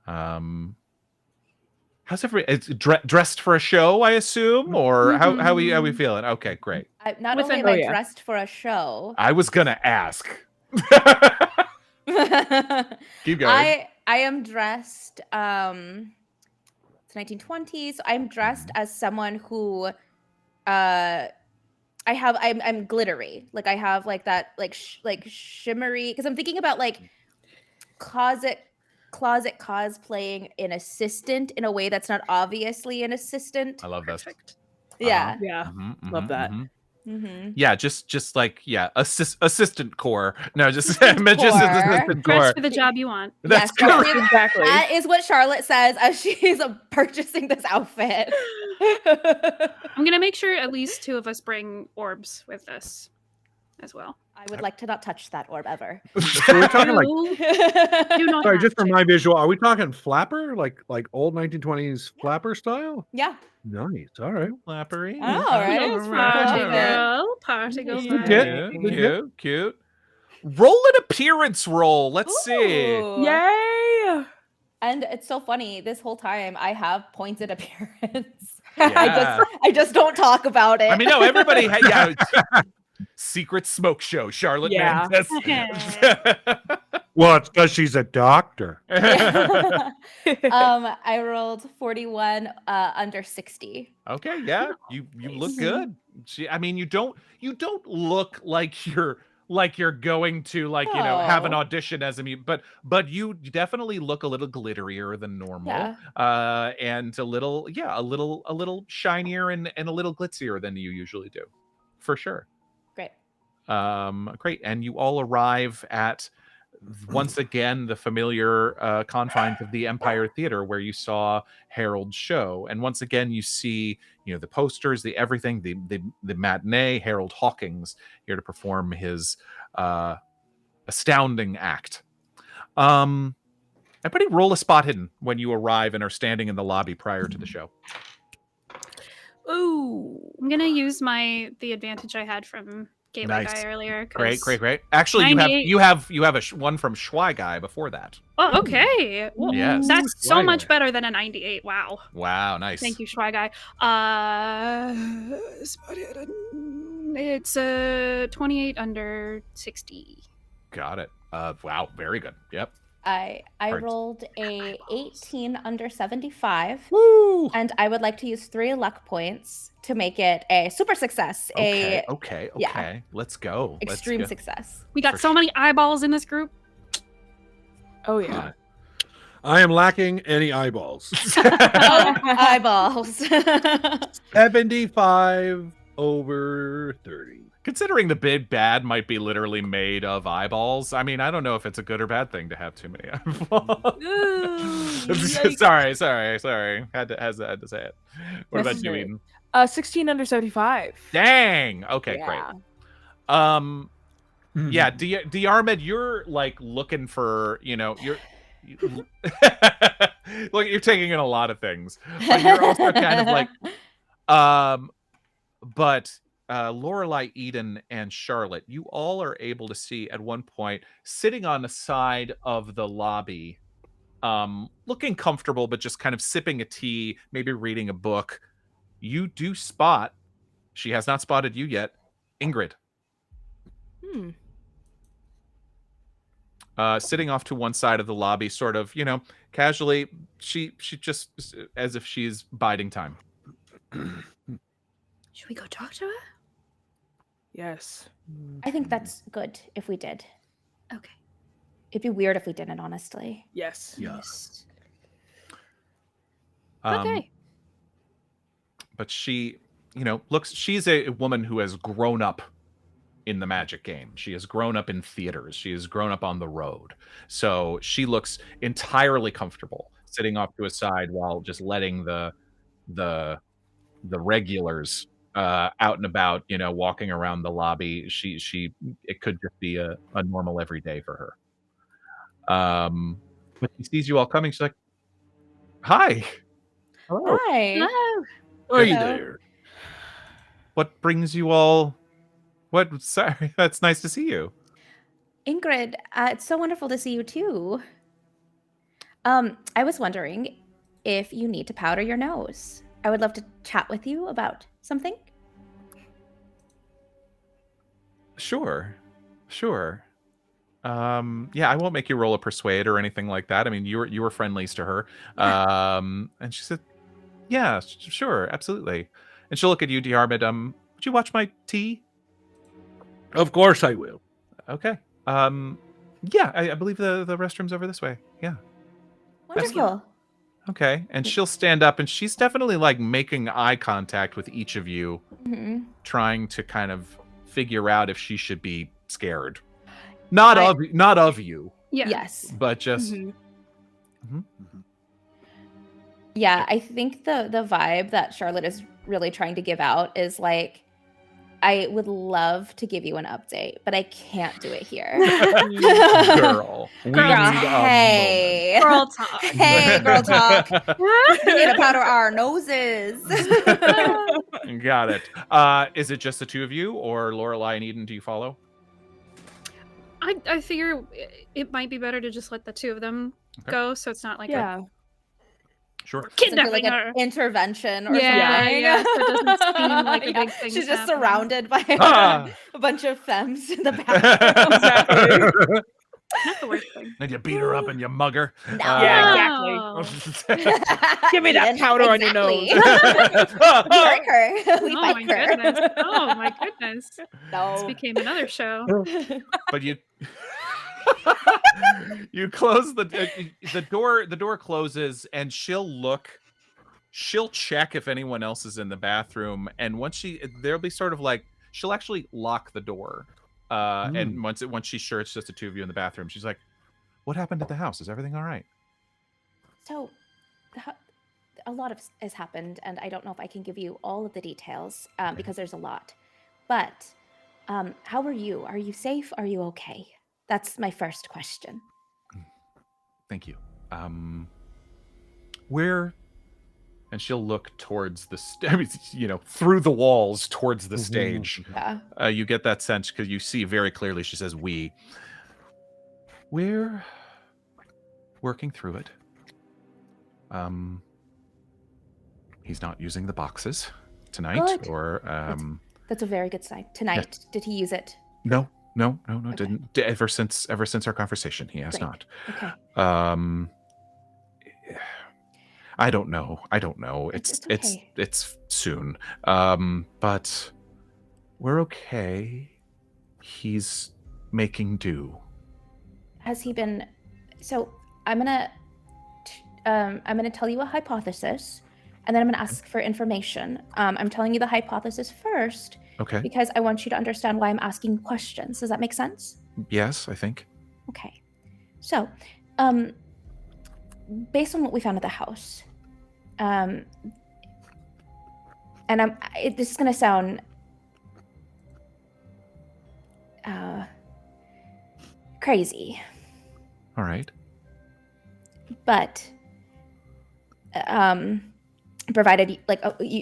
How's everybody dressed for a show, I assume? Or how are we feeling? Okay, great. Not only am I dressed for a show. I was gonna ask. Keep going. I am dressed. It's 1920s. So I'm dressed as someone who, I'm glittery. Like I have like that like shimmery. Because I'm thinking about like closet cosplaying an assistant in a way that's not obviously an assistant. I love that. Yeah. Yeah. Love that. Mm-hmm. Yeah, just like assistant core. No, just magician's assistant core. Dress for the job you want. That's Yes, correct. Exactly. that is what Charlotte says as she's purchasing this outfit. I'm gonna make sure at least 2 of us bring orbs with us as well. I would like to not touch that orb ever. So we're talking like, Do not sorry, have just for to. my visual, are we talking flapper, like old 1920s flapper style? Yeah. Nice. All right. Flappery. Oh, all right. Little party girl. Cute. Roll an appearance roll. Let's see. Ooh. Yay! And it's so funny. This whole time, I have pointed appearance. Yeah. I just don't talk about it. I mean, no, everybody secret smoke show, Charlotte Yeah. Mantis. Well, it's because she's a doctor. I rolled 41 under 60. Okay, yeah, you look good. I mean, you don't look like you're going to have an audition as a mute, but you definitely look a little glitterier than normal, and a little shinier and a little glitzier than you usually do, for sure. Great. Great, and you all arrive at once again the familiar confines of the Empire Theater where you saw Harold's show, and once again you see the posters, the everything, the matinee. Harold Hawkins here to perform his astounding act. Everybody roll a spot hidden when you arrive and are standing in the lobby prior to the show. Ooh, I'm gonna use the advantage I had from Gateway Nice. Guy earlier. Great. Actually, 98. you have one from Schwy Guy before that. Oh, okay. Well, Yes. that's so Schweiger. much better than a 98. Wow. Wow, nice. Thank you, Schwy Guy. It's 28 under 60. Got it. Wow, very good. Yep. I Hard. rolled a 18 under 75. Woo! And I would like to use 3 luck points to make it a super success. Okay. yeah. Let's go. Extreme success. We got For so many eyeballs in this group. Oh yeah. I am lacking any eyeballs. Oh, eyeballs. 75 over 30. Considering the big bad might be literally made of eyeballs, I mean, I don't know if it's a good or bad thing to have too many eyeballs. Sorry. Had to say it. What about you, Necessary. Eden? 16 under 75. Dang. Okay, great. Yeah. Yeah, Diarmuid, you're like looking for, you're like you're taking in a lot of things, but you're also kind of like, but Lorelei, Eden, and Charlotte, you all are able to see at one point sitting on the side of the lobby, looking comfortable, but just kind of sipping a tea, maybe reading a book. You do spot, she has not spotted you yet, Ingrid. Sitting off to one side of the lobby, sort of, casually. She just as if she's biding time. Should we go talk to her? Yes. I think that's good if we did. Okay. It'd be weird if we didn't, honestly. Yes. Yes. Okay. But she, she's a woman who has grown up in the magic game. She has grown up in theaters. She has grown up on the road. So she looks entirely comfortable sitting off to a side while just letting the regulars out and about, walking around the lobby. It could just be a normal everyday for her. But she sees you all coming. She's like, "Hi. Hello. Hi. Hello. Are you Hello. there? What brings you all? What? Sorry, that's nice to see you." Ingrid, it's so wonderful to see you too. I was wondering if you need to powder your nose. I would love to chat with you about something. Sure. Yeah, I won't make you roll a persuade or anything like that. I mean, you were friendlies to her. And she said, "Yeah, sure, absolutely." And she'll look at you, Diarmuid. Would you watch my tea? Of course I will. Okay. Yeah, I believe the restroom's over this way. Yeah. Wonderful. Okay. And she'll stand up, and she's definitely like making eye contact with each of you trying to kind of figure out if she should be scared. Not of you, Yeah. Yes. but just Yeah, I think the vibe that Charlotte is really trying to give out is like, I would love to give you an update, but I can't do it here. girl. We Girl, need hey. Girl talk. Hey, girl talk. We need to powder our noses. Got it. Is it just the two of you, or Lorelei and Eden? Do you follow? I figure it might be better to just let the two of them go, so it's not like a Sure. kidnapping like her. an intervention or Yeah, something. yeah, so it doesn't seem like a Yeah, big thing. she's just happening. surrounded by a bunch of femmes in the background. Not the worst thing. And you beat her up and you mug her. Yeah, Oh. exactly. Give me that powder on your nose. We hurt her. We Oh bite my her. goodness. Oh my goodness. This No. became another show. But you you close the door. The door closes, and she'll check if anyone else is in the bathroom, and once there'll be sort of like, she'll actually lock the door, and once she's sure it's just the two of you in the bathroom, she's like, what happened at the house? Is everything all right? So, a lot has happened, and I don't know if I can give you all of the details because there's a lot. But how are you? Are you safe? Are you okay? That's my first question. Thank you. Where? And she'll look towards the through the walls towards the stage. Yeah. You get that sense because you see very clearly she says we. We're working through it. He's not using the boxes tonight. Good. Or That's a very good sign. Tonight, did he use it? No, Okay. didn't. Ever since our conversation, he has Great. not. Okay. I don't know. It's okay. It's soon. But we're okay. He's making do. Has he been? So I'm gonna tell you a hypothesis, and then I'm gonna ask for information. I'm telling you the hypothesis first Okay. because I want you to understand why I'm asking questions. Does that make sense? Yes, I think. Okay. So, based on what we found at the house, and this is gonna sound crazy, All right. but provided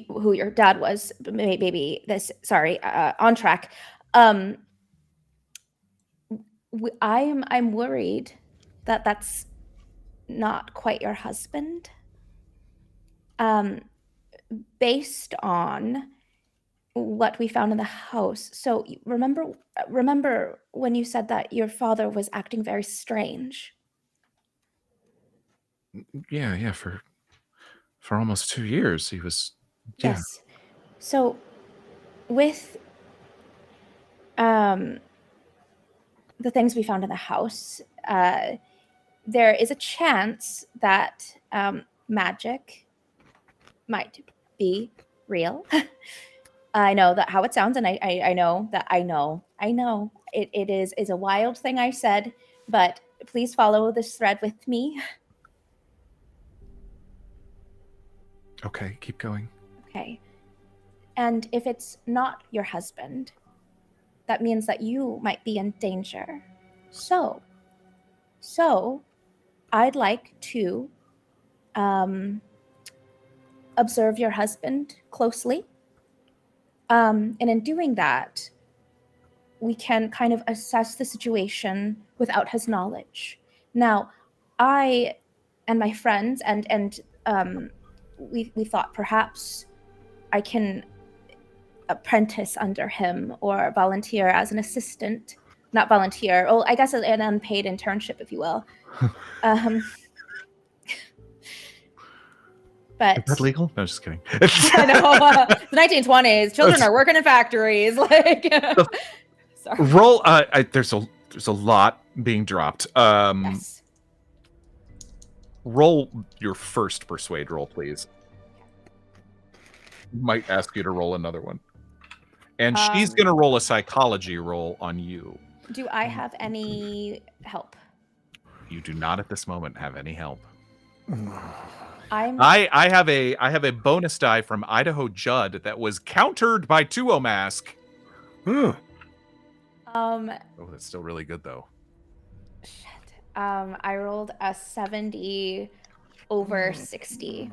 who your dad was, maybe this. Sorry, on track. I'm worried that that's not quite your husband. Based on what we found in the house. So remember when you said that your father was acting very strange? Yeah. For almost 2 years, he was. Yeah. Yes. So with the things we found in the house, there is a chance that magic might be real. I know that how it sounds, and I know that I know it is a wild thing I said, but please follow this thread with me. Okay, keep going. Okay. And if it's not your husband, that means that you might be in danger. So I'd like to observe your husband closely. And in doing that, we can kind of assess the situation without his knowledge. Now, I and my friends and we thought perhaps I can apprentice under him or volunteer as an assistant. Not volunteer, well, I guess an unpaid internship, if you will. But Is that legal? No, just kidding. I know, the 1920s, children are working in factories. Like, sorry. Roll. There's a lot being dropped. Yes. Roll your first persuade roll, please. Might ask you to roll another one. And she's going to roll a psychology roll on you. Do I have any help? You do not at this moment have any help. I have a bonus die from Idaho Judd that was countered by Tuo Mask. Huh. Oh, that's still really good though. Shit. I rolled a 70 over 60.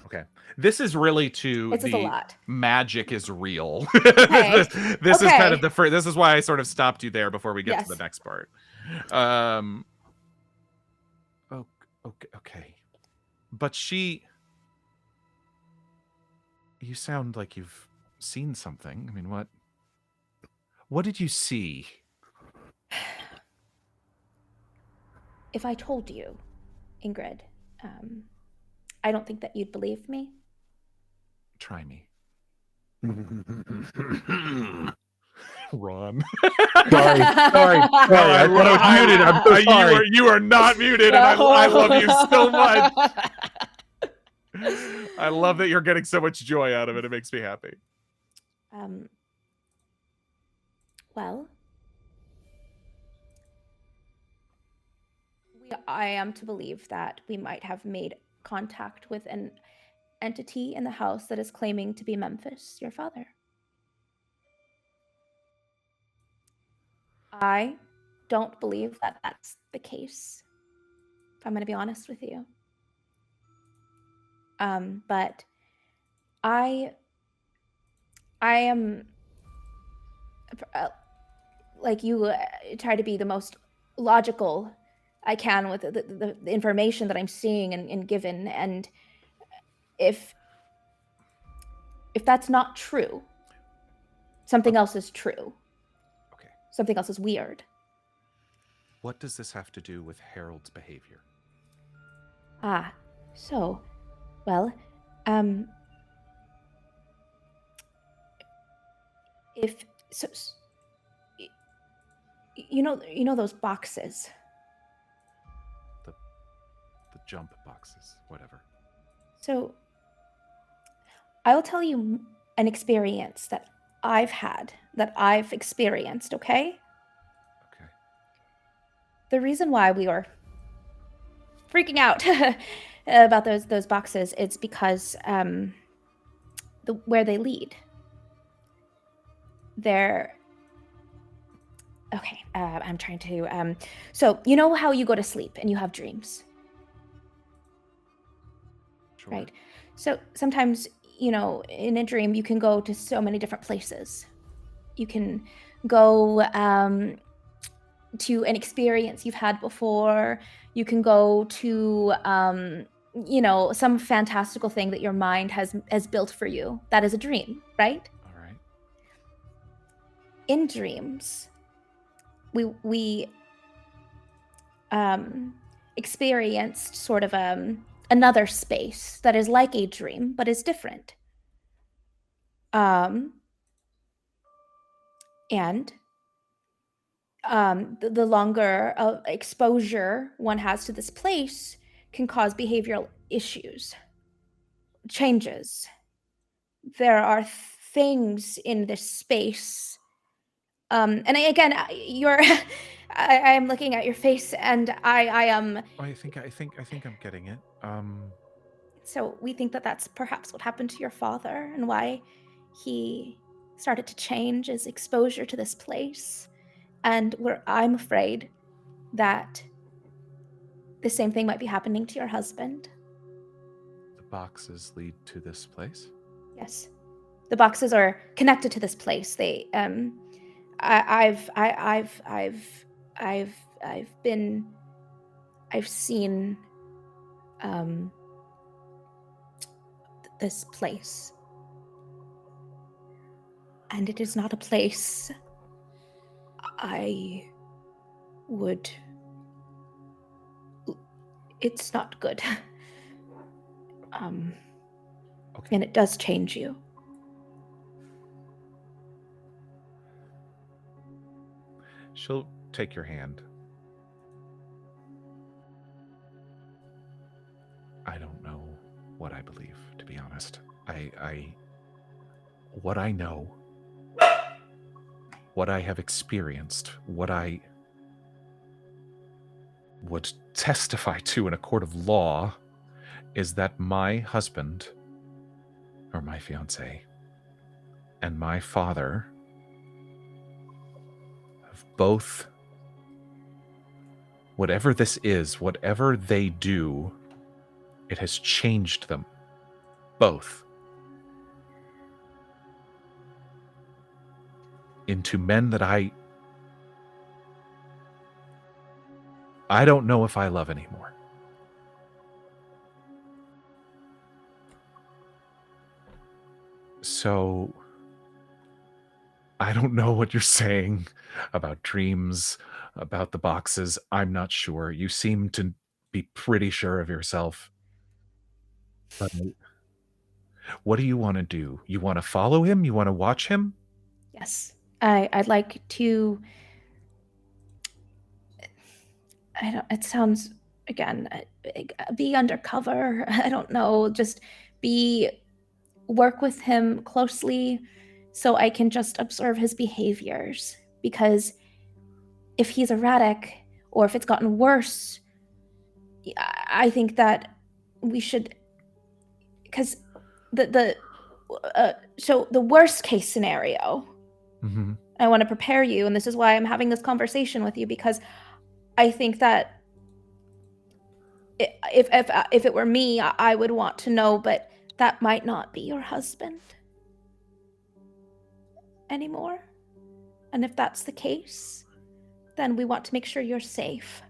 Okay. This is really This is a lot. Magic is real. Okay. This is Okay. kind of the first. This is why I sort of stopped you there before we get to the next part. Okay. But you sound like you've seen something. I mean, what did you see? If I told you, Ingrid, I don't think that you'd believe me. Try me. Ron. Sorry. I thought I was muted. I'm so sorry. You are not muted, and I love you so much. I love that you're getting so much joy out of it. It makes me happy. Well, I am to believe that we might have made contact with an entity in the house that is claiming to be Memphis, your father. I don't believe that that's the case, if I'm going to be honest with you. But I am, like you, try to be the most logical I can with the information that I'm seeing and given. And if that's not true, something else is true. Okay. Something else is weird. What does this have to do with Harold's behavior? Well, you know those boxes. The jump boxes, whatever. So I will tell you an experience that I've had, that I've experienced, okay? Okay. The reason why we were freaking out about those boxes, it's because where they lead. They're okay. I'm trying to. So you know how you go to sleep and you have dreams, Sure. right? So sometimes, in a dream, you can go to so many different places. You can go to an experience you've had before. You can go to some fantastical thing that your mind has built for you. That is a dream, right? All right. In dreams, we experienced sort of another space that is like a dream but is different. And the longer exposure one has to this place can cause behavioral issues, changes. There are things in this space. And again, I'm looking at your face, and I am. I think I'm getting it. So we think that that's perhaps what happened to your father, and why he started to change his exposure to this place. And I'm afraid that the same thing might be happening to your husband. The boxes lead to this place? Yes. The boxes are connected to this place. They I've seen this place. And it is not a place it's not good. Okay. And it does change you. She'll take your hand. I don't know what I believe, to be honest. what I know, what I have experienced, what I would testify to in a court of law is that my husband, or my fiancé, and my father have both, whatever this is, whatever they do, it has changed them. Both. Into men that I don't know if I love anymore. So, I don't know what you're saying about dreams, about the boxes. I'm not sure. You seem to be pretty sure of yourself. But what do you want to do? You want to follow him? You want to watch him? Yes. I'd like to. It sounds, again, be undercover. I don't know. Just work with him closely so I can just observe his behaviors. Because if he's erratic or if it's gotten worse, I think that we should. Because so the worst case scenario. Mm-hmm. I want to prepare you, and this is why I'm having this conversation with you, because I think that if it were me, I would want to know, but that might not be your husband anymore. And if that's the case, then we want to make sure you're safe.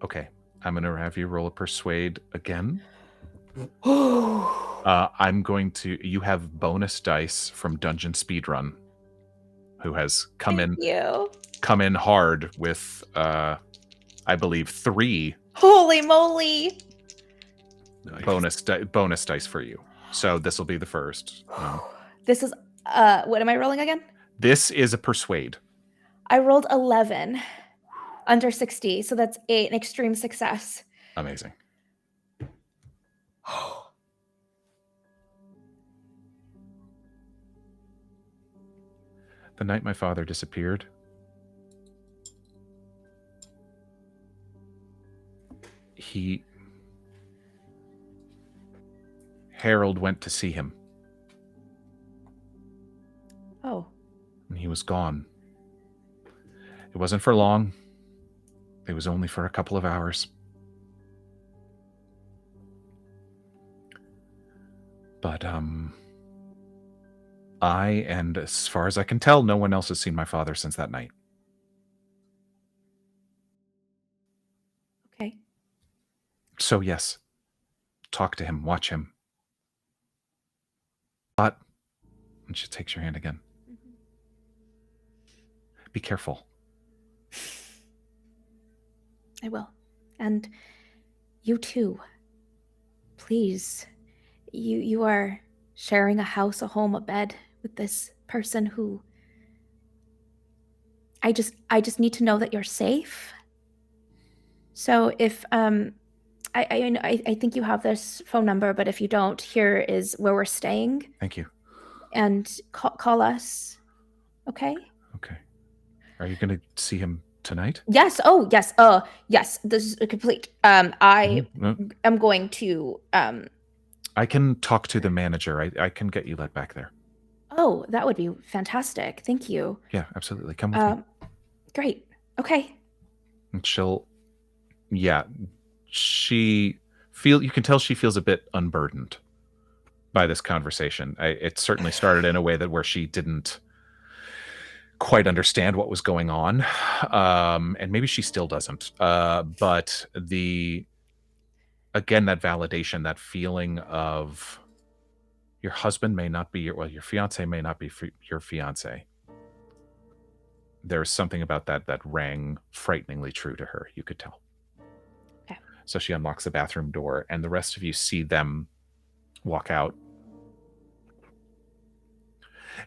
Okay, I'm going to have you roll a persuade again. I'm going to. You have bonus dice from Dungeon Speedrun, who has come in hard with, I believe, 3. Holy moly! Bonus dice for you. So this will be the first. This is what am I rolling again? This is a persuade. I rolled 11 under 60, so that's an extreme success. Amazing. The night my father disappeared, Harold went to see him. Oh. And he was gone. It wasn't for long. It was only for a couple of hours. But, and as far as I can tell, no one else has seen my father since that night. Okay. So, yes, talk to him, watch him. But, and she takes your hand again. Mm-hmm. Be careful. I will. And you too. Please. You are sharing a house, a home, a bed with this person who I just need to know that you're safe. So if I think you have this phone number, but if you don't, here is where we're staying. Thank you. And call us. Okay? Okay. Are you going to see him tonight? Yes. Oh, yes. Yes. This is complete. I am going to I can talk to the manager. I can get you led back there. Oh, that would be fantastic. Thank you. Yeah, absolutely. Come with me. Great. Okay. And you can tell she feels a bit unburdened by this conversation. It certainly started in a way where she didn't quite understand what was going on. And maybe she still doesn't. But again, that validation, that feeling of your husband may not be your fiance may not be your fiance. There's something about that rang frighteningly true to her. You could tell. Okay. So she unlocks the bathroom door, and the rest of you see them walk out.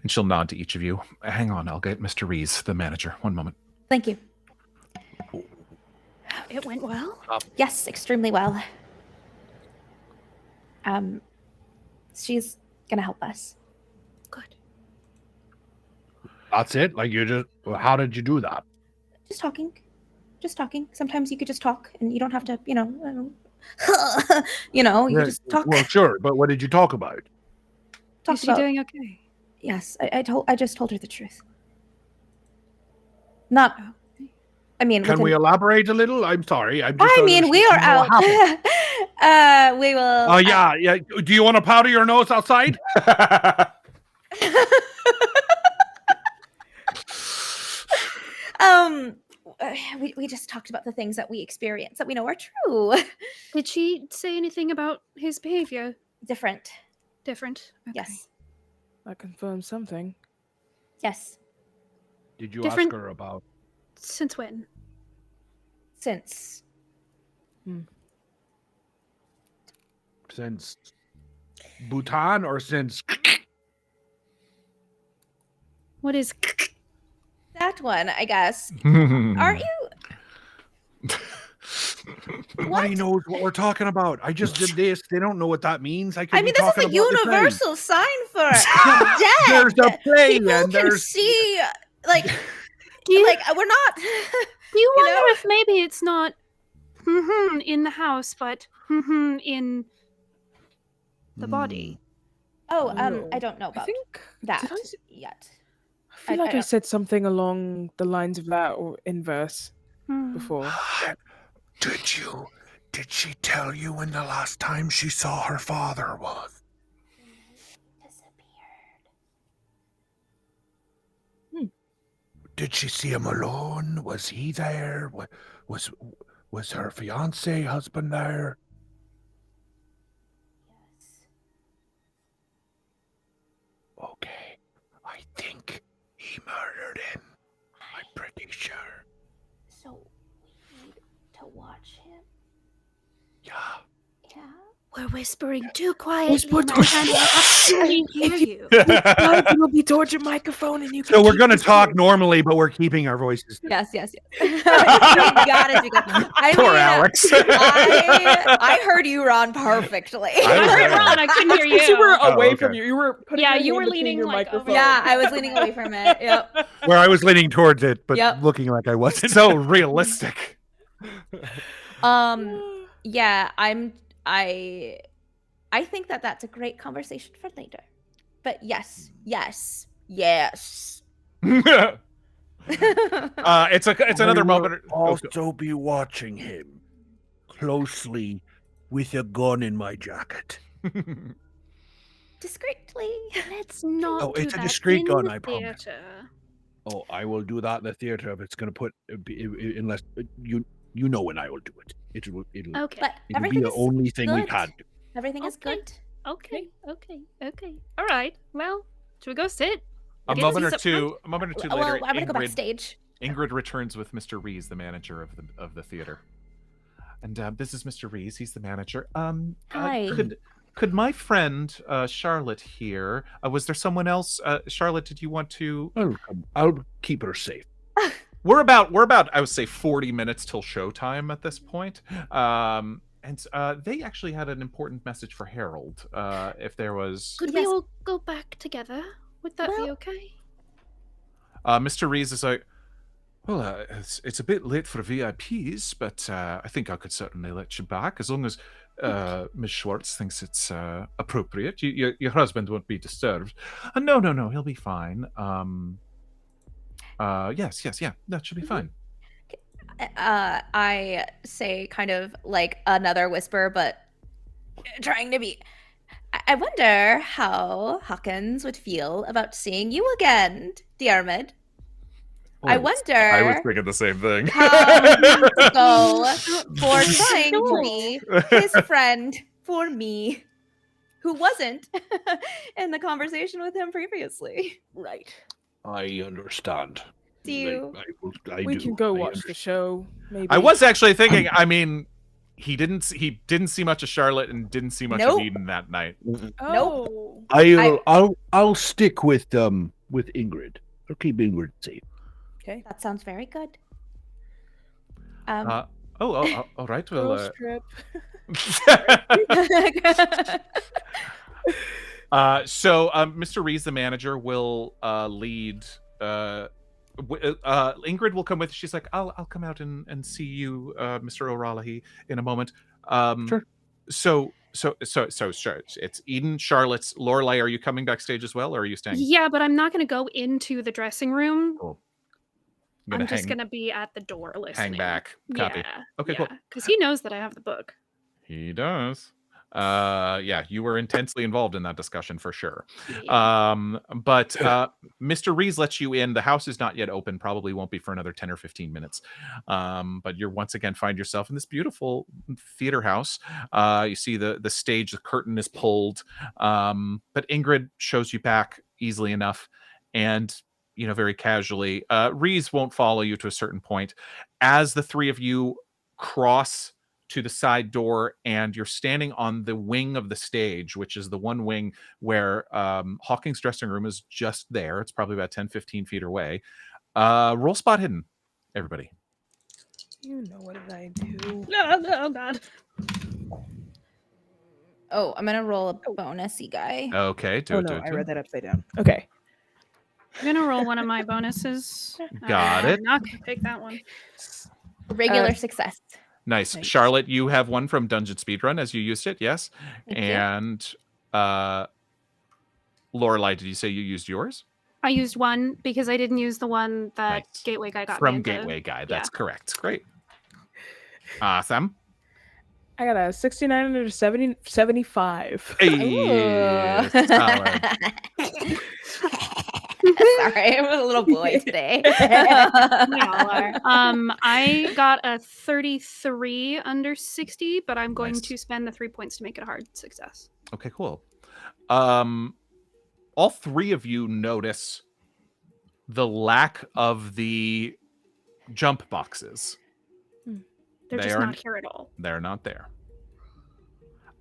And she'll nod to each of you. Hang on, I'll get Mr. Rees, the manager. One moment. Thank you. It went well? Yes, extremely well. She's gonna help us. Good. That's it? Like you just, how did you do that? Just talking. Just talking. Sometimes you could just talk and you don't have to, you just talk. Well, sure, but what did you talk about? Is she doing okay? Yes, I just told her the truth. Not, I mean, Can we elaborate a little? I'm sorry. We are out. We will. Oh, yeah. Do you want to powder your nose outside? We just talked about the things that we experience that we know are true. Did she say anything about his behavior? Different. Different? Okay. Yes. That confirms something. Yes. Did you Different- ask her about? Since when? Since. Since Bhutan or since? What is... That one, I guess. Aren't you? Nobody knows what we're talking about. I just did this. They don't know what that means. I mean, this is a universal sign for death. There's a play People and can there's... see, we're not. Do you wonder if maybe it's not in the house, but in the body? Oh, No. I don't know about that did I yet. I feel like I said something along the lines of that or inverse Hmm. before. Did she tell you when the last time she saw her father was? Did she see him alone? Was he there? Was her fiance, husband there? Okay, I think he murdered him. I'm pretty sure. So we need to watch him. Yeah. Yeah. We're whispering too quietly. Whisper and I can't actually hear you. It'll be towards your microphone and you can So we're keep going to whispering. talk normally, but we're keeping our voices down. Yes. You got it. Poor Alex. I heard you, Ron, perfectly. I heard Ron, I couldn't hear Because you were you. away okay. from you. You were putting Yeah, your you hand were between leaning, your like, microphone. over. Yeah, I was leaning away from it. Yep. Where I was leaning towards it, but Yep. looking like I wasn't. So realistic. Yeah, I think that that's a great conversation for later. But yes. It's another I will moment. Also be watching him closely with a gun in my jacket. Discreetly. Let's not Oh, do it's a that discreet in gun, the I promise. theater. Oh, I will do that in the theater if it's going to put, unless you know when I will do it. It'll Okay. But be everything the is only thing we good. can do. Everything is Okay. good. Okay. All right. Well, should we go sit? A Get moment or some- two later, I'm gonna go backstage. Ingrid returns with Mr. Rees, the manager of the theater. And this is Mr. Rees. He's the manager. Hi. Could my friend Charlotte here? Was there someone else? Charlotte, did you want to? I'll keep her safe. We're about I would say 40 minutes till showtime at this point. And they actually had an important message for Harold. If there was, Could we all go back together? Would that be okay? Mr. Rees is like, well, it's a bit late for VIPs, but I think I could certainly let you back as long as Ms. Schwartz thinks it's appropriate. Your husband won't be disturbed. No, he'll be fine. Yes, yeah, that should be fine. I say kind of like another whisper, but trying to be. I wonder how Hawkins would feel about seeing you again, Diarmuid. I wonder. I was thinking the same thing. How you would go for trying to be his friend for me, who wasn't in the conversation with him previously. Right. I understand. Do you? We can go watch the show. Maybe. I was actually thinking. I mean, he didn't see much of Charlotte and didn't see much of Eden that night. Oh. I'll stick with Ingrid. I'll keep Ingrid safe. Okay. That sounds very good. All right. Well, Girls trip. So Mr. Rees, the manager, will lead. Ingrid will come with. She's like, I'll come out and see you, Mr. O'Raleigh, in a moment. Sure. So it's Eden, Charlotte's, Lorelei. Are you coming backstage as well, or are you staying? Yeah, but I'm not going to go into the dressing room. Cool. I'm just going to be at the door listening. Hang back. Copy. Yeah. Okay, cool. Because he knows that I have the book. He does. Yeah, you were intensely involved in that discussion for sure. Yeah. But Mr. Rees lets you in. The house is not yet open, probably won't be for another 10 or 15 minutes. But you're once again find yourself in this beautiful theater house. You see the stage, the curtain is pulled. But Ingrid shows you back easily enough, and very casually. Rees won't follow you to a certain point. As the three of you cross to the side door, and you're standing on the wing of the stage, which is the one wing where Hawking's dressing room is just there. It's probably about 10-15 feet away. Roll spot hidden, everybody. You know what did I do? Oh, God. Oh, I'm gonna roll a bonusy guy. Okay, do it. I read that upside down. Okay. I'm going to roll one of my bonuses. Got it. I'm not going to pick that one. Regular success. Nice. Charlotte, you have one from Dungeon Speedrun as you used it, yes? Thank you. And Lorelei, did you say you used yours? I used one because I didn't use the one that Nice. Gateway Guy got me From into. Gateway Guy, that's correct. Great. Awesome. I got a 69 under 75. Hey, solid. Sorry, I'm a little boy today. We all are. I got a 33 under 60, but I'm going Nice. to spend the 3 points to make it a hard success. Okay, cool. All three of you notice the lack of the jump boxes. They're They just are- not here at all. They're not there.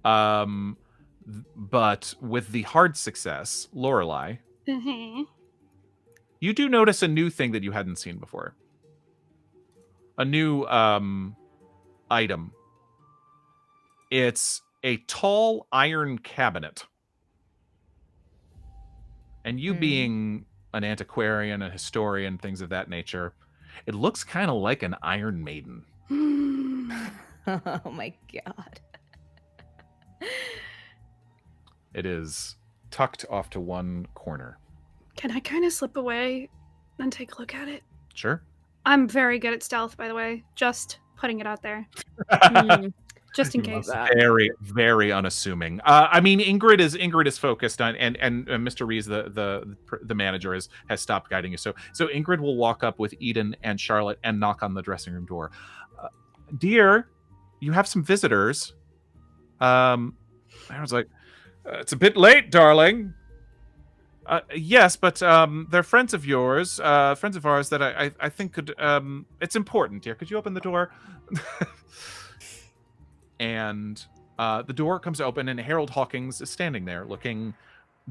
But with the hard success, Lorelei, you do notice a new thing that you hadn't seen before. A new item. It's a tall iron cabinet. And you being an antiquarian, a historian, things of that nature, it looks kind of like an Iron Maiden. Oh my god. It is tucked off to one corner. Can I kind of slip away and take a look at it? Sure. I'm very good at stealth, by the way. Just putting it out there. Just in case. Very, very unassuming. I mean, Ingrid is focused on, and Mr. Rees, the manager, has stopped guiding you. So Ingrid will walk up with Eden and Charlotte and knock on the dressing room door. Dear, you have some visitors. I was like, it's a bit late, darling. Yes, but they're friends of yours, friends of ours that I think could. It's important, dear. Could you open the door? And the door comes open, and Harold Hawkins is standing there, looking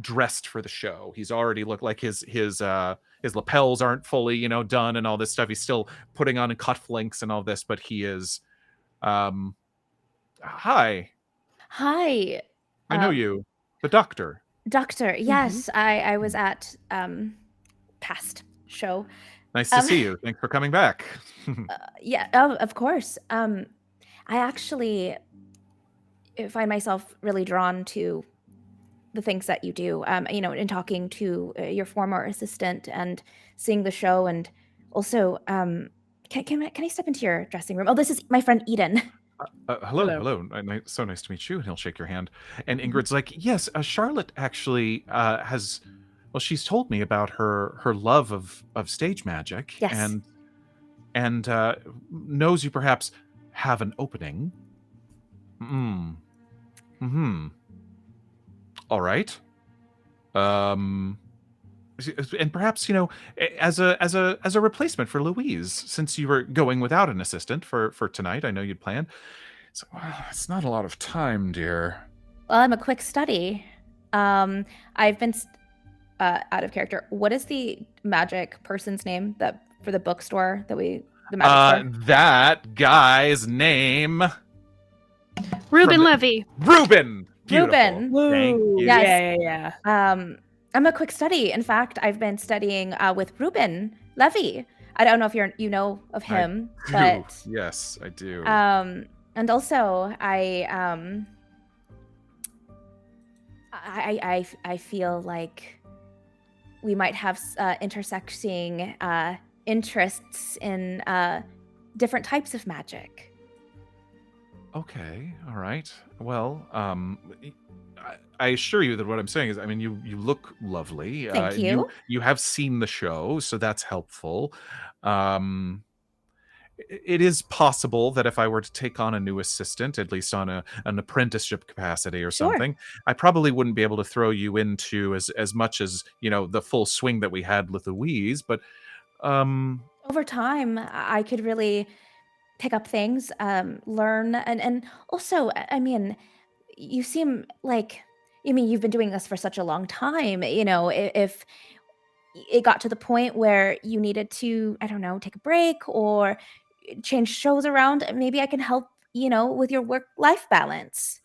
dressed for the show. He's already looked like his lapels aren't fully, done, and all this stuff. He's still putting on cufflinks and all this, but he is. Hi. Hi. I know you, the doctor. Doctor, yes, I was at past show. Nice to see you. Thanks for coming back. Yeah, of course. I actually find myself really drawn to the things that you do. In talking to your former assistant and seeing the show, and also, can I step into your dressing room? Oh, this is my friend Eden. Hello. So nice to meet you. And he'll shake your hand. And Ingrid's like, yes, Charlotte actually has. Well, she's told me about her love of stage magic. Yes. And knows you perhaps have an opening. All right. And perhaps, as a replacement for Louise, since you were going without an assistant for tonight, I know you'd planned. So, it's not a lot of time, dear. Well, I'm a quick study. I've been out of character. What is the magic person's name for the bookstore the magic store? That guy's name. Reuben Levy. Reuben. Beautiful. Ruben. Thank Woo. you. Yes. Yeah. I'm a quick study. In fact, I've been studying with Ruben Levy. I don't know if you know of him, but Yes, I do. and also I feel like we might have intersecting interests in different types of magic. Okay, all right. Well, I assure you that what I'm saying is, I mean, you look lovely. Thank you. You have seen the show, so that's helpful. It is possible that if I were to take on a new assistant, at least on an apprenticeship capacity or Sure. something, I probably wouldn't be able to throw you into as much as, you know, the full swing that we had with Louise, but Over time, I could really pick up things, learn, and also, I mean, you seem like, I mean, you've been doing this for such a long time. You know, if it got to the point where you needed to, I don't know, take a break or change shows around, maybe I can help, you know, with your work-life balance.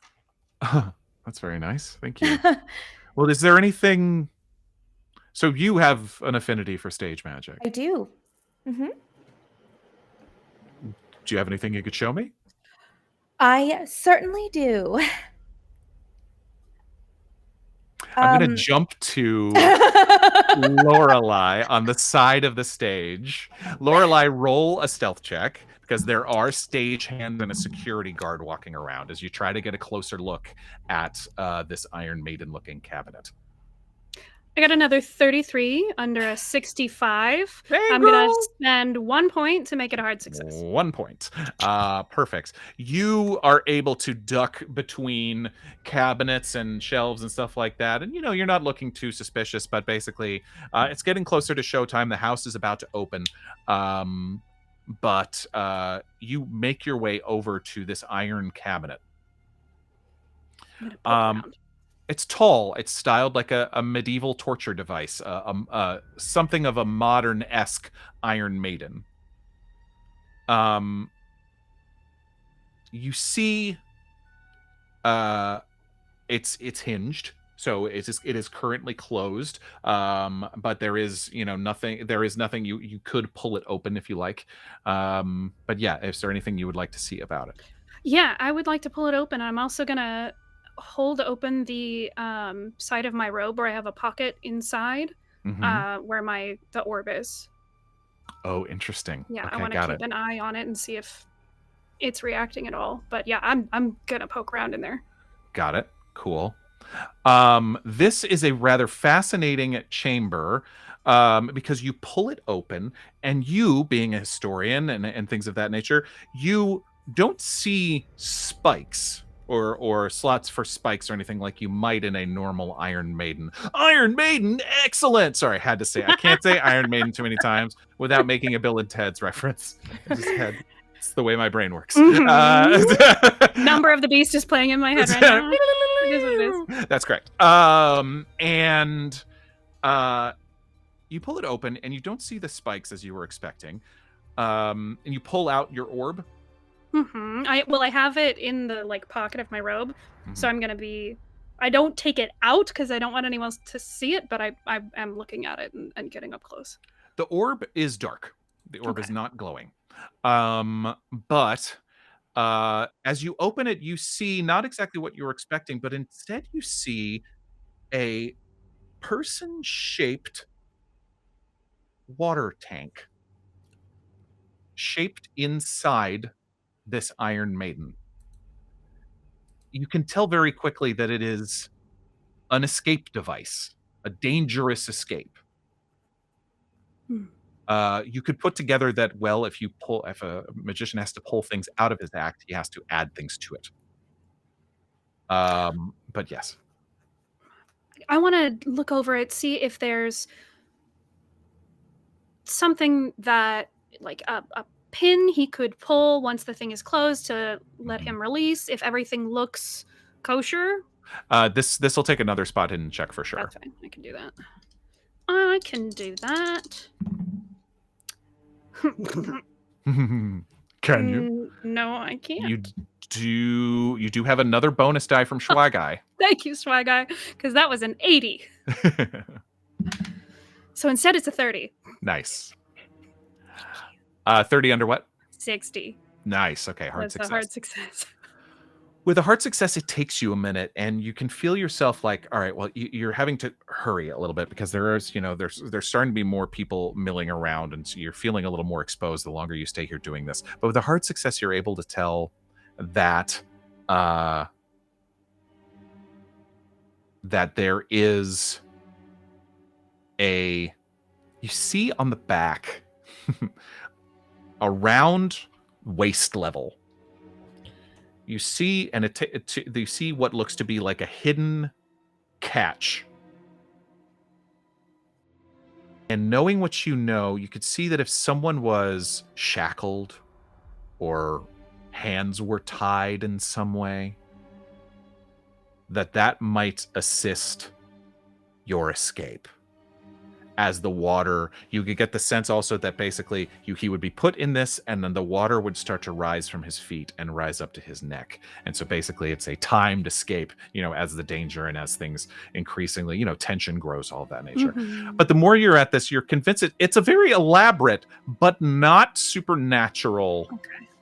that's very nice. Thank you. Well, is there anything? So you have an affinity for stage magic. I do. Hmm. Do you have anything you could show me? I certainly do. I'm going to jump to Lorelei on the side of the stage. Lorelei, roll a stealth check because there are stage hands and a security guard walking around as you try to get a closer look at this Iron Maiden looking cabinet. I got another 33 under a 65. Hey, I'm going girl! to spend 1 point to make it a hard success. 1 point. Perfect. You are able to duck between cabinets and shelves and stuff like that. And, you know, you're not looking too suspicious, but basically it's getting closer to showtime. The house is about to open. But you make your way over to this iron cabinet. I'm gonna poke around. It's tall. It's styled like a medieval torture device, something of a modern-esque Iron Maiden. You see, it's hinged, so it is currently closed. But there is, you know, nothing. There is nothing. You could pull it open if you like. But yeah, is there anything you would like to see about it? Yeah, I would like to pull it open. I'm also gonna hold open the side of my robe where I have a pocket inside, where the orb is. Oh, interesting. Yeah, okay, I want to keep an eye on it and see if it's reacting at all. But yeah, I'm gonna poke around in there. Got it. Cool. This is a rather fascinating chamber because you pull it open, and you, being a historian and things of that nature, you don't see spikes or slots for spikes or anything like you might in a normal Iron Maiden. Iron Maiden, excellent! Sorry, I had to say. I can't say Iron Maiden too many times without making a Bill and Ted's reference. It's the way my brain works. Number of the Beast is playing in my head right now. It is what it is. That's correct. And you pull it open, and you don't see the spikes as you were expecting. And you pull out your orb. I have it in the pocket of my robe, so I'm gonna be. I don't take it out because I don't want anyone else to see it, but I am looking at it and getting up close. The orb is dark. The orb is not glowing. But as you open it, you see not exactly what you were expecting, but instead you see a person-shaped water tank shaped inside this Iron Maiden. You can tell very quickly that it is an escape device, a dangerous escape. You could put together that, well, if a magician has to pull things out of his act, he has to add things to it. But yes. I want to look over it, see if there's something that, like a pin he could pull once the thing is closed to let him release, if everything looks kosher. This will take another spot hidden check for sure. That's fine. I can do that. I can do that. Can you? No, I can't. You You do have another bonus die from Schwagai. Thank you, Swag because that was an 80. So instead, it's a 30. Nice. 30 under what? 60. Nice. Okay, hard That's success. a hard success. With a hard success, it takes you a minute, and you can feel yourself like, all right, well, you're having to hurry a little bit because there's starting to be more people milling around, and so you're feeling a little more exposed the longer you stay here doing this. But with a hard success, you're able to tell that that there is you see on the back around waist level. You see, and you see what looks to be like a hidden catch. And knowing what you know, you could see that if someone was shackled or hands were tied in some way, that might assist your escape. As the water, you could get the sense also that basically he would be put in this, and then the water would start to rise from his feet and rise up to his neck. And so basically it's a timed escape, as the danger and as things increasingly, tension grows, all of that nature. Mhm. But the more you're at this, you're convinced it's a very elaborate, but not supernatural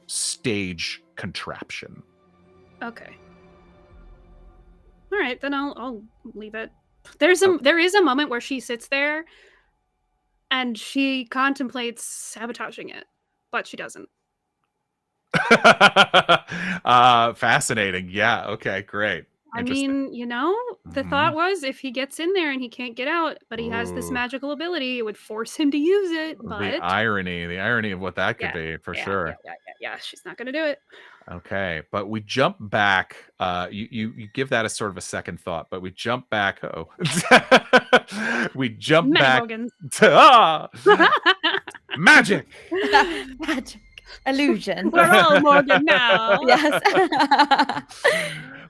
stage contraption. Okay. All right, then I'll leave it. There is a moment where she sits there and she contemplates sabotaging it, but she doesn't. Fascinating. Yeah. Okay, great. I mean, the thought was if he gets in there and he can't get out, but he has this Ooh. magical ability, it would force him to use it. But The irony of what that could be, for sure. Yeah, she's not going to do it. Okay, but we jump back. You give that a sort of a second thought, but we jump back. We jump back to magic. Magic. Illusion. We're all Morgan now. Yes.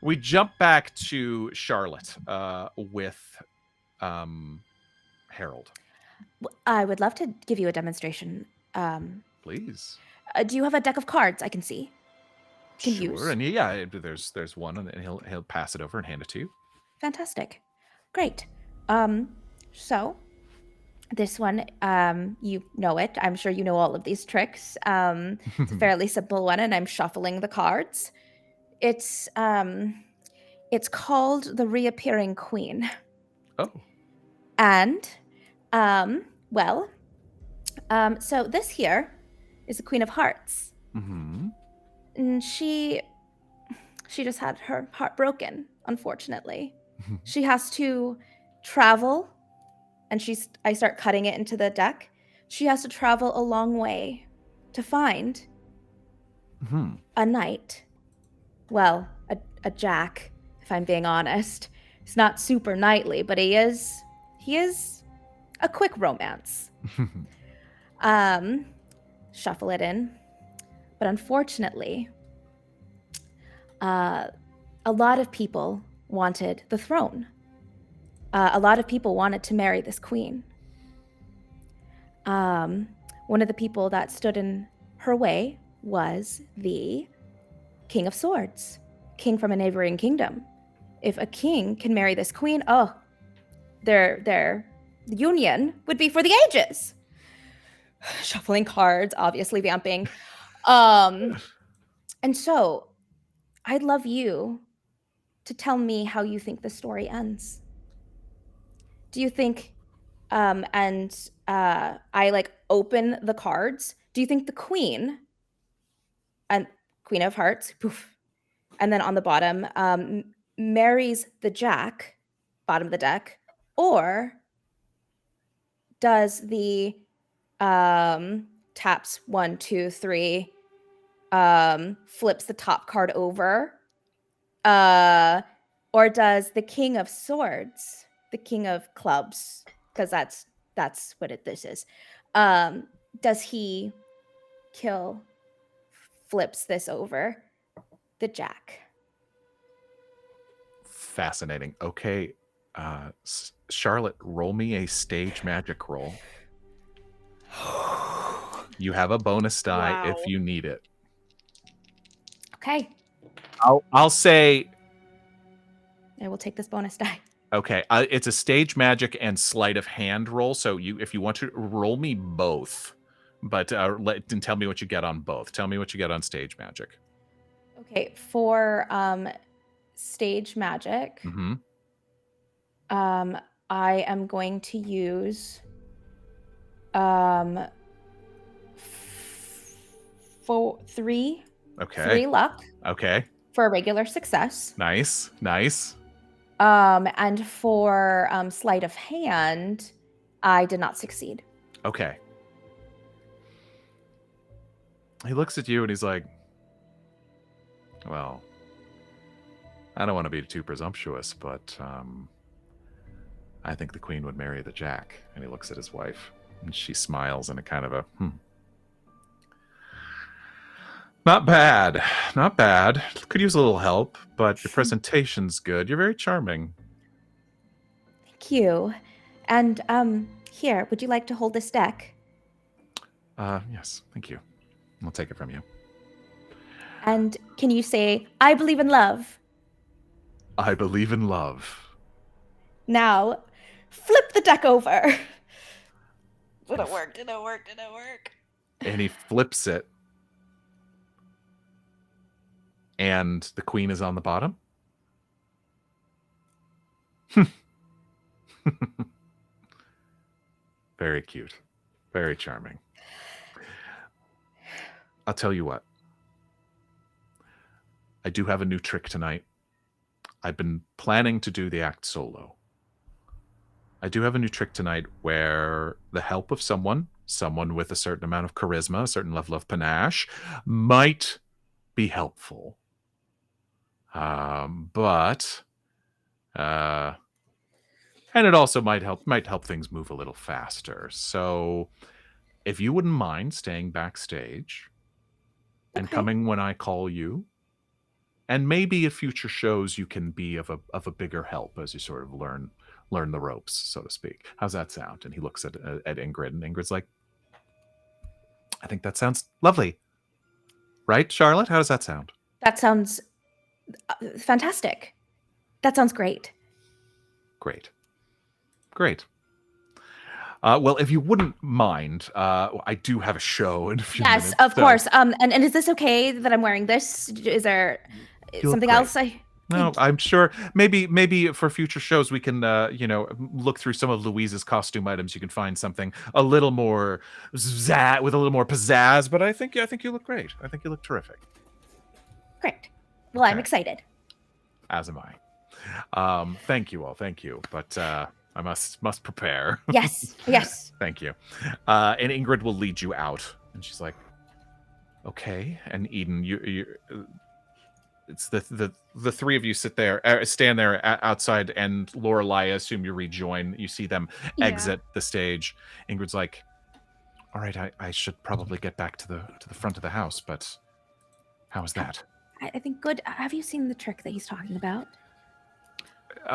We jump back to Charlotte with Harold. I would love to give you a demonstration. Please. Do you have a deck of cards I can see? Use? And there's one, and he'll pass it over and hand it to you. Fantastic. Great. So this one, you know it. I'm sure you know all of these tricks. It's a fairly simple one, and I'm shuffling the cards. It's called the Reappearing Queen. Oh. And so this here is the Queen of Hearts. Mm-hmm. And she just had her heart broken, unfortunately. She has to travel, and I start cutting it into the deck. She has to travel a long way to find a knight. Well, a jack, if I'm being honest. He's not super knightly, but he is a quick romance. Shuffle it in. But unfortunately, a lot of people wanted the throne. A lot of people wanted to marry this queen. One of the people that stood in her way was the King of Swords, king from a neighboring kingdom. If a king can marry this queen, their union would be for the ages. Shuffling cards, obviously vamping. And so I'd love you to tell me how you think the story ends. Do you think, I open the cards. Do you think the queen and Queen of Hearts, poof, and then on the bottom, marries the jack, bottom of the deck, or does the taps 1, 2, 3, flips the top card over, or does the King of Swords, the King of Clubs, because that's what this is, does he flips this over the jack? Fascinating. Okay, Charlotte, roll me a stage magic roll. You have a bonus die if you need it. Okay. I'll say. I will take this bonus die. Okay, it's a stage magic and sleight of hand roll. So if you want to roll me both, but and tell me what you get on both. Tell me what you get on stage magic. Okay, for stage magic, Mm-hmm. I am going to use three luck Okay. for a regular success. Nice. And for sleight of hand, I did not succeed. Okay. He looks at you and he's like, well, I don't want to be too presumptuous, but I think the queen would marry the jack. And he looks at his wife and she smiles in a kind of a, Not bad. Could use a little help, but your presentation's good. You're very charming. Thank you. And here, would you like to hold this deck? Yes, thank you. I'll take it from you. And can you say, I believe in love? I believe in love. Now, flip the deck over. Did it work? And he flips it. And the queen is on the bottom. Very cute. Very charming. I'll tell you what. I do have a new trick tonight. I've been planning to do the act solo. I do have a new trick tonight where the help of someone with a certain amount of charisma, a certain level of panache, might be helpful. And it also might help things move a little faster. So if you wouldn't mind staying backstage and coming when I call you, and maybe at future shows you can be of a bigger help as you sort of learn the ropes, so to speak. How's that sound? And he looks at Ingrid, and Ingrid's like, I think that sounds lovely. Right, Charlotte? How does that sound? That sounds fantastic. That sounds great. Great. Well, if you wouldn't mind, I do have a show in a few minutes. Yes, of course. And is this okay that I'm wearing this? Is there something else No, I'm sure. Maybe for future shows we can, look through some of Louise's costume items. You can find something a little more with a little more pizzazz. But I think you look great. I think you look terrific. Great. Well, I'm excited. As am I. Thank you all. Thank you. But I must prepare. Yes. Thank you. And Ingrid will lead you out, and she's like, "Okay." And Eden, it's the three of you stand there outside, and Lorelei, I assume you rejoin. You see them exit the stage. Ingrid's like, "All right, I should probably get back to the front of the house, but how is that?" I think good. Have you seen the trick that he's talking about?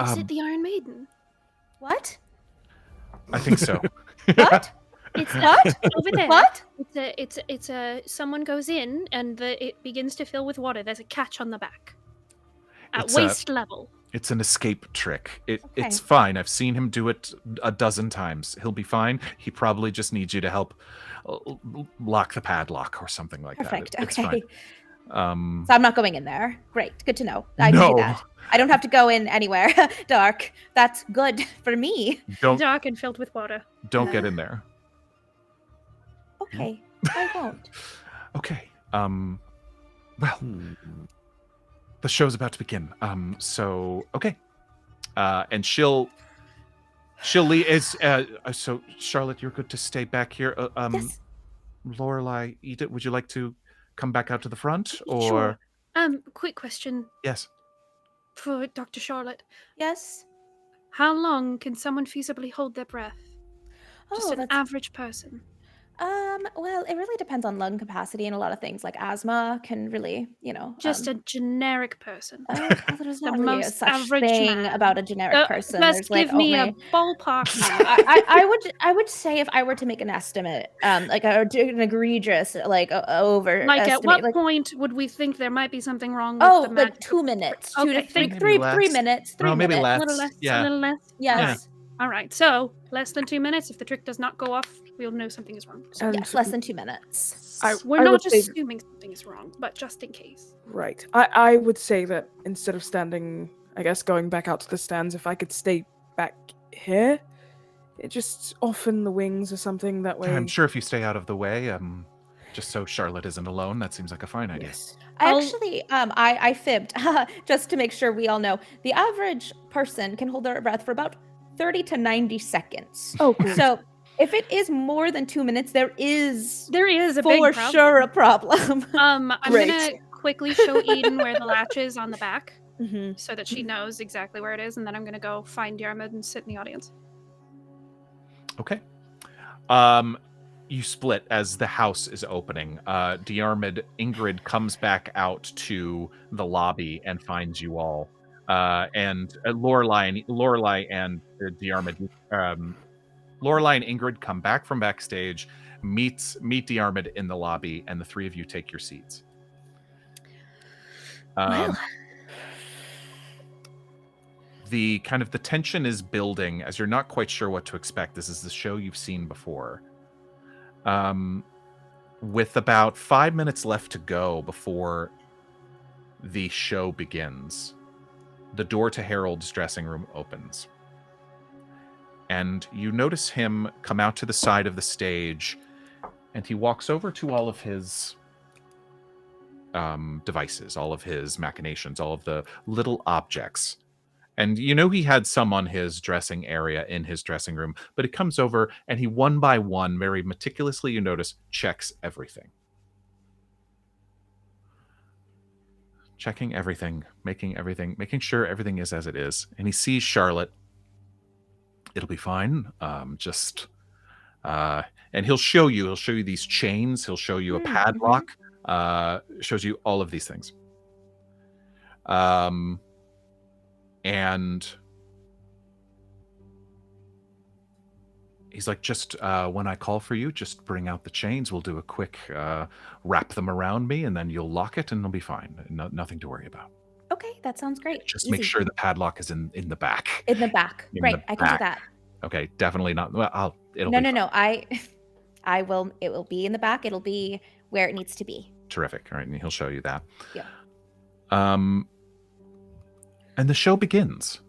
Is it the Iron Maiden? What? I think so. What? It's What? over there. What? It's a someone goes in and it begins to fill with water. There's a catch on the back. At waist level. It's an escape trick. It's fine. I've seen him do it a dozen times. He'll be fine. He probably just needs you to help lock the padlock or something like Perfect. that. It's Okay. fine. So I'm not going in there. Great. Good to know. I can do that. I don't have to go in anywhere dark. That's good for me. Dark and filled with water. Don't get in there. Okay. I won't. Okay. Well, the show's about to begin. So okay. And she'll leave. So Charlotte, you're good to stay back here. Yes. Lorelei, Edith, would you like to come back out to the front, or? Sure. Quick question Yes. for Dr. Charlotte. Yes. How long can someone feasibly hold their breath? Just an that's average person. Well, it really depends on lung capacity and a lot of things. Like asthma can really, Just a generic person. well, there's The not really a most such average thing man. about a generic person. Just There's like give me only. a ballpark. I would say if I were to make an estimate, like an egregious, like over. Like at what point would we think there might be something wrong with Oh, the like magic? 2 minutes. Okay, 2 to 3, Maybe 3 less. minutes. 3 No, maybe minutes. less. A little less. Yeah. A little less. Yes. All right. So less than 2 minutes. If the trick does not go off, we'll know something is wrong. So Yes, less than 2 minutes. we're I not would say- assuming something is wrong, but just in case. Right. I would say that instead of standing, I guess going back out to the stands, if I could stay back here, it just off in the wings or something that way. I'm sure if you stay out of the way, just so Charlotte isn't alone, that seems like a fine idea. Yes. I fibbed just to make sure we all know. The average person can hold their breath for about 30 to 90 seconds. Oh, cool. So if it is more than 2 minutes, there is a big for problem. sure a problem. I'm Great. gonna quickly show Eden where the latch is on the back, Mm-hmm. so that she knows exactly where it is, and then I'm gonna go find Diarmuid and sit in the audience. Okay. You split as the house is opening. Diarmuid, Ingrid comes back out to the lobby and finds you all. And Lorelei and Diarmuid, Lorelei and Ingrid come back from backstage, meet Diarmuid in the lobby, and the three of you take your seats. The tension is building as you're not quite sure what to expect. This is the show you've seen before. With about 5 minutes left to go before the show begins, the door to Harold's dressing room opens. And you notice him come out to the side of the stage, and he walks over to all of his devices, all of his machinations, all of the little objects. And you know he had some on his dressing area in his dressing room, but he comes over and he one by one, very meticulously, you notice, checks everything. Checking everything, making sure everything is as it is. And he sees Charlotte. It'll be fine. And he'll show you these chains. He'll show you a padlock. Shows you all of these things. And he's like, just when I call for you, just bring out the chains. We'll do a quick wrap them around me, and then you'll lock it, and it'll be fine. Nothing to worry about. Okay, that sounds great. Just Easy. make sure the padlock is in the back. In the back. In Right, the I can do back. that. Okay, definitely not. Well, it'll No, be no, fine. no. I will. It will be in the back. It'll be where it needs to be. Terrific. All right, and he'll show you that. Yeah. And the show begins.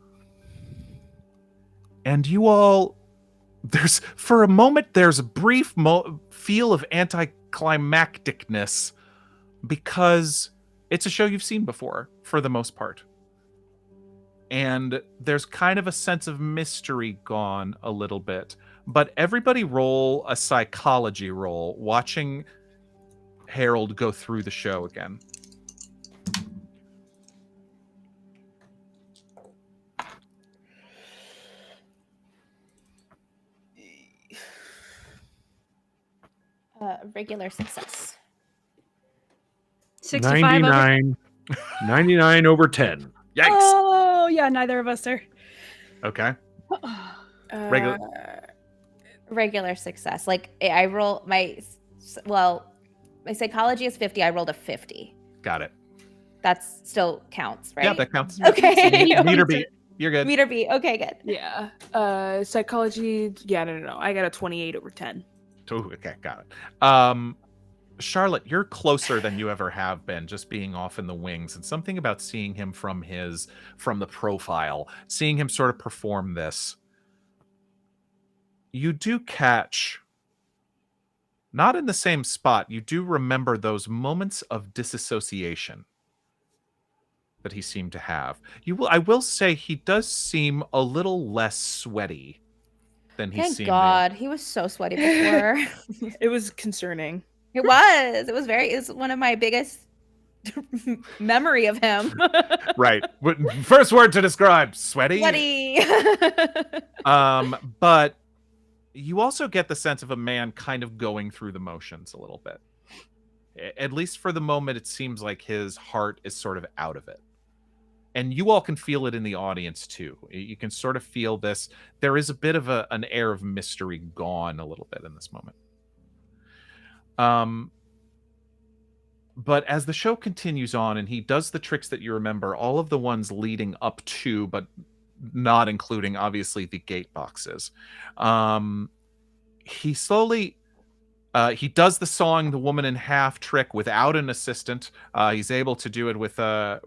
And you all, for a moment, there's a brief feel of anticlimacticness because it's a show you've seen before, for the most part. And there's kind of a sense of mystery gone a little bit. But everybody roll a psychology roll, watching Harold go through the show again. Regular success. 65 over. 99 over 10. Yikes. Oh, yeah, neither of us are. Okay. Regular. Regular success. Like I roll my psychology is 50. I rolled a 50. Got it. That's still counts, right? Yeah, that counts. Okay. Meter beat. You're good. Meter beat. Okay, good. Yeah. Psychology. Yeah, no. I got a 28 over 10. Oh, okay, got it. Charlotte, you're closer than you ever have been, just being off in the wings, and something about seeing him from the profile, seeing him sort of perform this. You do catch, not in the same spot, you do remember those moments of disassociation that he seemed to have. I will say he does seem a little less sweaty than he Thank seemed. God. He was so sweaty before. It was concerning. It was one of my biggest memory of him. Right. First word to describe, sweaty. Sweaty. But you also get the sense of a man kind of going through the motions a little bit. At least for the moment, it seems like his heart is sort of out of it. And you all can feel it in the audience too. You can sort of feel this. There is a bit of an air of mystery gone a little bit in this moment. But as the show continues on and he does the tricks that you remember, all of the ones leading up to, but not including, obviously, the gate boxes, he slowly... he does the sawing the woman in half trick without an assistant. He's able to do it with a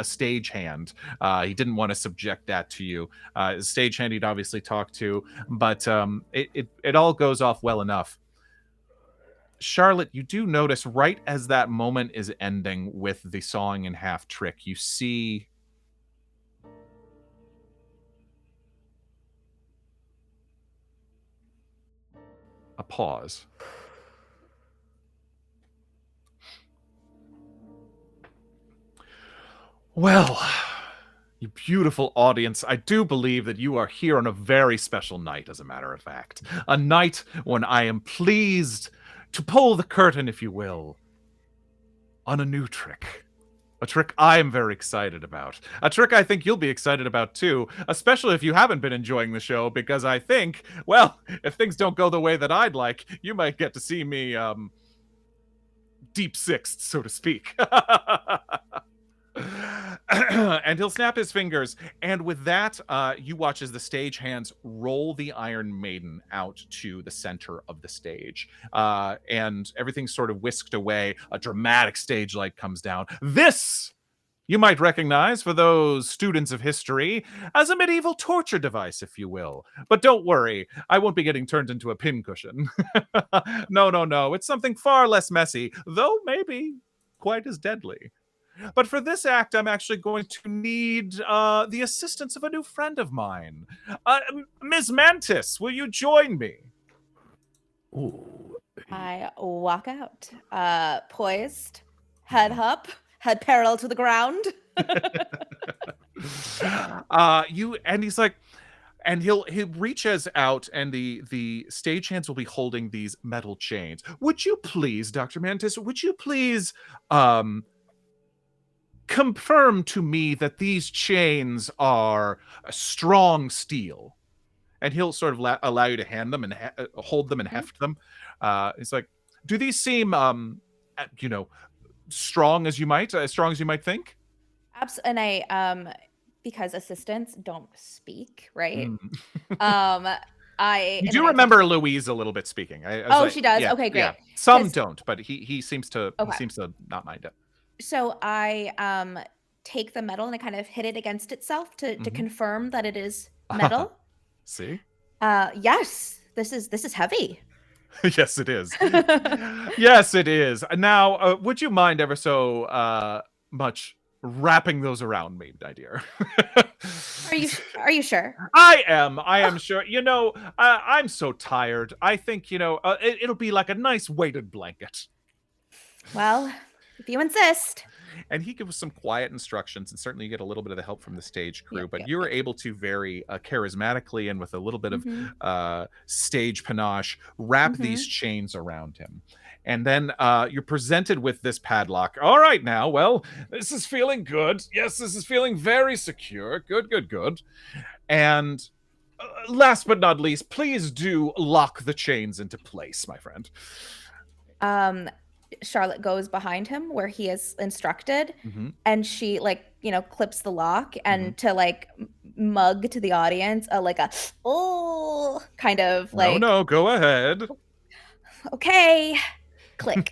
stagehand. He didn't want to subject that to you. His stagehand he'd obviously talk to, but it all goes off well enough. Charlotte, you do notice right as that moment is ending with the sawing in half trick, you see a pause. Well, you beautiful audience, I do believe that you are here on a very special night, as a matter of fact. A night when I am pleased to pull the curtain, if you will, on a new trick. A trick I am very excited about. A trick I think you'll be excited about too, especially if you haven't been enjoying the show, because I think, well, if things don't go the way that I'd like, you might get to see me, deep sixth, so to speak. And he'll snap his fingers, and with that, you watch as the stagehands roll the Iron Maiden out to the center of the stage, and everything's sort of whisked away. A dramatic stage light comes down. This, you might recognize, for those students of history, as a medieval torture device, if you will. But don't worry, I won't be getting turned into a pincushion. No, it's something far less messy, though maybe quite as deadly. But for this act, I'm actually going to need the assistance of a new friend of mine. Ms. Mantis, will you join me? Ooh. I walk out, poised, head up, head parallel to the ground. He's like, and he reaches out, and the stagehands will be holding these metal chains. Would you please, Dr. Mantis, confirm to me that these chains are strong steel? And he'll sort of allow you to hand them and hold them and heft them. It's like, do these seem, strong as you might think? And I, because assistants don't speak, right? You do remember Louise a little bit speaking. She does. Yeah, okay, great. Yeah. Some don't, but he seems to not mind it. So I take the metal and I kind of hit it against itself to confirm that it is metal. See? Yes, this is heavy. Yes, it is. Yes, it is. Now, would you mind ever so much wrapping those around me, my dear? Are you sure? I am sure. I'm so tired. I think, it'll be like a nice weighted blanket. Well, if you insist. And he gives some quiet instructions, and certainly you get a little bit of the help from the stage crew, but you are able to very charismatically and with a little bit of stage panache wrap these chains around him. And then you're presented with this padlock. All right, now, well, this is feeling good. Yes, this is feeling very secure. Good. And last but not least, please do lock the chains into place, my friend. Charlotte goes behind him where he is instructed, and she clips the lock, and to mug to the audience kind of no, go ahead. Okay, click.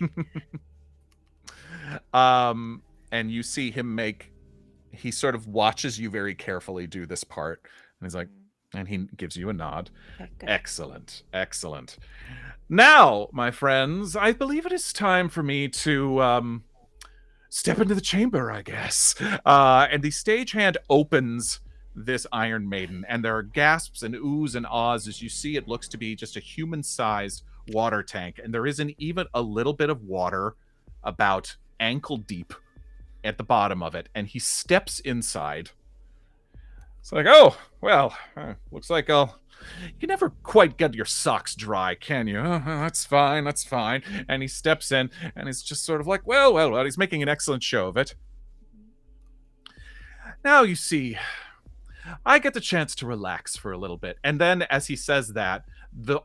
And you see him he sort of watches you very carefully do this part, and he's like, and he gives you a nod. Okay, excellent. Now, my friends, I believe it is time for me to step into the chamber, I guess. And the stagehand opens this Iron Maiden, and there are gasps and oohs and ahs as you see it looks to be just a human-sized water tank, and there isn't even a little bit of water about ankle deep at the bottom of it, and he steps inside. It's like, oh, well, looks like I'll you never quite get your socks dry, can you? That's fine, that's fine. And he steps in, and he's just sort of like, well, he's making an excellent show of it. Now, you see, I get the chance to relax for a little bit. And then as he says that,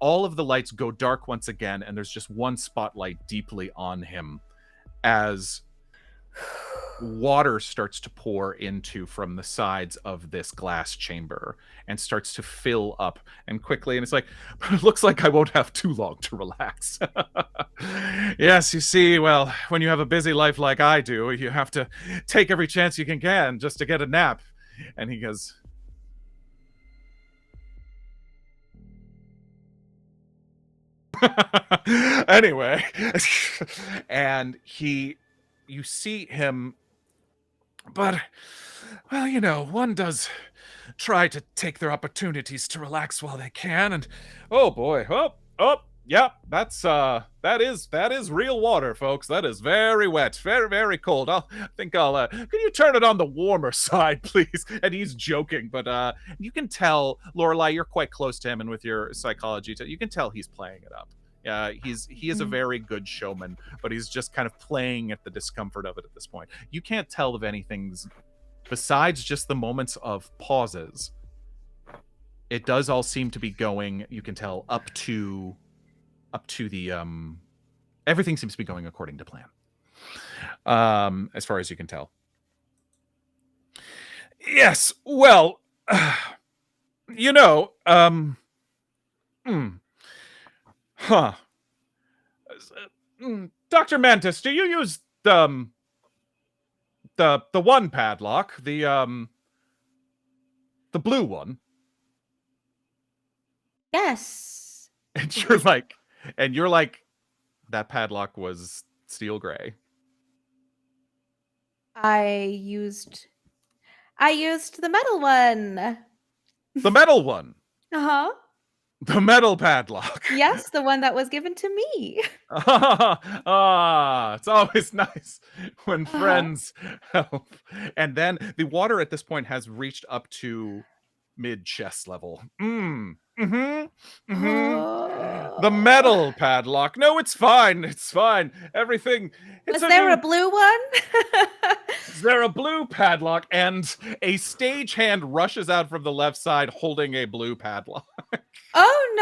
all of the lights go dark once again, and there's just one spotlight deeply on him as water starts to pour into from the sides of this glass chamber and starts to fill up and quickly. And it's like, it looks like I won't have too long to relax. Yes, you see, well, when you have a busy life like I do, you have to take every chance you can just to get a nap. And he goes, anyway, and you see him, but, well, you know, one does try to take their opportunities to relax while they can, and oh boy, yeah, that is real water, folks. That is very wet, very, very cold. Can you turn it on the warmer side, please? And he's joking, but you can tell, Lorelei, you're quite close to him, and with your psychology, you can tell he's playing it up. He is a very good showman, but he's just kind of playing at the discomfort of it at this point. You can't tell if anything's besides just the moments of pauses. It does all seem to be going, you can tell, up to the everything seems to be going according to plan. As far as you can tell. Yes, well, you know, Dr. Mantis, do you use the one padlock, the blue one? Yes. And you're like, that padlock was steel gray. I used the metal one. The metal one. Uh-huh. The metal padlock. Yes, the one that was given to me. It's always nice when friends help. And then the water at this point has reached up to mid-chest level. The metal padlock. No, it's fine. It's fine. Everything. Was there a blue one? Is there a blue padlock? And a stagehand rushes out from the left side holding a blue padlock. Oh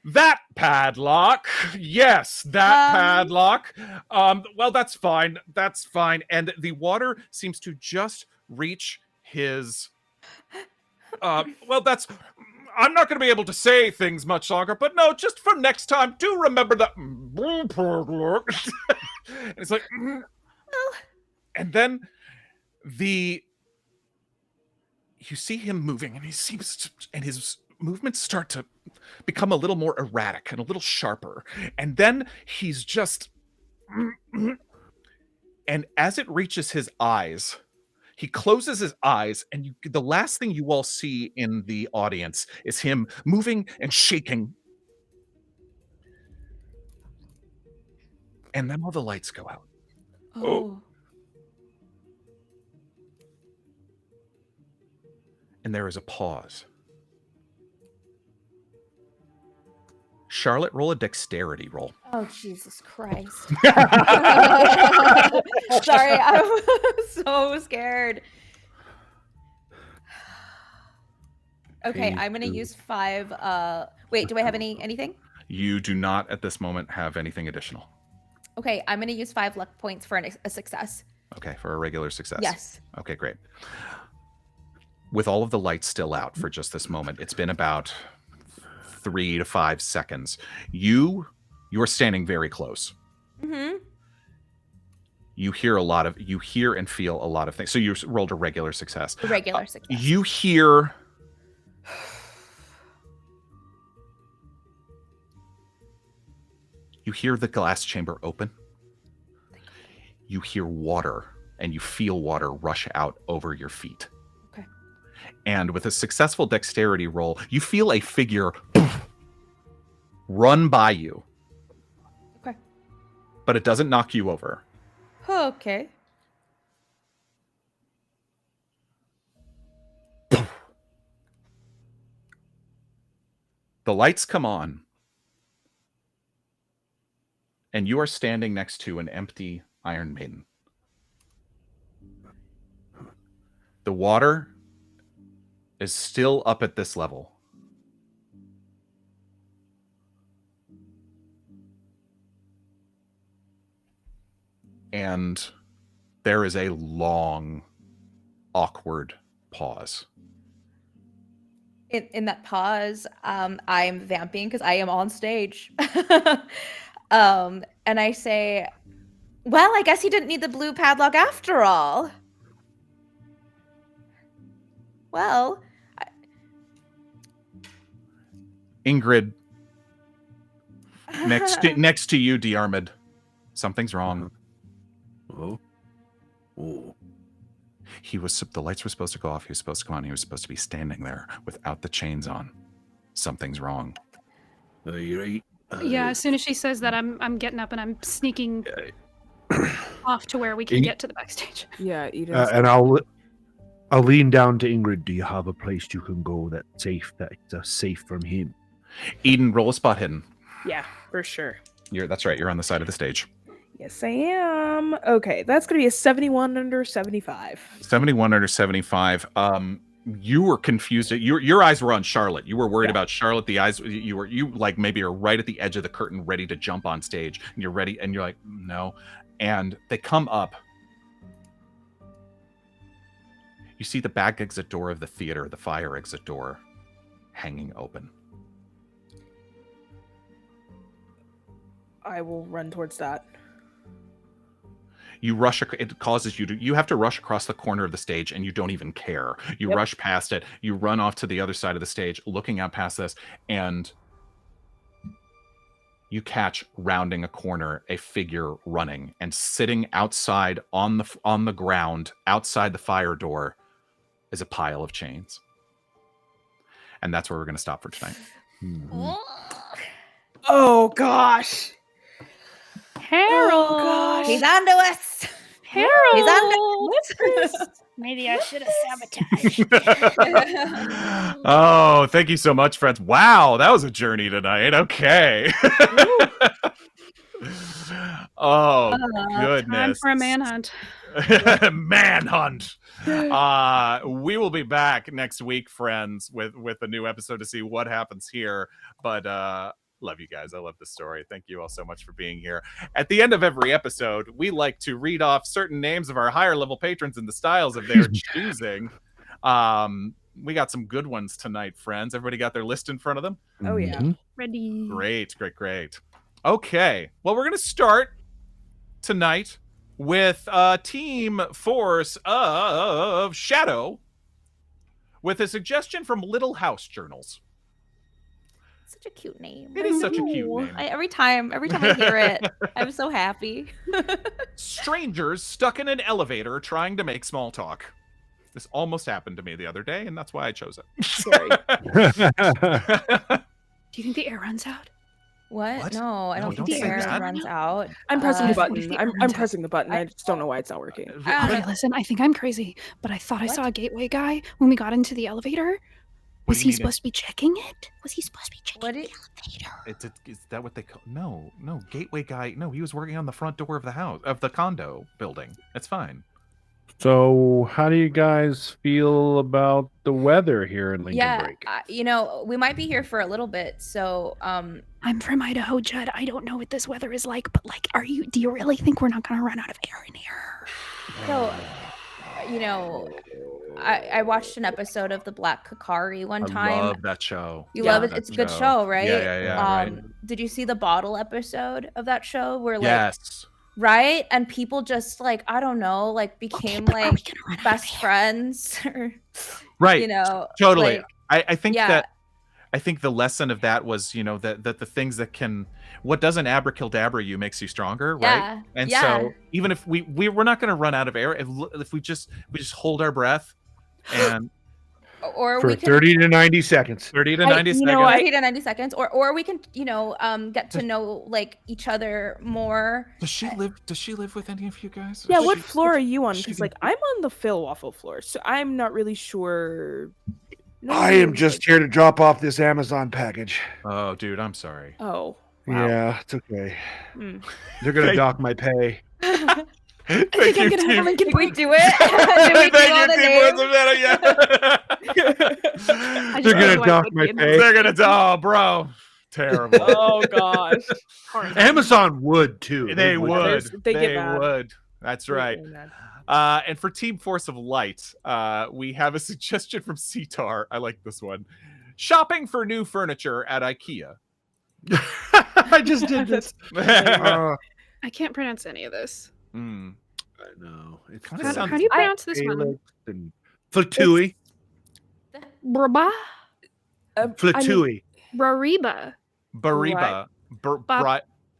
no. That padlock. Yes, that padlock. Well, that's fine. That's fine. And the water seems to just reach his well, that's I'm not going to be able to say things much longer, but no, just for next time, do remember that. And it's like, and then you see him moving, and his movements start to become a little more erratic and a little sharper. And then he's just, and as it reaches his eyes, he closes his eyes, and the last thing you all see in the audience is him moving and shaking. And then all the lights go out. Oh. And there is a pause. Charlotte, roll a dexterity roll. Oh, Jesus Christ. Sorry, I'm so scared. Okay, I'm going to use 5. Wait, do I have anything? You do not at this moment have anything additional. Okay, I'm going to use 5 luck points for a success. Okay, for a regular success. Yes. Okay, great. With all of the lights still out for just this moment, it's been about 3 to 5 seconds. You're standing very close. Mm-hmm. You hear and feel a lot of things. So you rolled a regular success. A regular success. You hear the glass chamber open. You hear water, and you feel water rush out over your feet. Okay. And with a successful dexterity roll, you feel a figure run by you. Okay. But it doesn't knock you over. Okay. The lights come on, and you are standing next to an empty Iron Maiden. The water is still up at this level. And there is a long, awkward pause. In that pause, I'm vamping because I am on stage. And I say, well, I guess he didn't need the blue padlock after all. Well, Ingrid, next to you, Diarmuid. Something's wrong. Oh. Oh. The lights were supposed to go off. He was supposed to come on. He was supposed to be standing there without the chains on. Something's wrong. You're right. Yeah, as soon as she says that, I'm getting up and I'm sneaking off to where we can get to the backstage. Yeah, and I'll lean down to Ingrid. Do you have a place you can go that's safe from him? Eden, roll a spot hidden. Yeah, for sure. That's right. You're on the side of the stage. Yes, I am. Okay, that's going to be a 71 under 75. 71 under 75. You were confused. Your eyes were on Charlotte. You were worried about Charlotte. The eyes, you like maybe are right at the edge of the curtain, ready to jump on stage. And you're ready, and you're like, no. And they come up. You see the back exit door of the theater, the fire exit door, hanging open. I will run towards that. You rush. It causes you to. You have to rush across the corner of the stage, and you don't even care. You rush past it. You run off to the other side of the stage, looking out past this, and you catch, rounding a corner, a figure running, and sitting outside on the ground outside the fire door is a pile of chains. And that's where we're going to stop for tonight. Mm-hmm. Oh gosh. Harold! Oh, gosh. he's onto us. Harold! He's onto us. Maybe I should have sabotaged. Oh, thank you so much, friends. Wow, that was a journey tonight. Okay. Oh, goodness. Time for a manhunt. Manhunt. We will be back next week, friends, with a new episode to see what happens here. But love you guys. I love the story. Thank you all so much for being here. At the end of every episode, we like to read off certain names of our higher level patrons in the styles of their choosing. We got some good ones tonight, friends. Everybody got their list in front of them? Oh yeah. Ready. Great. Okay. Well, we're going to start tonight with a team force of Shadow with a suggestion from Little House Journals. Such a cute name. It is such a cute name. Every time I hear it, I'm so happy. Strangers stuck in an elevator trying to make small talk. This almost happened to me the other day, and that's why I chose it. Sorry. Do you think the air runs out? What? No, I don't think don't the say air that. runs out. I'm pressing the what button. if the I'm air runs pressing the button. I just don't know why it's not working. Okay, listen, I think I'm crazy, but I thought I saw a gateway guy when we got into the elevator. Was he supposed to be checking it? Was he supposed to be checking the elevator? Is that what they call? No, gateway guy. No, he was working on the front door of the house, of the condo building. It's fine. So, how do you guys feel about the weather here in Lincoln Break? We might be here for a little bit, so I'm from Idaho, Judd. I don't know what this weather is like, but do you really think we're not going to run out of air in here? So, I watched an episode of the Black Kakari one time. I love that show. You love it? It's a good show, right? Yeah. Right. Did you see the bottle episode of that show where yes. Right? And people just I don't know, became best friends or, right. Totally. I think that I think the lesson of that was, that the things that what doesn't abracadabra you makes you stronger, right? Yeah. And so even if we're not going to run out of air, if we just hold our breath and or for we can, 30 to 90 seconds. 30 to 90 seconds. 30 to 90 seconds. Or we can, get to know each other more. Does she live with any of you guys? Yeah, what floor are you on? Because I'm on the Phil Waffle floor, so I'm not really sure. I am just here to drop off this Amazon package. Oh, dude, I'm sorry. Oh. Wow. Yeah, it's okay. Mm. They're gonna dock my pay. Thank I'm gonna you, have Team. Can we do it? They're gonna dock my pay. They're gonna. Oh, bro, terrible. Oh gosh. Amazon would too. They would. They They get mad. would. That's right. Really mad. And for Team Force of Light, we have a suggestion from Cetar. I like this one. Shopping for new furniture at IKEA. I just did this. I can't pronounce any of this. Mm. I know. It's Kinda How, sounds- how do you pronounce this one? Felix and Flatui. Braba? Flatui. Brariba. Bariba.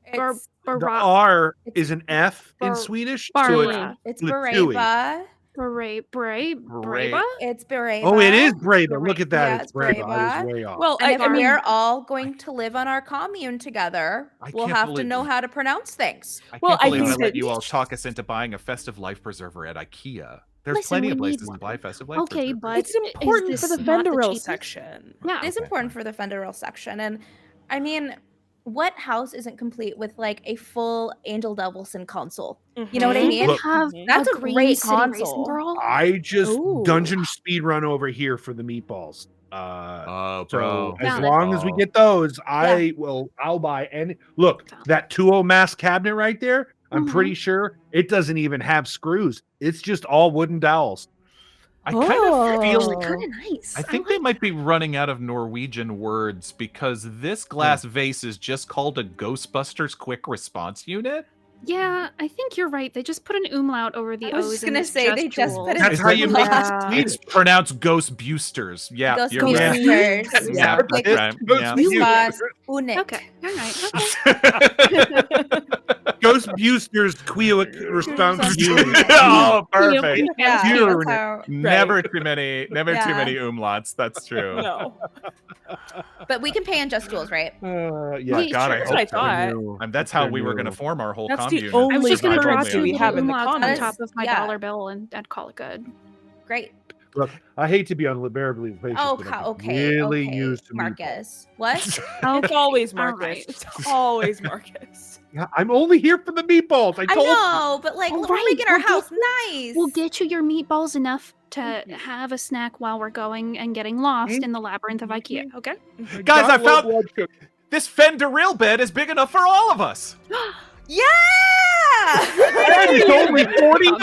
It's, The Bara. R is an F in Bar- Swedish. Bara. it's Flatui. Bereba. Braba? It's Bereba. Oh, it is Brava. Look at that. Yeah, it's Brava. I Brava. was way off. Well, And if I mean, we're all going to live on our commune together, I we'll can't have to believe know it. how to pronounce things. I Well, can't I believe I think let that- you all talk us into buying a festive life preserver at IKEA. There's Listen, plenty of we need places to one. buy festive life Okay, preservers. but it's important is for this the not vendor cheapest? section. Yeah. It is important for the Fenderil section. And I mean, what house isn't complete with like a full Angel Devilson console? You know what I You mean? can Look, have That's a Green great City Racing console. Girl. I just Ooh. dungeon speed run over here for the meatballs. Oh, So bro. as Found long as we get those, I'll buy any. Look, Found that 2.0 mass cabinet right there. I'm Mhm. pretty sure it doesn't even have screws. It's just all wooden dowels. I kind of feel. Oh. Kind of nice. I think they might be running out of Norwegian words because this glass vase is just called a Ghostbusters quick response unit. Yeah, I think you're right. They just put an umlaut over the I was O's. just in gonna this say they just tools. put an That's how you make Yeah. it. It's pronounced Ghost Boosters. Yeah, Ghost you're Boosters. right. Yeah. Yeah, that's right. Yeah. You must unik. Okay, all right. Okay. Ghost Boosters quick response unit. Oh, perfect. Yeah, You're that's how- Never too many Yeah. umlauts. That's true. No. But we can pay in just jewels, right? Yeah. Wait, God, I That's what I hope so. thought. And that's how They're we were going to new. form our whole That's the commune. only I was just going to draw currency two we little have in the umlauts on commons. top of my Yeah. dollar bill, and I'd call it good. Great. Look, I hate to be unbearably patient. Oh, but I'm okay. really okay. used to meatballs. Marcus. What? It's always All Marcus. right. It's always Marcus. Yeah, I'm only here for the meatballs. I I told you. know, but like All we're right, making our we'll house get- nice. We'll get you your meatballs enough to have a snack while we're going and getting lost in the labyrinth of IKEA. Okay. Guys, I Got one found blood sugar. this Fenderill bed is big enough for all of us. Yeah. And it's only $40.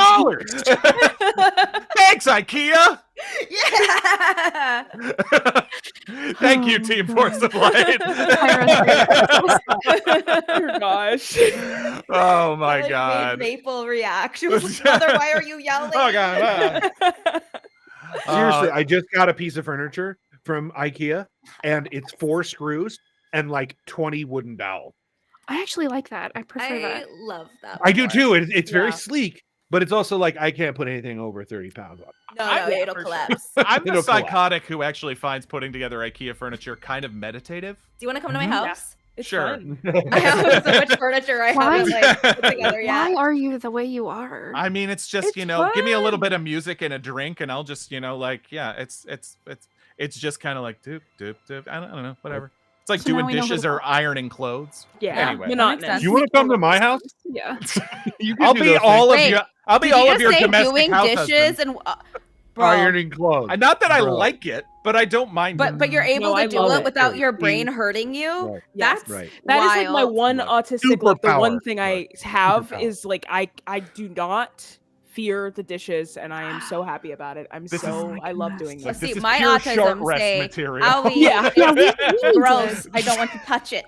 Thanks, IKEA. Yeah. Thank you, Team Force of Light. Oh gosh. Oh my Like, God. made Maple react. She was like, Mother, why are you yelling? Oh God. Seriously, I just got a piece of furniture from IKEA, and it's 4 screws and like 20 wooden dowels. I actually like that. I prefer I that. love that. I do more. too. It's very Yeah. sleek, but it's also like I can't put anything over 30 pounds on. No, I- no, it'll for sure. collapse. I'm the It'll collapse. psychotic who actually finds putting together IKEA furniture kind of meditative. Do you want to come to my Mhm. house? It's Sure. fun. I have so much furniture I Why? haven't like put together Why yet. are you the way you are? I mean, it's just, It's give me a little fun. bit of music and a drink, and I'll just, it's just kind of like doop doop doop. I don't know, whatever. It's like So now doing we know who dishes to or call. ironing clothes. Yeah. Anyway. Monotonous. sense. You want to come to my house? Yeah. You can I'll do be those all of Wait, your. I'll be Did all you of your just say domestic doing house dishes husband. and bro, ironing clothes. Not that I Bro. like it, but I don't mind. but you're able No, to I do love it it. without your Right. brain hurting you. Right. That's Right. That is like my wild. one Right. autistic, like the one Superpower. thing I have Superpower. is like I do not fear the dishes, and I am so happy about it. I love doing Let's this. see, This is my pure autism short rest say, material. Owie, Yeah. it's Yeah, we need gross. to- I don't want to touch it.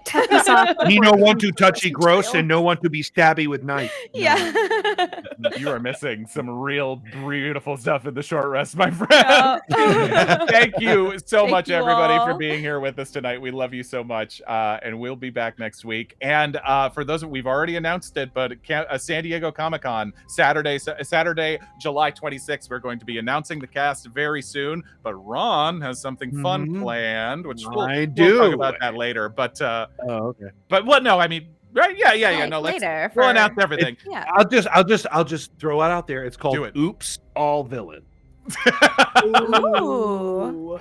Me no want to touchy gross and no want to be stabby with knife. Yeah. You are missing some real beautiful stuff in the short rest, my friend. Yeah. Thank you so Thank much, you everybody, for all. being here with us tonight. We love you so much, and we'll be back next week. And for those, we've already announced it, but San Diego Comic-Con, Saturday, July 26th. We're going to be announcing the cast very soon. But Ron has something fun Mhm. planned, which I we'll do. talk about that later. But Oh, okay. what? No, I mean, right? Yeah. Like, No, let's later we'll for- announce everything. Yeah. I'll just throw it out there. It's called Do it. Oops, All Villain. Ooh.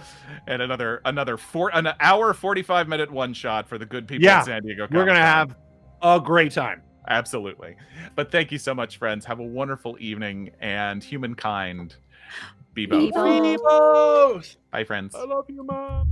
And an hour 45-minute one shot for the good people Yeah, in San Diego. We're going to Comic-Con. have a great time. Absolutely. But thank you so much, friends. Have a wonderful evening, and humankind be both. Be both. Both. Bye, friends. I love you, Mom.